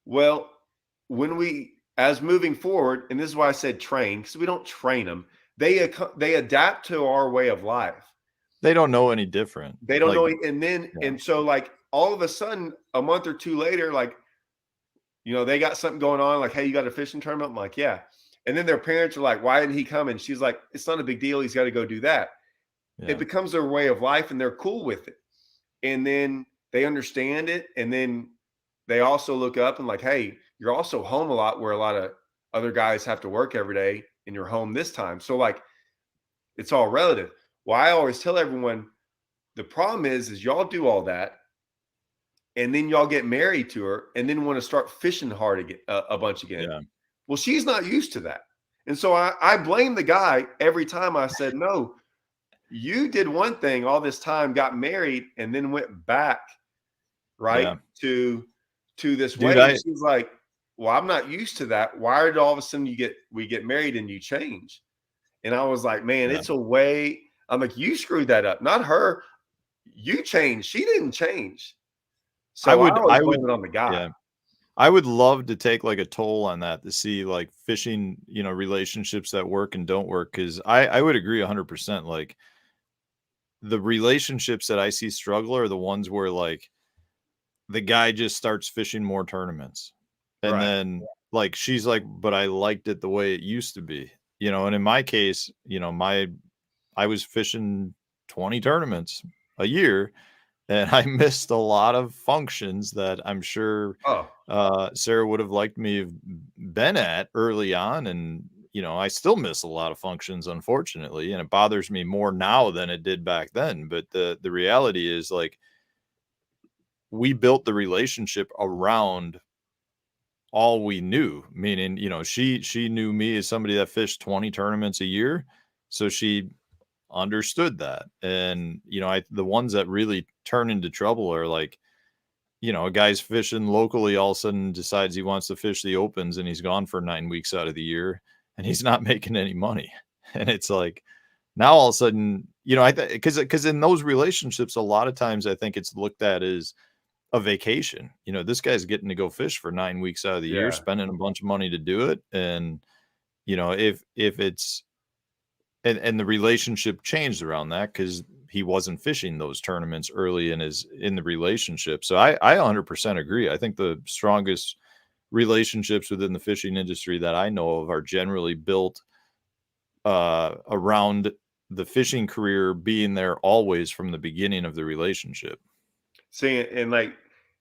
Well, as moving forward, and this is why I said train, because we don't train them. They adapt to our way of life. They don't know any different. They don't know. And so like all of a sudden, a month or two later, like, they got something going on, like, hey, you got a fishing tournament? I'm like, yeah. And then their parents are like, why didn't he come? And she's like, it's not a big deal. He's got to go do that. Yeah. It becomes their way of life and they're cool with it. And then they understand it. And then they also look up and like, hey, you're also home a lot, where a lot of other guys have to work every day and you're home this time. So like, it's all relative. Well, I always tell everyone, the problem is y'all do all that. And then y'all get married to her and then want to start fishing hard again, a bunch again. Yeah. Well, she's not used to that. And so I blame the guy every time. I said, no, you did one thing all this time, got married, and then went back, right, to this way. She's like, well, I'm not used to that. Why did all of a sudden we get married and you change? And I was like, man, it's a way. I'm like, you screwed that up, not her. You changed. She didn't change. So I would blame it on the guy. Yeah. I would love to take like a toll on that to see like fishing, relationships that work and don't work. Cause I would agree 100%. Like the relationships that I see struggle are the ones where like the guy just starts fishing more tournaments. And then like, she's like, but I liked it the way it used to be, and in my case, I was fishing 20 tournaments a year. And I missed a lot of functions that I'm sure Sarah would have liked me have been at early on. And, I still miss a lot of functions, unfortunately. And it bothers me more now than it did back then. But the reality is, like, we built the relationship around all we knew, meaning, she knew me as somebody that fished 20 tournaments a year. So she understood that. And the ones that really turn into trouble are like, a guy's fishing locally, all of a sudden decides he wants to fish the opens, and he's gone for 9 weeks out of the year and he's not making any money. And it's like, now all of a sudden, because in those relationships, a lot of times I think it's looked at as a vacation. This guy's getting to go fish for 9 weeks out of the year, spending a bunch of money to do it. And if it's and the relationship changed around that because he wasn't fishing those tournaments early in the relationship. So I 100% agree. I think the strongest relationships within the fishing industry that I know of are generally built around the fishing career being there always from the beginning of the relationship. See, and like,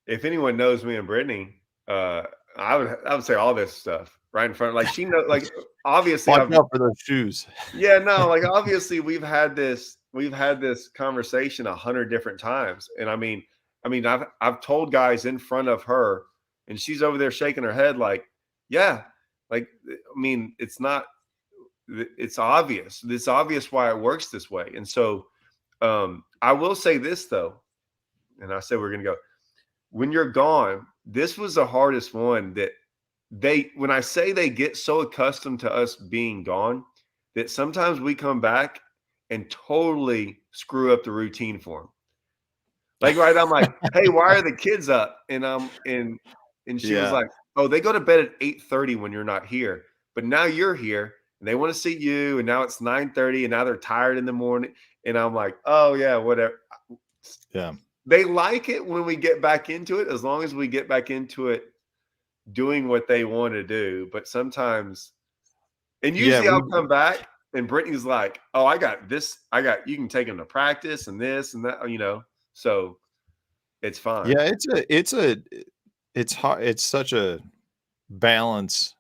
if anyone knows me and Brittany, uh, I would say all this stuff right in front. Like she know, like obviously Watch I've out for those shoes. yeah no like obviously we've had this conversation 100 different times, and I mean I've told guys in front of her, and she's over there shaking her head like yeah, like I mean it's obvious. It's obvious why it works this way, and so I will say this though, and I said we're gonna go when you're gone, this was the hardest one that when I say they get so accustomed to us being gone that sometimes we come back and totally screw up the routine for them. Like, right, I'm like, "Hey, why are the kids up?" And she was Yeah. like, "Oh, they go to bed at 8:30 when you're not here, but now you're here and they want to see you, and now it's 9:30 and now they're tired in the morning." And I'm like, "Oh yeah, whatever." Yeah. They like it when we get back into it, as long as we get back into it doing what they want to do. But sometimes, and Yeah. usually I'll come back and Brittany's like, "Oh, I got this. You can take them to practice and this and that. So it's fine." Yeah. It's hard. It's such a balance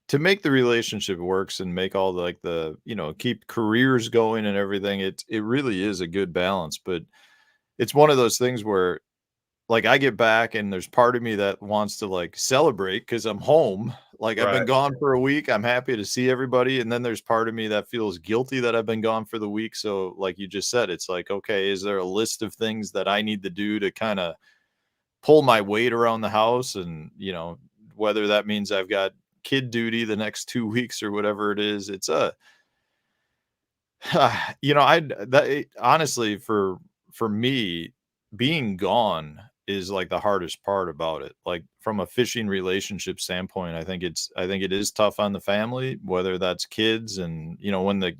to make the relationship works and make all the, like keep careers going and everything. It really is a good balance, but it's one of those things where like I get back and there's part of me that wants to like celebrate because I'm home. Like I've been Right. gone for a week. I'm happy to see everybody. And then there's part of me that feels guilty that I've been gone for the week. So, like you just said, it's like, okay, is there a list of things that I need to do to kind of pull my weight around the house? And, whether that means I've got kid duty the next 2 weeks or whatever it is, it's I that honestly for me, being gone is like the hardest part about it. Like from a fishing relationship standpoint, I think it is tough on the family, whether that's kids and when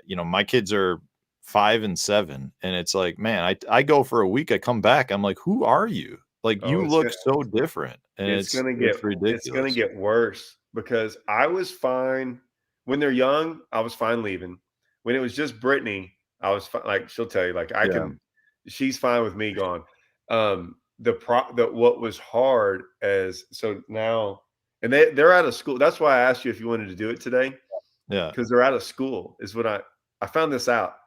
my kids are 5 and 7, and it's like, man, I go for a week, I come back, I'm like, who are you? Like Oh, you look so different, and it's gonna get it's it's gonna ridiculous. get worse because I was fine when they're young. I was fine leaving. When it was just Brittany, I was fine. Like she'll tell you, like Yeah, she's fine with me gone. What was hard as so now, and they're out of school. That's why I asked you if you wanted to do it today yeah, because they're out of school. Is what I found this out,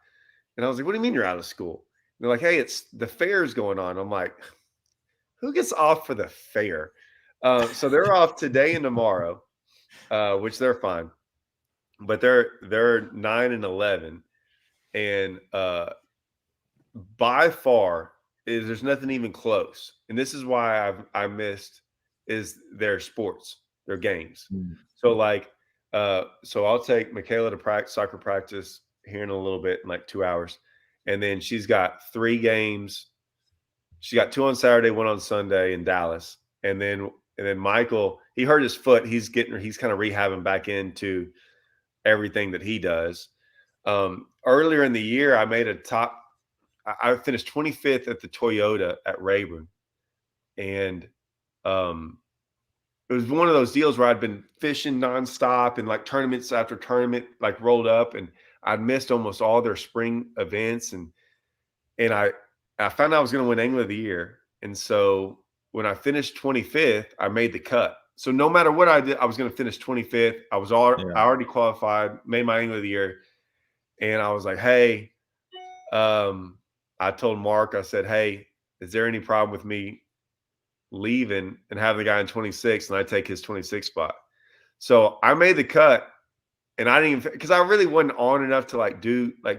and I was like, "What do you mean you're out of school?" And they're like, "Hey, it's the fair's going on." I'm like, "Who gets off for the fair?" So they're off today and tomorrow, which they're fine, but they're 9 and 11, and by far there's nothing even close. And this is why I missed is their sports, their games. mm, So like, so I'll take Michaela to practice soccer practice here in a little bit, in like 2 hours, and then she's got 3 games. She got 2 on Saturday, 1 on Sunday in Dallas, and then Michael, he hurt his foot. He's kind of rehabbing back into everything that he does. Earlier in the year, I made a top. I finished 25th at the Toyota at Rayburn, and um, it was one of those deals where I'd been fishing nonstop and like tournaments after tournament, like rolled up, and I'd missed almost all their spring events, and I found out I was going to win Angler of the Year, and so when I finished 25th, I made the cut. So no matter what I did, I was going to finish 25th. yeah, I already qualified, made my Angler of the Year, and I was like, hey, I told Mark, I said, hey, is there any problem with me leaving and having the guy in 26 and I take his 26 spot? So I made the cut, and I didn't even because I really wasn't on enough to like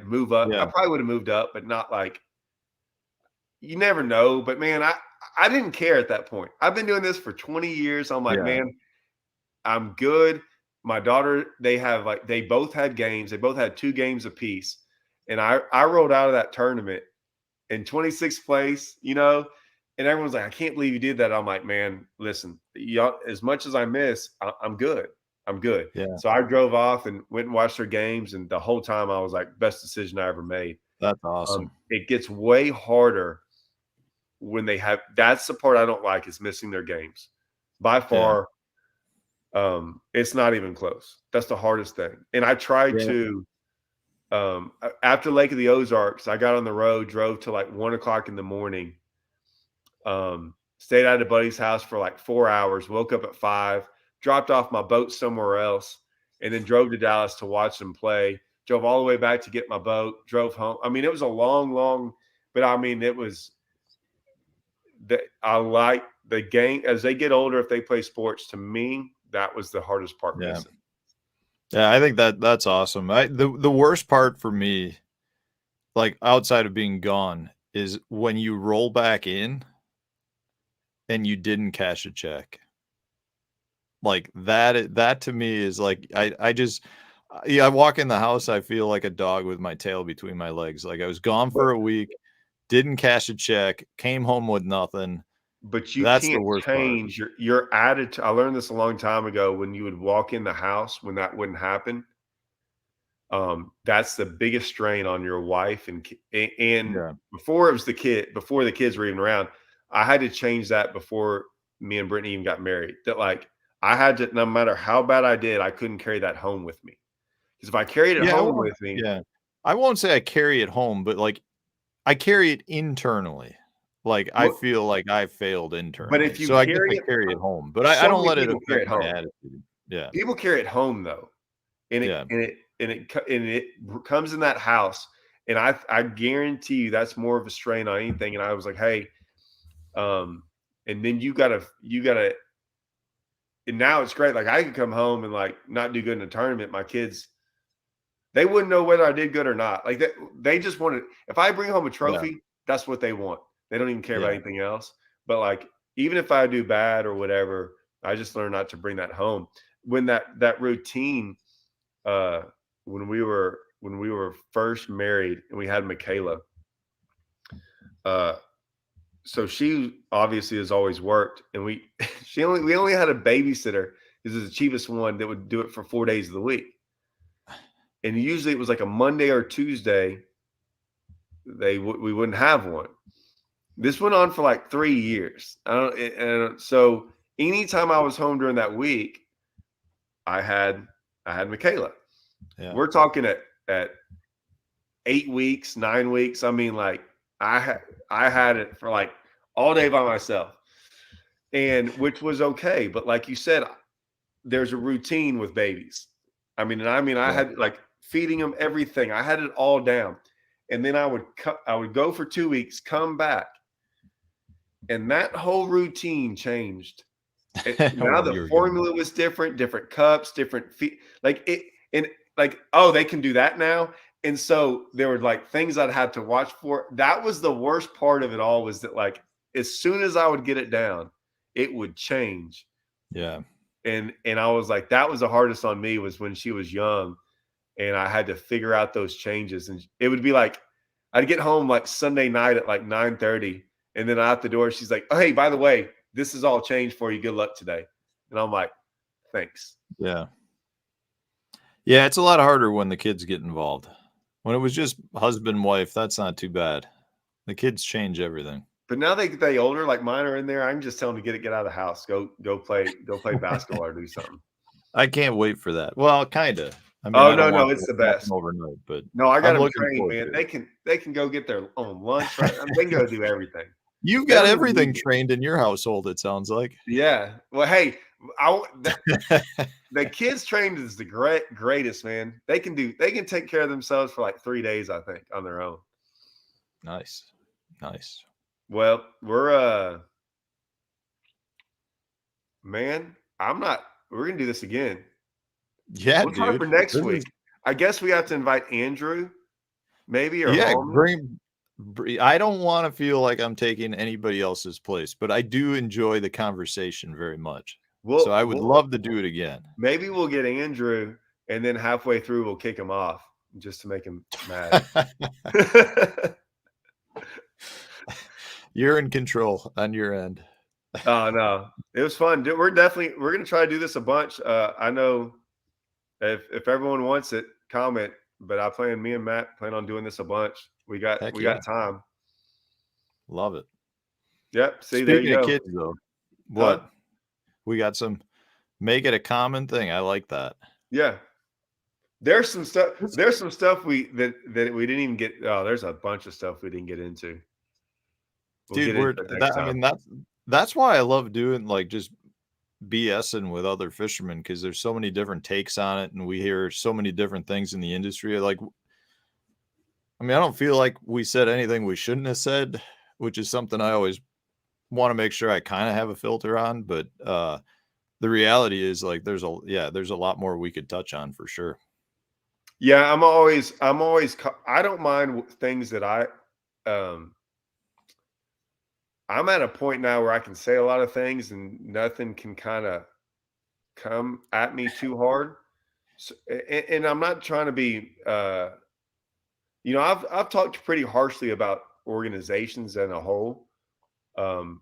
move up. I yeah, probably would have moved up, but not like you never know. But man, I didn't care at that point. I've been doing this for 20 years. I'm like, yeah, man, I'm good. My daughter, they both had games. They both had 2 games apiece. And I rolled out of that tournament in 26th place, and everyone's like, I can't believe you did that. I'm like, man, listen, y'all, as much as I miss, I'm good. I'm good. yeah. So I drove off and went and watched their games. And the whole time I was like, best decision I ever made. That's awesome. It gets way harder when that's the part I don't like is missing their games. By Yeah. far, It's not even close. That's the hardest thing. And I tried Yeah. to after Lake of the Ozarks, I got on the road, drove to like 1 o'clock in the morning, stayed at a buddy's house for like 4 hours, woke up at 5, dropped off my boat somewhere else, and then drove to Dallas to watch them play. Drove all the way back to get my boat, drove home. I mean, it was a long, but I mean, it was that I like the game as they get older. If they play sports, to me, that was the hardest part Yeah. missing. Yeah, I think that's awesome. The worst part for me, like, outside of being gone, is when you roll back in and you didn't cash a check. Like, that to me is like I just yeah, I walk in the house, I feel like a dog with my tail between my legs. Like, I was gone But for a week, didn't cash a check, came home with nothing. but you That's the can't worst part. change your attitude. I learned this a long time ago when you would walk in the house when that wouldn't happen. That's the biggest strain on your wife and Yeah. before the kids were even around. I had to change that before me and Brittany even got married. That like I had to, no matter how bad I did, I couldn't carry that home with me. Because if I carried it Yeah, home with me, I won't say I carry it home, but, like, I carry it internally. Like, I well, feel like I failed but internally. if you So I guess carry I it, carry it home, but I so don't many let it people carry affect it my home. attitude. Yeah. People carry it home though, and Yeah. it comes in that house, and I guarantee you that's more of a strain on anything. And I was like, hey, um, and then you gotta, and now it's great. Like I could come home and like not do good in a tournament. My kids, they wouldn't know whether I did good or not. Like they just wanted. If I bring home a Yeah. trophy, that's what they want. They don't even care about Yeah. anything else. But like even if I do bad or whatever, I just learned not to bring that home. When that routine, uh, when we were first married and we had Michaela, uh, so she obviously has always worked, and we only had a babysitter. This is the cheapest one that would do it for 4 days of the week, and usually it was like a Monday or Tuesday. We wouldn't have one. This went on for like 3 years. I don't, and so anytime I was home during that week, I had I had Michaela. Yeah. We're talking at 8 weeks, 9 weeks. I mean, like I had it for like all day by myself, and which was okay. But like you said, there's a routine with babies. I mean, I Yeah. had like feeding them everything. I had it all down, and then I would go for 2 weeks, come back, and that whole routine changed. Now When the you were gone. formula was different, different cups, different feed, like it, and like oh, they can do that now. And so there were like things I'd have to watch for. That was the worst part of it all, was that like as soon as I would get it down, it would change. Yeah. And I was like, that was the hardest on me, was when she was young and I had to figure out those changes. And it would be like I'd get home like Sunday night at like 9:30, and then out the door she's like, oh, hey, by the way, this is all changed for you, good luck today. And I'm like, thanks. Yeah. Yeah, it's a lot harder when the kids get involved. When it was just husband and wife, that's not too bad. The kids change everything. But now they older, like mine are in there, I can just tell them to get out of the house, go play basketball or do something. I can't wait for that. Well, kinda. I mean, Oh I no, don't no, want it's that the to happen best. overnight, but No, I got I'm them looking trained, forward man. to it. They can go get their own lunch, right? I mean, they can go do everything. You've They got don't even everything need me. trained in your household, it sounds like. Yeah. Well, hey, I the kids trained is the greatest, man. They can take care of themselves for like 3 days, I think, on their own. Nice. Nice. Well, man, we're gonna do this again. Yeah, We'll try for dude. next This week. is I guess we have to invite Andrew, maybe, or yeah, Holman. I don't wanna feel like I'm taking anybody else's place, but I do enjoy the conversation very much. So We'll I would we'll love to do it again. maybe we'll get Andrew, and then halfway through we'll kick him off just to make him mad. You're in control on your end. Oh no, it was fun. We're gonna try to do this a bunch. I know if everyone wants it, comment. But me and Matt plan on doing this a bunch. We got Heck we yeah. got time. Love it. Yep. See, there you Speaking of go. kids though, Huh? what? We got some Make it a common thing. I like that. Yeah. There's some stuff. That's There's some stuff that we didn't even get. Oh, there's a bunch of stuff we didn't get into. We'll dude, get into we're it next that I time. mean, that's why I love doing, like, just BSing with other fishermen because there's so many different takes on it, and we hear so many different things in the industry. Like, I mean, I don't feel like we said anything we shouldn't have said, which is something I always wanna make sure I kinda have a filter on, but, the reality is, like, there's a lot more we could touch on for sure. Yeah, I don't mind things that um, I'm at a point now where I can say a lot of things and nothing can kind of come at me too hard. So, and I'm not trying to be, I've talked pretty harshly about organizations as a whole. Um,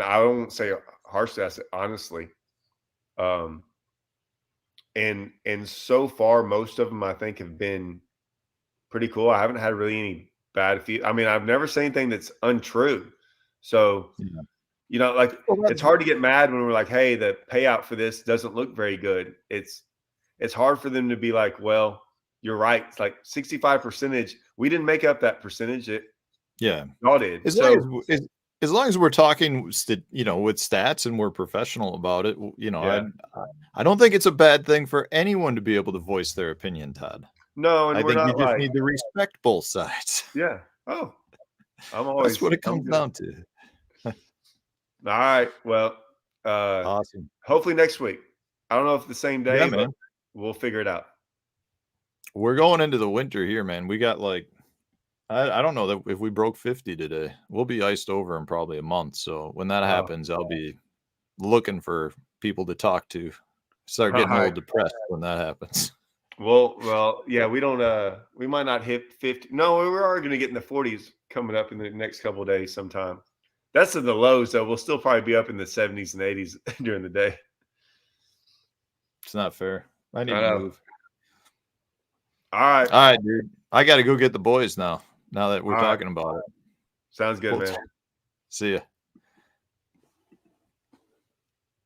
I won't say harshly, I say honestly. Um, and so far, most of them I think have been pretty cool. I haven't had really any bad feel. I mean, I've never said anything that's untrue. So, Yeah. like Well, it's hard to get mad when we're like, "Hey, the payout for this doesn't look very good." It's hard for them to be like, "Well, you're right." It's like 65 percentage. We didn't make up that percentage. yeah. Y'all did. As long as So, w as long as we're talking with stats and we're professional about it, yeah. I don't think it's a bad thing for anyone to be able to voice their opinion, Todd. No, and I we're think you not just like, need to respect both sides. yeah. Oh, That's what it I'm comes good. down to. All right. Well, uh, Awesome. hopefully next week. I don't know if the same Yeah, day, but man. we'll figure it out. We're going into the winter here, man. We got, like I don't know that if we broke 50 today, we'll be iced over in probably a month, so when that Oh, happens, I'll be looking for people to talk to. Start all getting a right. little depressed when that happens. Well, yeah, we don't we might not hit 50. No, we are going to get in the 40s coming up in the next couple of days sometime. That's in the lows though. We'll still probably be up in the 70s and 80s during the day. It's not fair. I need I to know. move. All right. All right, dude. I gotta go get the boys now that we're All right. talking about it. Sounds good, We'll man. see ya.